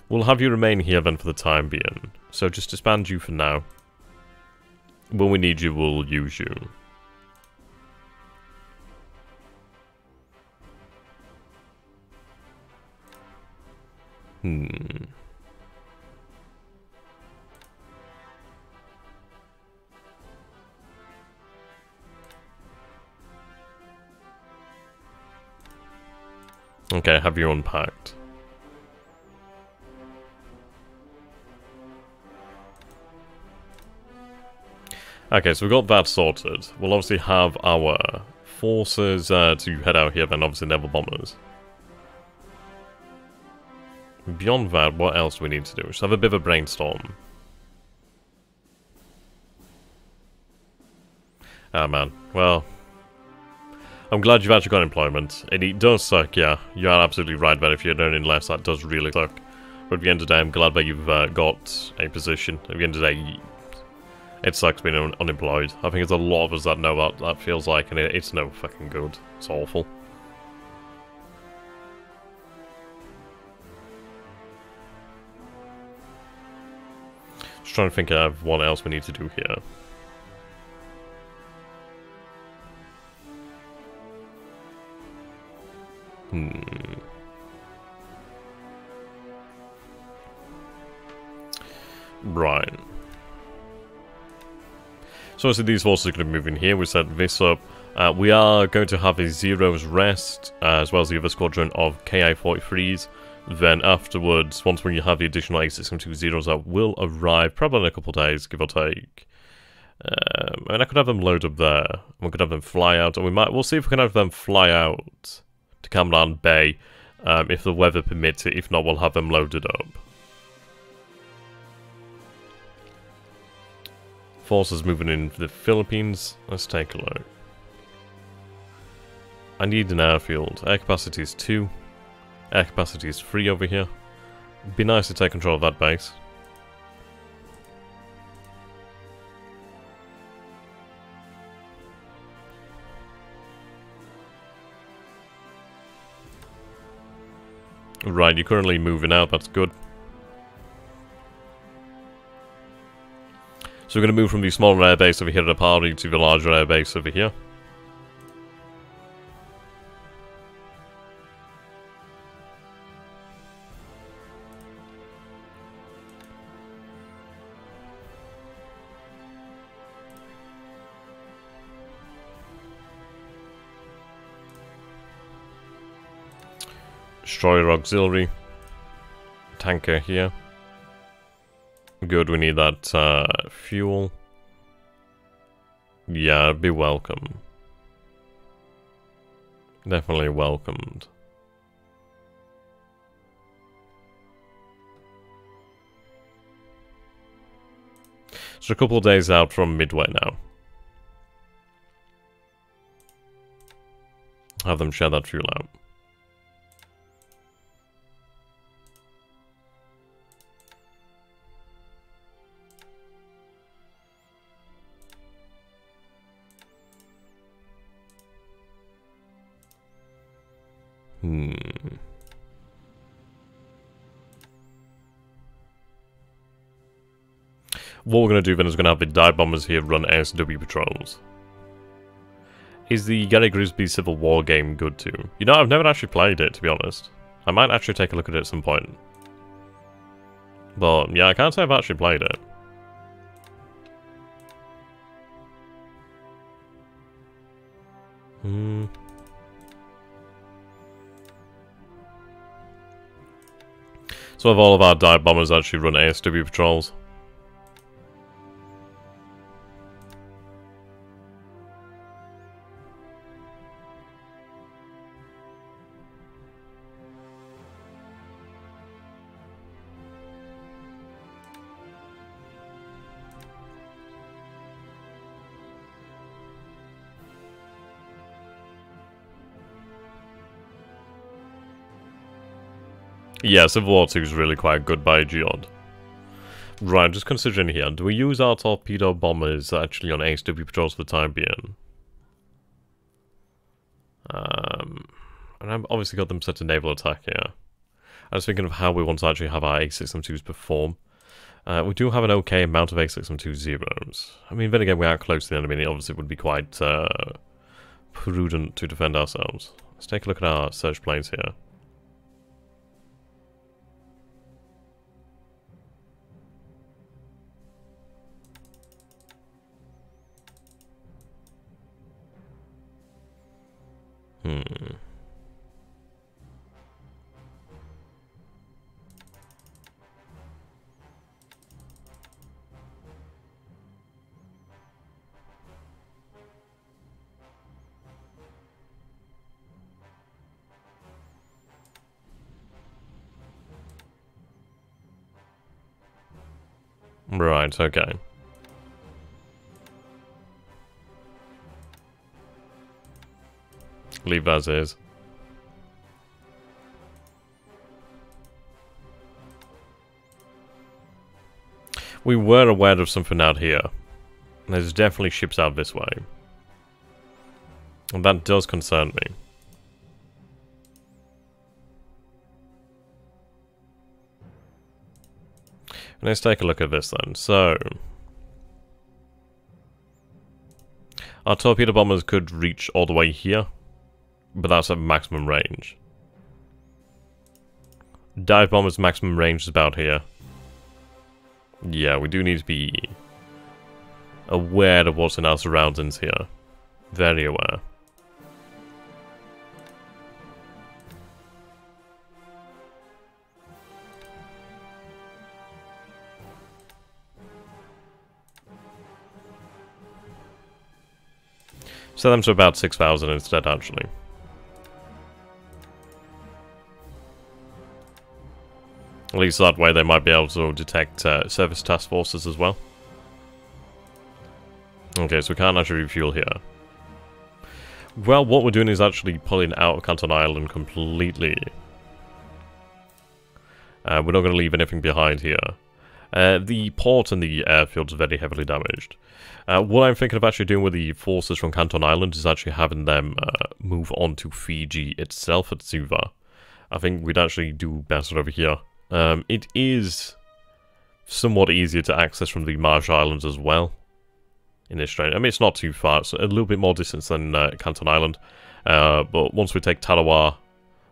We'll have you remain here then for the time being. So just disband you for now. When we need you, we'll use you. Okay, have you unpacked. Okay, so we've got that sorted. We'll obviously have our forces to head out here, then obviously naval bombers. Beyond that, what else do we need to do? Just have a bit of a brainstorm. Oh man, well... I'm glad you've actually got employment. It does suck, yeah. You are absolutely right, but if you're earning less, that does really suck. But at the end of the day, I'm glad that you've got a position. At the end of the day, it sucks being unemployed. I think there's a lot of us that know what that feels like, and it's no fucking good. It's awful. Just trying to think of what else we need to do here. Right. So obviously these forces are going to move in here. We set this up. We are going to have a Zero's Rest, as well as the other squadron of KI-43s. Then afterwards, once we have the additional A6M2 Zeros that will arrive, probably in a couple of days, give or take. I mean, I could have them load up there. We could have them fly out, and we'll see if we can have them fly out to Camaran Bay, if the weather permits it. If not, we'll have them loaded up. Forces moving in the Philippines. Let's take a look. I need an airfield. Air capacity is 2. Air capacity is 3 over here. It'd be nice to take control of that base. Right, you're currently moving out, that's good. So we're going to move from the smaller airbase over here at Apari to the larger airbase over here. Destroyer auxiliary. Tanker here. Good, we need that fuel. Yeah, be welcome. Definitely welcomed. So a couple of days out from Midway now. Have them share that fuel out. What we're going to do then is we're going to have the dive bombers here run ASW patrols. Is the Gary Grigsby Civil War game good too? You know, I've never actually played it, to be honest. I might actually take a look at it at some point. But, yeah, I can't say I've actually played it. So have all of our dive bombers actually run ASW patrols. Yeah, Civil War 2 is really quite good by Geod. Right, just considering here, do we use our torpedo bombers actually on ASW patrols for the time being? And I've obviously got them set to naval attack here. I was thinking of how we want to actually have our A6M2s perform. We do have an okay amount of A6M2 Zeros. I mean, then again, we are close to the enemy, and it obviously would be quite prudent to defend ourselves. Let's take a look at our search planes here. Right, okay. Leave as is. We were aware of something out here. There's definitely ships out this way. And that does concern me. Let's take a look at this then. So, our torpedo bombers could reach all the way here, but that's at maximum range. Dive bombers' maximum range is about here. Yeah, we do need to be aware of what's in our surroundings here. Very aware. Set them to about 6,000 instead, actually. At least that way they might be able to detect service task forces as well. Okay, so we can't actually refuel here. Well, what we're doing is actually pulling out of Canton Island completely. We're not going to leave anything behind here. The port and the airfield is very heavily damaged. What I'm thinking of actually doing with the forces from Canton Island is actually having them move on to Fiji itself at Suva. I think we'd actually do better over here. It is somewhat easier to access from the Marshall Islands as well. In this train. I mean, it's not too far. It's a little bit more distance than Canton Island. But once we take Tarawa,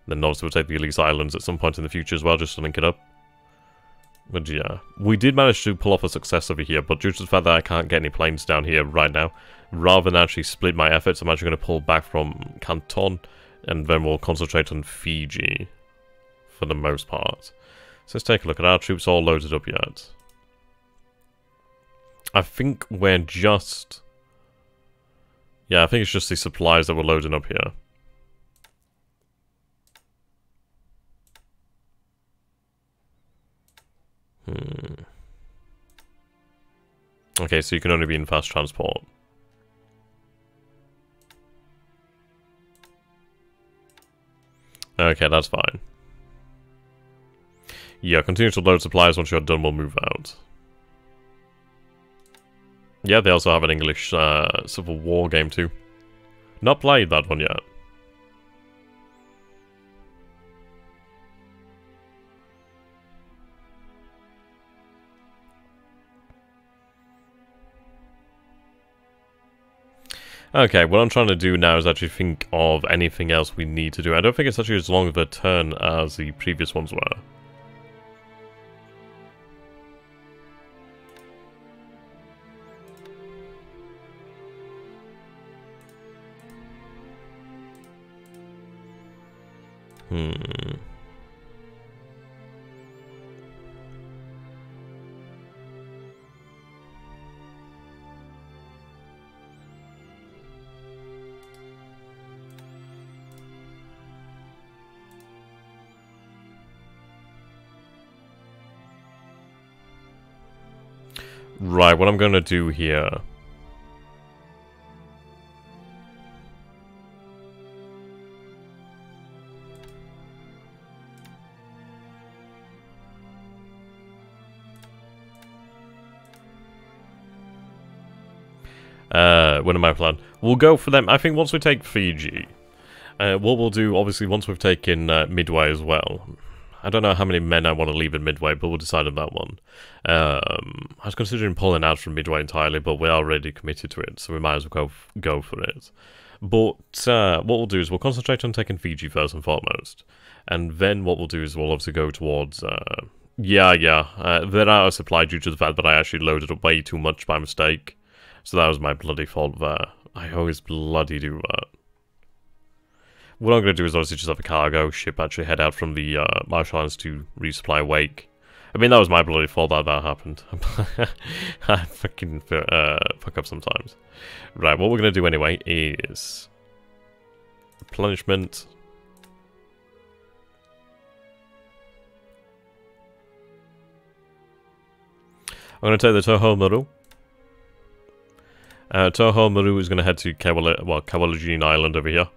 then obviously we'll take the Elise Islands at some point in the future as well, just to link it up. But yeah, we did manage to pull off a success over here, but due to the fact that I can't get any planes down here right now, rather than actually split my efforts, I'm actually going to pull back from Canton, and then we'll concentrate on Fiji for the most part. So let's take a look at our troops all loaded up yet. I think we're just... Yeah, I think it's just the supplies that we're loading up here. Okay, so you can only be in fast transport. Okay, that's fine. Yeah, continue to load supplies. Once you're done, we'll move out. Yeah, they also have an English Civil War game too. Not played that one yet. Okay, what I'm trying to do now is actually think of anything else we need to do. I don't think it's actually as long of a turn as the previous ones were. Right, what I'm going to do here... what am I planning? We'll go for them. I think once we take Fiji, what we'll do, obviously, once we've taken Midway as well. I don't know how many men I want to leave in Midway, but we'll decide on that one. I was considering pulling out from Midway entirely, but we're already committed to it, so we might as well go for it. But what we'll do is we'll concentrate on taking Fiji first and foremost. And then what we'll do is we'll obviously go towards... they're out of supply due to the fact that I actually loaded up way too much by mistake. So that was my bloody fault there. I always bloody do that. What I'm going to do is obviously just have a cargo ship actually head out from the Marshall Islands to resupply Wake. I mean, that was my bloody fault that happened. I fucking fuck up sometimes. Right, what we're going to do anyway is... replenishment. I'm going to take the Toho Maru. Toho Maru is going to head to Kawalajin Island over here.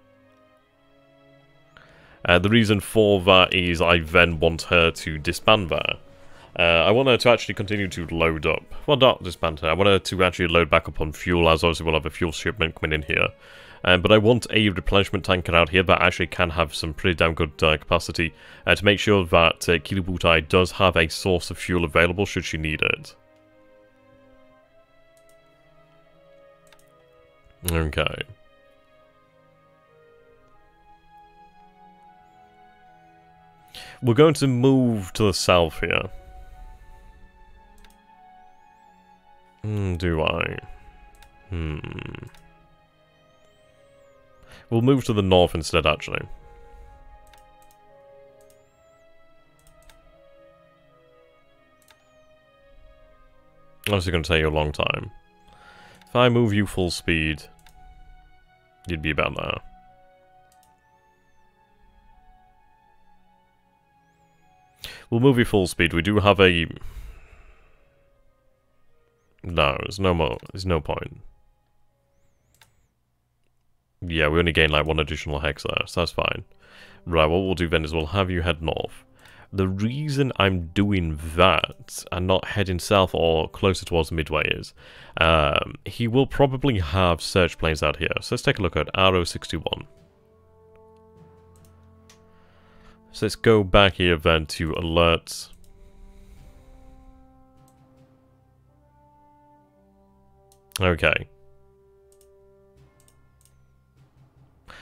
The reason for that is I then want her to disband there. I want her to actually continue to load up. Well, not disband her. I want her to actually load back up on fuel, as obviously we'll have a fuel shipment coming in here. But I want a replenishment tanker out here that actually can have some pretty damn good capacity to make sure that Kiributai does have a source of fuel available should she need it. Okay. We're going to move to the south here. Do I? We'll move to the north instead, actually. Obviously going to take you a long time. If I move you full speed, you'd be about there. We'll move you full speed. We do have a... No, there's no point. Yeah, we only gain like 1 additional hex there, so that's fine. Right, what we'll do then is we'll have you head north. The reason I'm doing that and not heading south or closer towards Midway is he will probably have search planes out here. So let's take a look at RO61. So let's go back here then to alerts. Okay.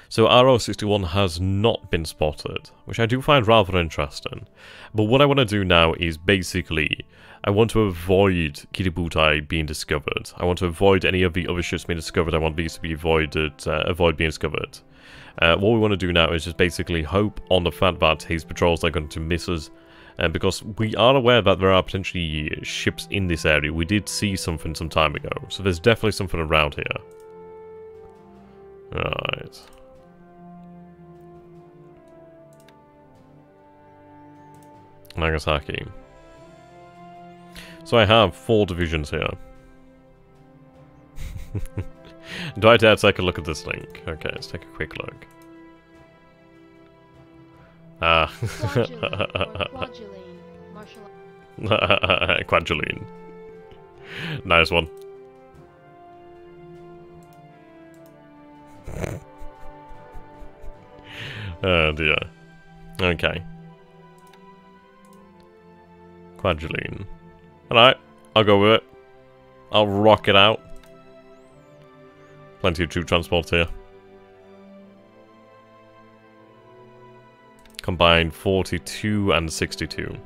So RO61 has not been spotted, which I do find rather interesting. But what I want to do now is basically, I want to avoid Kiributai being discovered. I want to avoid any of the other ships being discovered. I want these to be avoided, avoid being discovered. What we want to do now is just basically hope on the fact that his patrols are going to miss us. Because we are aware that there are potentially ships in this area. We did see something some time ago. So there's definitely something around here. Right. Nagasaki. So I have 4 divisions here. Do I dare take a look at this link? Okay, let's take a quick look. Quadrillion. Nice one. Oh dear. Okay. Quadrillion. Alright, I'll go with it. I'll rock it out. Plenty of troop transport here. Combined 42 and 62.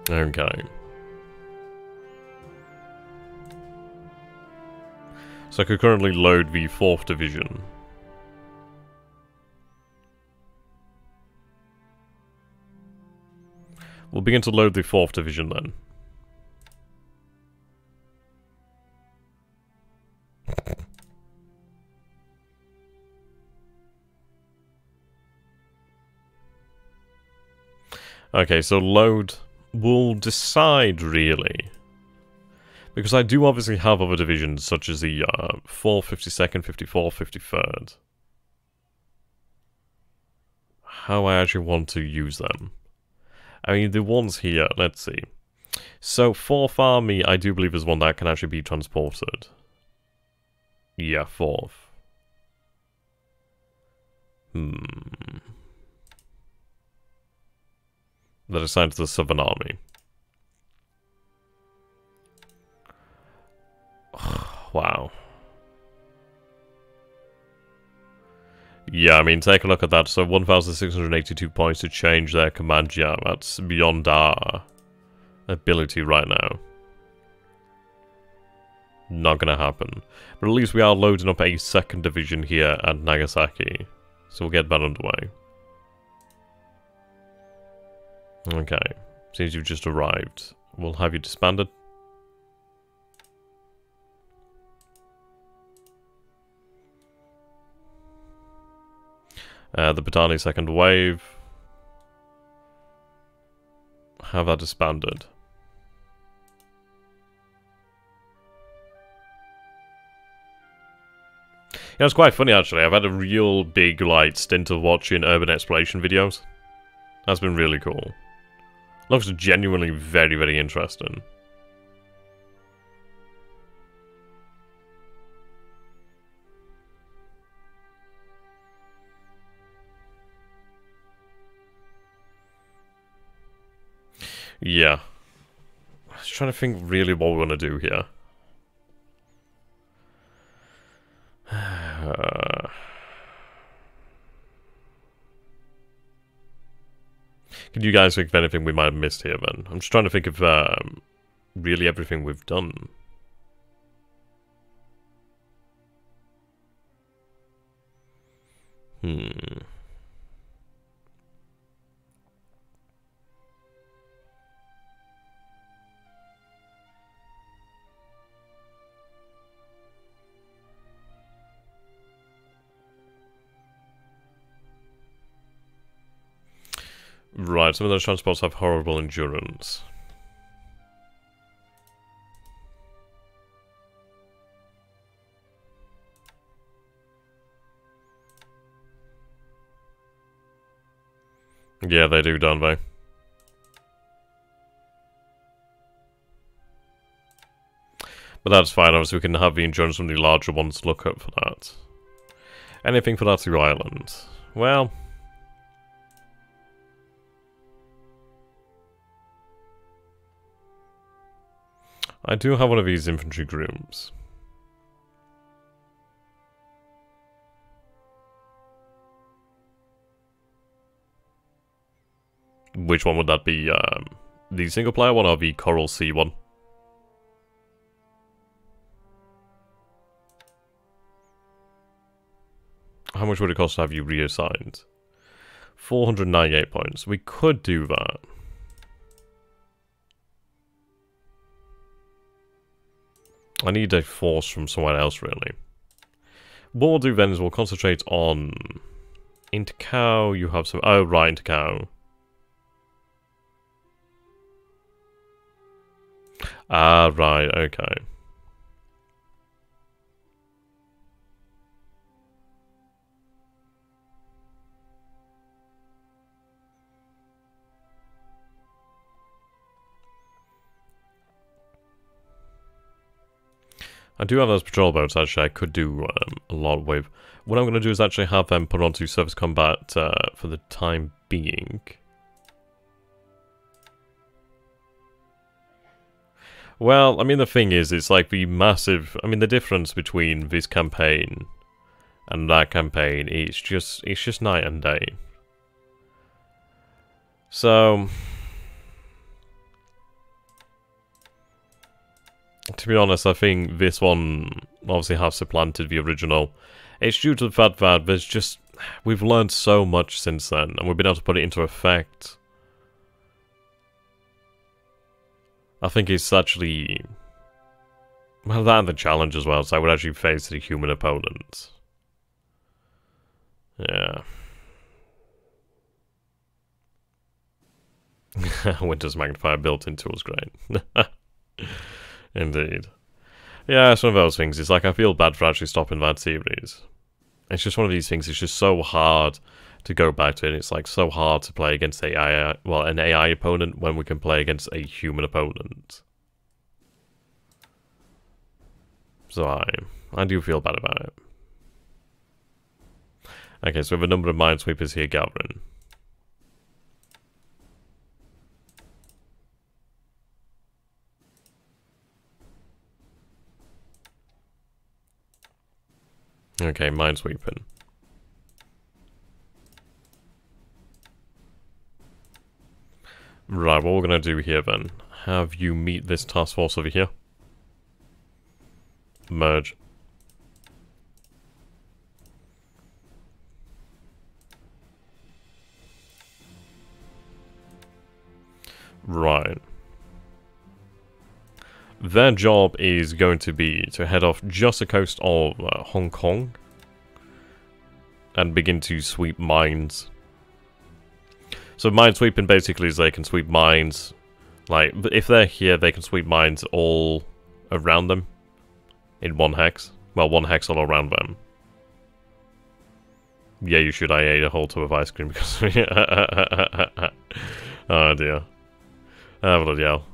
Okay. So I could currently load the 4th Division. We'll begin to load the 4th Division then. Okay, so load will decide, really. Because I do obviously have other divisions, such as the 4th, 52nd, 54th, 53rd. How I actually want to use them. I mean, the ones here, let's see. So, 4th Army, I do believe is one that can actually be transported. Yeah, 4th. That assigned to the Southern Army. Wow. Yeah, I mean, take a look at that. So 1,682 points to change their command. Yeah, that's beyond our ability right now. Not gonna happen. But at least we are loading up a 2nd division here at Nagasaki. So we'll get that underway. Okay. Since you've just arrived, we'll have you disbanded. The Patani second wave have that disbanded. Yeah, it's quite funny actually. I've had a real big like stint of watching urban exploration videos. That's been really cool. Looks genuinely very, very interesting. Yeah. I was trying to think really what we want to do here. Can you guys think of anything we might have missed here, then? I'm just trying to think of really everything we've done. Right, some of those transports have horrible endurance. Yeah, they do, don't they? But that's fine, obviously we can have the endurance from the larger ones look up for that. Anything for that to island? Well... I do have one of these infantry grooms. Which one would that be? The single player one or the Coral Sea one? How much would it cost to have you reassigned? 498 points. We could do that. I need a force from somewhere else, really. What we'll do then is we'll concentrate on... Intercow, you have some... Oh, right, Intercow. Ah, right, okay. I do have those patrol boats, actually, I could do a lot with. What I'm going to do is actually have them put onto surface combat for the time being. Well, I mean, the thing is, it's like the massive... I mean, the difference between this campaign and that campaign, it's just night and day. So... To be honest, I think this one obviously has supplanted the original. It's due to the fact that there's just... We've learned so much since then, and we've been able to put it into effect. I think it's actually... Well, that and the challenge as well, so I would actually face the human opponents. Yeah. Winter's Magnifier built-in tool's great. Indeed. Yeah, it's one of those things. It's like, I feel bad for actually stopping that series. It's just one of these things, it's just so hard to go back to it. It's like so hard to play against an AI opponent when we can play against a human opponent. So I do feel bad about it. Okay, so we have a number of minesweepers here gathering. Okay, minesweeping. Right, what we're going to do here then, have you meet this task force over here. Merge. Right. Their job is going to be to head off just the coast of Hong Kong. and begin to sweep mines. So mine sweeping basically is they can sweep mines, like, if they're here, they can sweep mines all around them in one hex. Well, one hex all around them. Yeah, you should. I ate a whole tub of ice cream because... oh dear. Oh, bloody hell.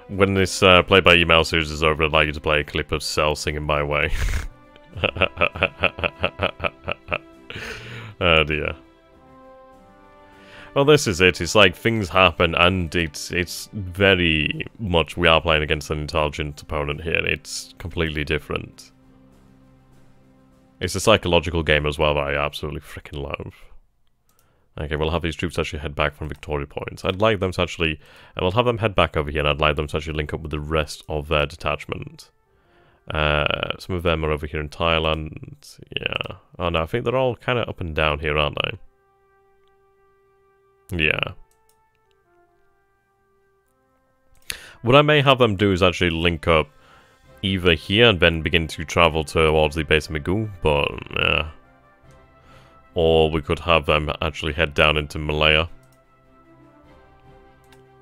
When this play by email series is over, I'd like you to play a clip of Cell singing My Way. Oh dear. Well, this is it. It's like things happen, and it's very much we are playing against an intelligent opponent here. It's completely different. It's a psychological game as well that I absolutely freaking love. Okay, we'll have these troops actually head back from Victoria Point. I'd like them to actually... we'll have them head back over here, and I'd like them to actually link up with the rest of their detachment. Some of them are over here in Thailand. Yeah. Oh no, I think they're all kind of up and down here, aren't they? Yeah. What I may have them do is actually link up either here and then begin to travel towards the base of Magoo, but yeah. Or we could have them actually head down into Malaya.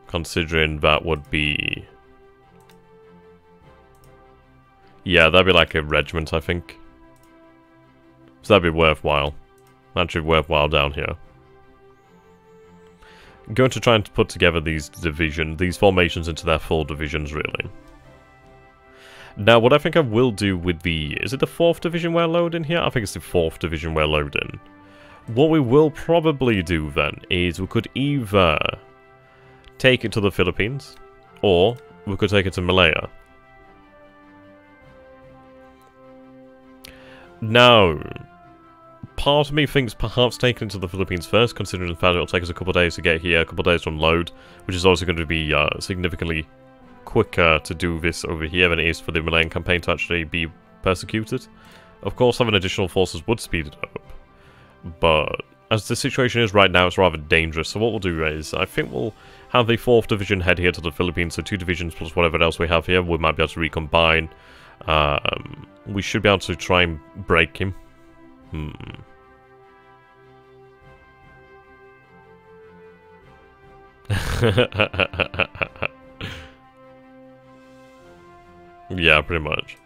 Considering that would be... yeah, that'd be like a regiment, I think. So that'd be worthwhile. Actually worthwhile down here. I'm going to try and put together these formations into their full divisions, really. Now, what I think I will do with the... is it the 4th Division we're loading here? I think it's the 4th Division we're loading. What we will probably do then is we could either take it to the Philippines, or we could take it to Malaya. Now, part of me thinks perhaps taking it to the Philippines first, considering the fact it'll take us a couple of days to get here, a couple of days to unload, which is also going to be significantly quicker to do this over here than it is for the Malayan campaign to actually be persecuted. Of course, having additional forces would speed it up, but as the situation is right now, it's rather dangerous. So what we'll do is, I think we'll have the 4th Division head here to the Philippines, so 2 divisions plus whatever else we have here, we might be able to recombine. We should be able to try and break him. Yeah, pretty much.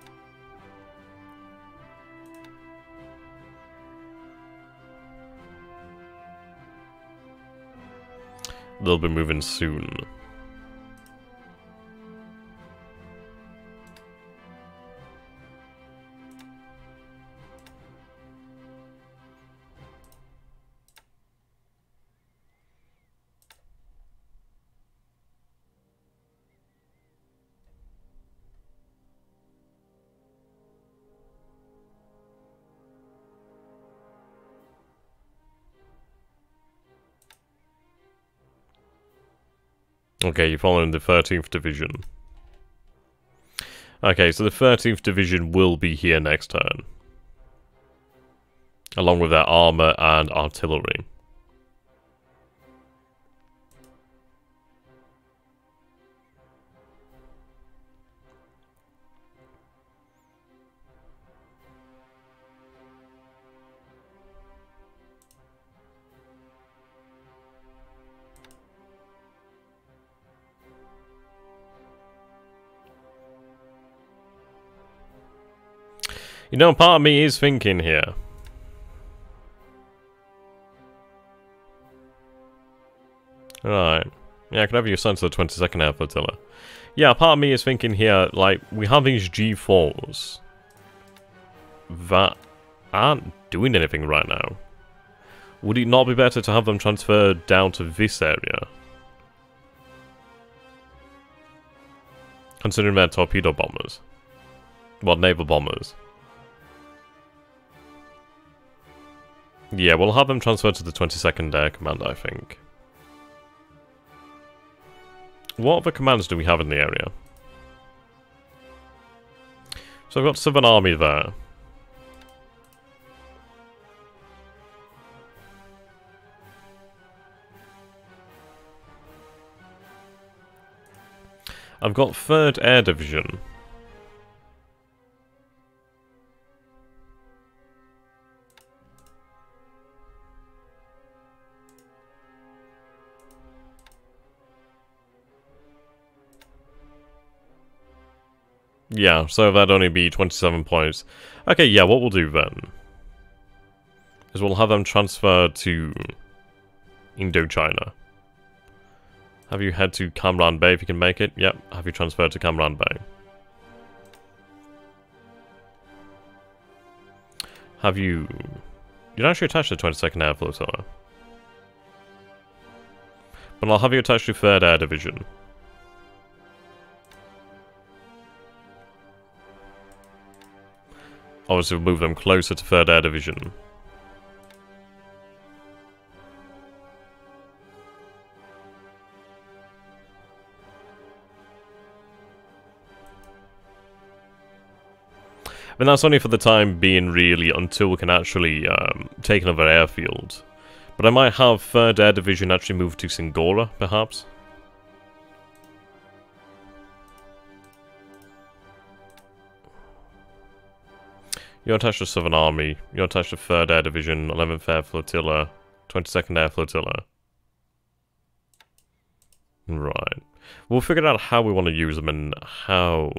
They'll be moving soon. Okay, you're following the 13th Division. Okay, so the 13th Division will be here next turn. Along with their armor and artillery. You know, part of me is thinking here. Right. Yeah, I can have you assigned to the 22nd Air Flotilla. Yeah, part of me is thinking here, like, we have these G4s that aren't doing anything right now. Would it not be better to have them transferred down to this area? Considering they're torpedo bombers. Well, naval bombers. Yeah, we'll have them transferred to the 22nd Air Command, I think. What other commands do we have in the area? So I've got 7th Army there. I've got 3rd Air Division. Yeah, so that'd only be 27 points. Okay, yeah, what we'll do then is we'll have them transfer to Indochina. Have you head to Cam Bay if you can make it? Yep, have you transferred to Cam Bay. Have you... You'd actually attach the 22nd Air Flotilla. But I'll have you attached to 3rd Air Division. Obviously, we'll move them closer to 3rd Air Division. I mean, that's only for the time being, really, until we can actually take another airfield. But I might have 3rd Air Division actually move to Singora, perhaps. You're attached to 7th Army, you're attached to 3rd Air Division, 11th Air Flotilla, 22nd Air Flotilla. Right. We'll figure out how we want to use them and how...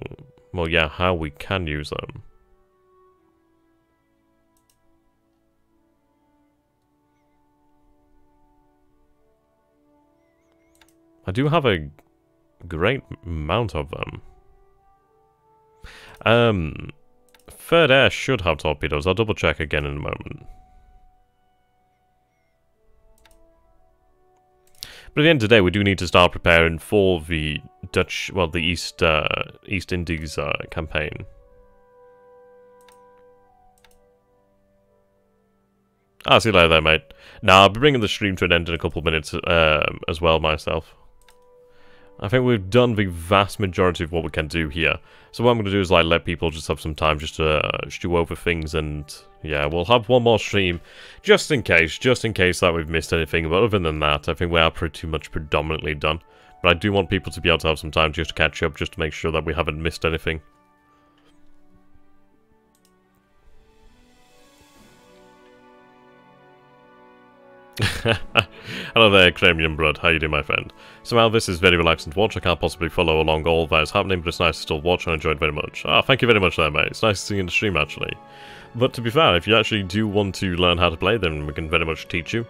Well, yeah, how we can use them. I do have a great amount of them. 3rd Air should have torpedoes. I'll double check again in a moment. But at the end of the day, we do need to start preparing for the Dutch, well, the East Indies campaign. Ah, see you later there, mate. Now, I'll be bringing the stream to an end in a couple of minutes as well myself. I think we've done the vast majority of what we can do here. So what I'm going to do is like let people just have some time just to stew over things, and yeah, we'll have one more stream just in case that we've missed anything. But other than that, I think we are pretty much predominantly done. But I do want people to be able to have some time just to catch up, just to make sure that we haven't missed anything. Hello there, Cremium Blood. How you doing, my friend? Somehow this is very relaxing to watch. I can't possibly follow along all that is happening, but it's nice to still watch and enjoy it very much. Ah, thank you very much there, mate. It's nice to see you in the stream, actually. But to be fair, if you actually do want to learn how to play, then we can very much teach you.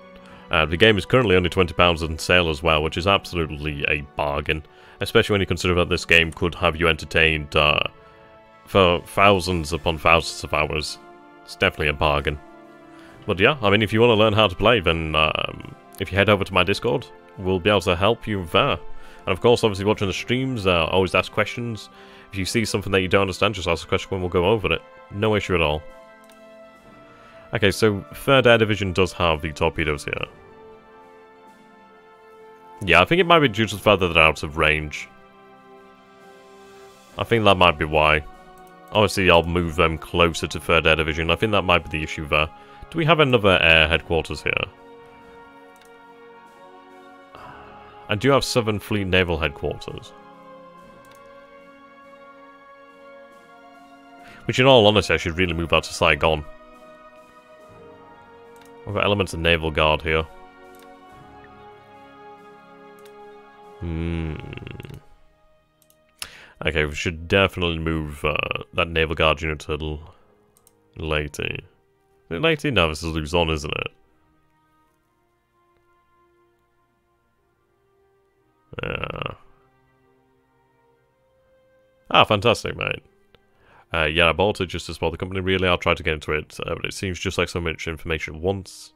The game is currently only £20 on sale as well, which is absolutely a bargain. Especially when you consider that this game could have you entertained for thousands upon thousands of hours. It's definitely a bargain. But yeah, I mean, if you want to learn how to play, then if you head over to my Discord, we'll be able to help you there. And of course, obviously watching the streams, always ask questions. If you see something that you don't understand, just ask a question and we'll go over it. No issue at all. Okay, so 3rd Air Division does have the torpedoes here. Yeah, I think it might be due to the fact that they're out of range. I think that might be why. Obviously, I'll move them closer to 3rd Air Division. I think that might be the issue there. Do we have another air headquarters here? I do have 7th Fleet Naval Headquarters. Which, in all honesty, I should really move out to Saigon. I've got elements of Naval Guard here. Okay, we should definitely move that Naval Guard unit to Leyte. Leyte? No, this is Luzon, isn't it? Yeah. Ah, fantastic, mate. Yeah, I bought it just to support the company. Really, I'll try to get into it, but it seems just like so much information at once.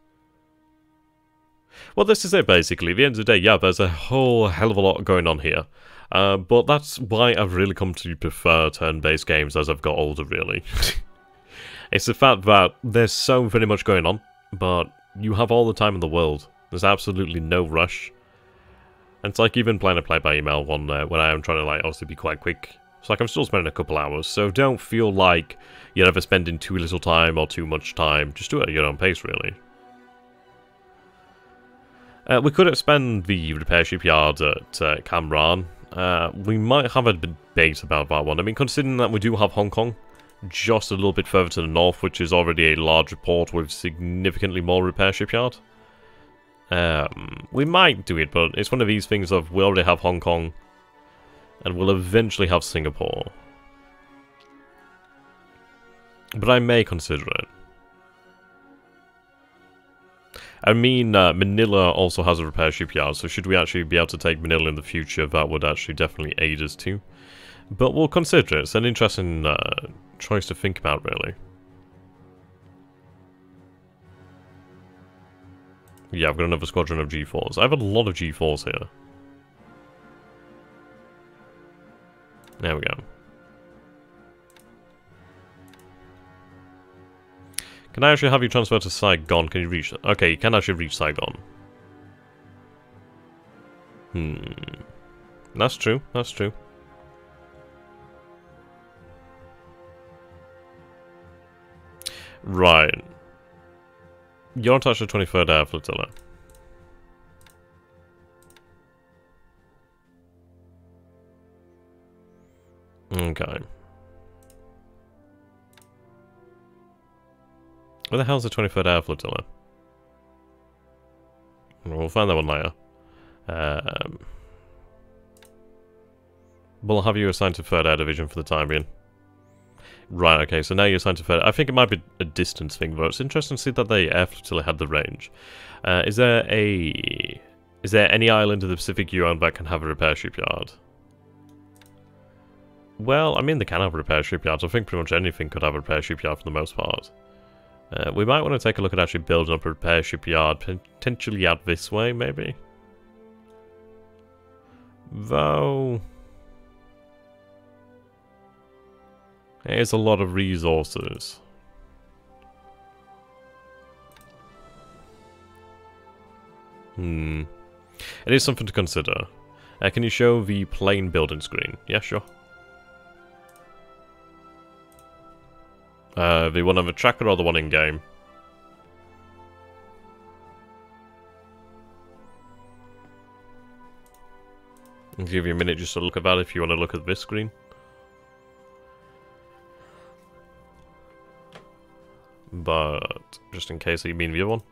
Well, this is it, basically. At the end of the day, yeah, there's a whole hell of a lot going on here. But that's why I've really come to prefer turn-based games as I've got older, really. It's the fact that there's so very much going on. but you have all the time in the world. There's absolutely no rush. And it's like even playing a play-by-email one when I am trying to like obviously be quite quick. It's like I'm still spending a couple hours, so don't feel like you're ever spending too little time or too much time. Just do it at your own pace, really. We could expand the repair shipyard at Camran. We might have a debate about that one. I mean, considering that we do have Hong Kong just a little bit further to the north, which is already a larger port with significantly more repair shipyard. We might do it, but it's one of these things of we already have Hong Kong, and we'll eventually have Singapore. But I may consider it. I mean, Manila also has a repair shipyard, so should we actually be able to take Manila in the future, that would actually definitely aid us too. But we'll consider it. It's an interesting choice to think about, really. Yeah, I've got another squadron of G4s. I have a lot of G4s here. There we go. Can I actually have you transfer to Saigon? Can you reach... Okay, you can actually reach Saigon. That's true, that's true. Right. You're attached to the 23rd Air Flotilla. Okay. Where the hell's the 23rd Air Flotilla? We'll find that one later. We'll have you assigned to 3rd Air Division for the time being. Right, okay, so now you're assigned to 3rd. I think it might be a distance thing, but it's interesting to see that the Air Flotilla had the range. Is there any island in the Pacific you own that can have a repair shipyard? Well, I mean, they can have repair shipyards. I think pretty much anything could have a repair shipyard for the most part. We might want to take a look at actually building up a repair shipyard, potentially out this way, maybe? Though... it is a lot of resources. It is something to consider. Can you show the plane building screen? Yeah, sure. The one on the tracker or the one in-game? I'll give you a minute just to look at that if you want to look at this screen. But, just in case you mean the other one.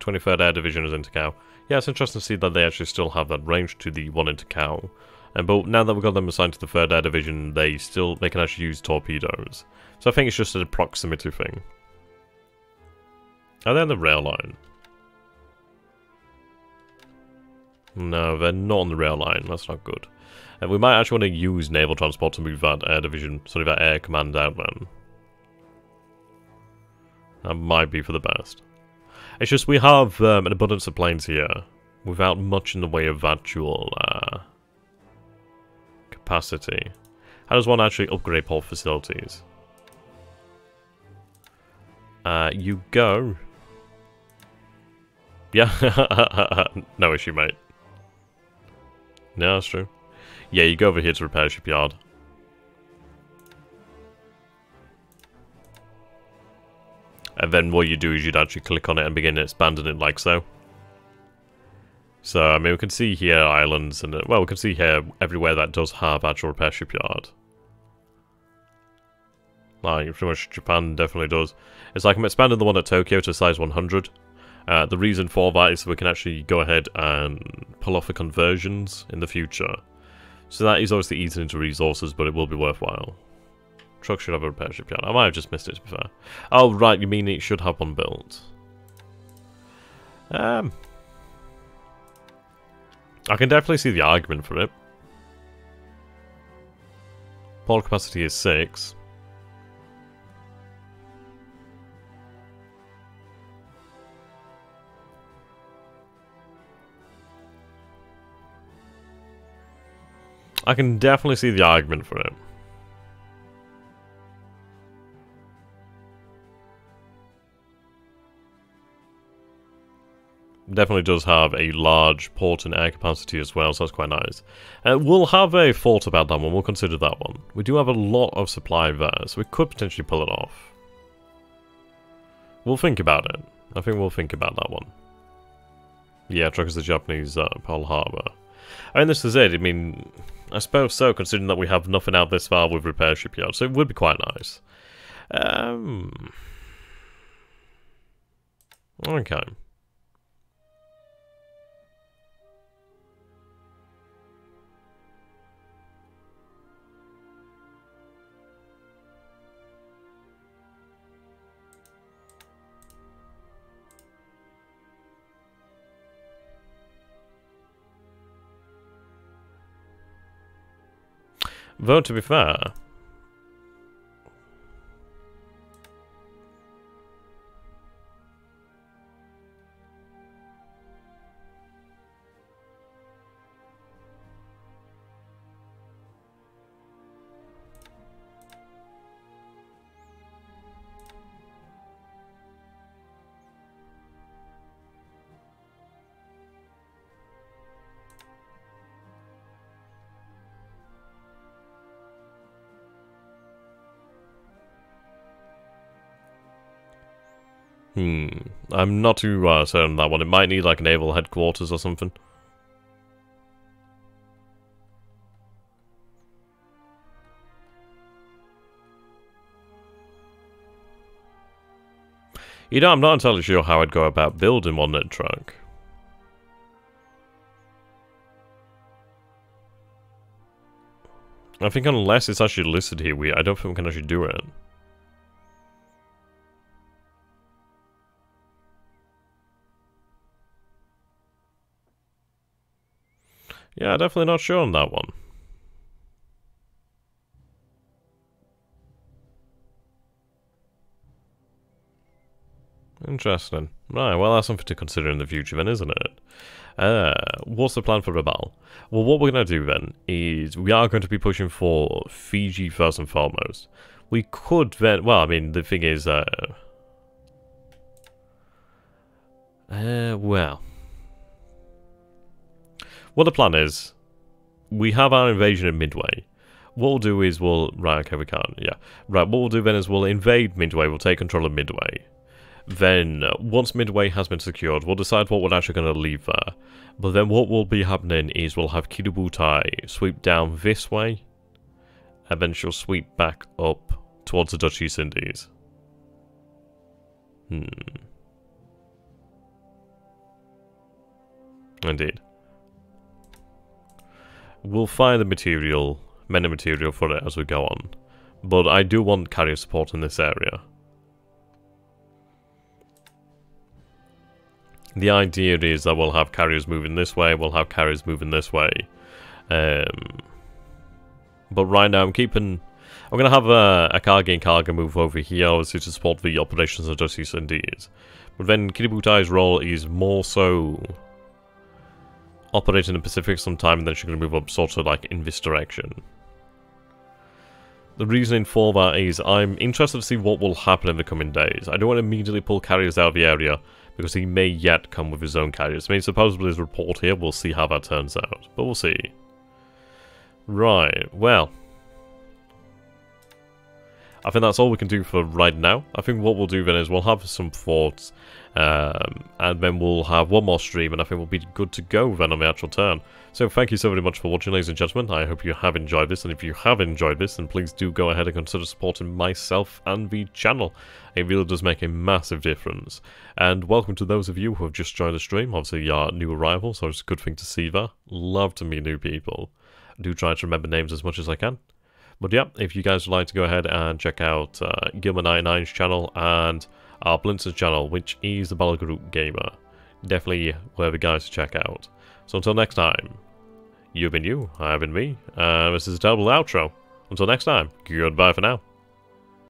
23rd Air Division is in Takao. Yeah, it's interesting to see that they actually still have that range to the one in Takao. But now that we've got them assigned to the 3rd Air Division, they can actually use torpedoes. So I think it's just a proximity thing. Are they on the rail line? No, they're not on the rail line. That's not good. And we might actually want to use naval transport to move that air division, sorry, that air command out then. That might be for the best. It's just we have an abundance of planes here, without much in the way of actual capacity. How does one actually upgrade port facilities? You go. Yeah, no issue, mate. No, that's true. Yeah, you go over here to repair shipyard. And then what you do is you'd actually click on it and begin expanding it like so. So, I mean, we can see here islands, and well, we can see here everywhere that does have actual repair shipyard. Like, pretty much Japan definitely does. It's like I'm expanding the one at Tokyo to size 100. The reason for that is so we can actually go ahead and pull off the conversions in the future. So that is obviously eating into resources, but it will be worthwhile. Truck should have a repair shipyard. I might have just missed it, to be fair. Oh, right, you mean it should have one built. I can definitely see the argument for it. Port capacity is 6. I can definitely see the argument for it. definitely does have a large port and air capacity as well, so that's quite nice. We'll have a thought about that one, we'll consider that one. We do have a lot of supply there, so we could potentially pull it off. We'll think about it. I think we'll think about that one. Yeah, truck is the Japanese Pearl Harbor. I mean, this is it. I mean, I suppose so, considering that we have nothing out this far with repair shipyards, so it would be quite nice. Okay. Though, to be fair... I'm not too certain on that one. It might need like a naval headquarters or something. You know, I'm not entirely sure how I'd go about building one net truck. I think unless it's actually listed here, I don't think we can actually do it. Yeah, definitely not sure on that one. Interesting. Right, well that's something to consider in the future then, isn't it? What's the plan for Rebel? Well, what we're going to do then is we are going to be pushing for Fiji first and foremost. We could then... Well, I mean, the thing is... well... What the plan is, we have our invasion at Midway. What we'll do is we'll... Right, okay, we can't, yeah. Right, what we'll do then is we'll invade Midway, we'll take control of Midway. Then, once Midway has been secured, we'll decide what we're actually going to leave there. But then what will be happening is we'll have Kiributai sweep down this way, and then she'll sweep back up towards the Dutch East Indies. Indeed. We'll find the material, many material for it as we go on. But I do want carrier support in this area. The idea is that we'll have carriers moving this way, we'll have carriers moving this way. But right now I'm going to have a cargo move over here, obviously to support the operations of Dutch East Indies. But then Kiributai's role is more so... operate in the Pacific sometime, and then she's going to move up sort of like in this direction. The reasoning for that is I'm interested to see what will happen in the coming days. I don't want to immediately pull carriers out of the area, because he may yet come with his own carriers. I mean, supposedly his report here, we'll see how that turns out. But we'll see. Right, well... I think that's all we can do for right now. I think what we'll do then is we'll have some thoughts, and then we'll have one more stream, and I think we'll be good to go then on the actual turn. So thank you so very much for watching, ladies and gentlemen. I hope you have enjoyed this, and if you have enjoyed this, then please do go ahead and consider supporting myself and the channel. It really does make a massive difference. And welcome to those of you who have just joined the stream. Obviously, you are new arrivals, so it's a good thing to see that. Love to meet new people. I do try to remember names as much as I can. But yeah, if you guys would like to go ahead and check out Gilmer99's channel and our Blintz's channel, which is the Balagroup Gamer, definitely whatever guys to check out. So until next time, you've been you, I've been me, and this is a terrible outro. Until next time, goodbye for now.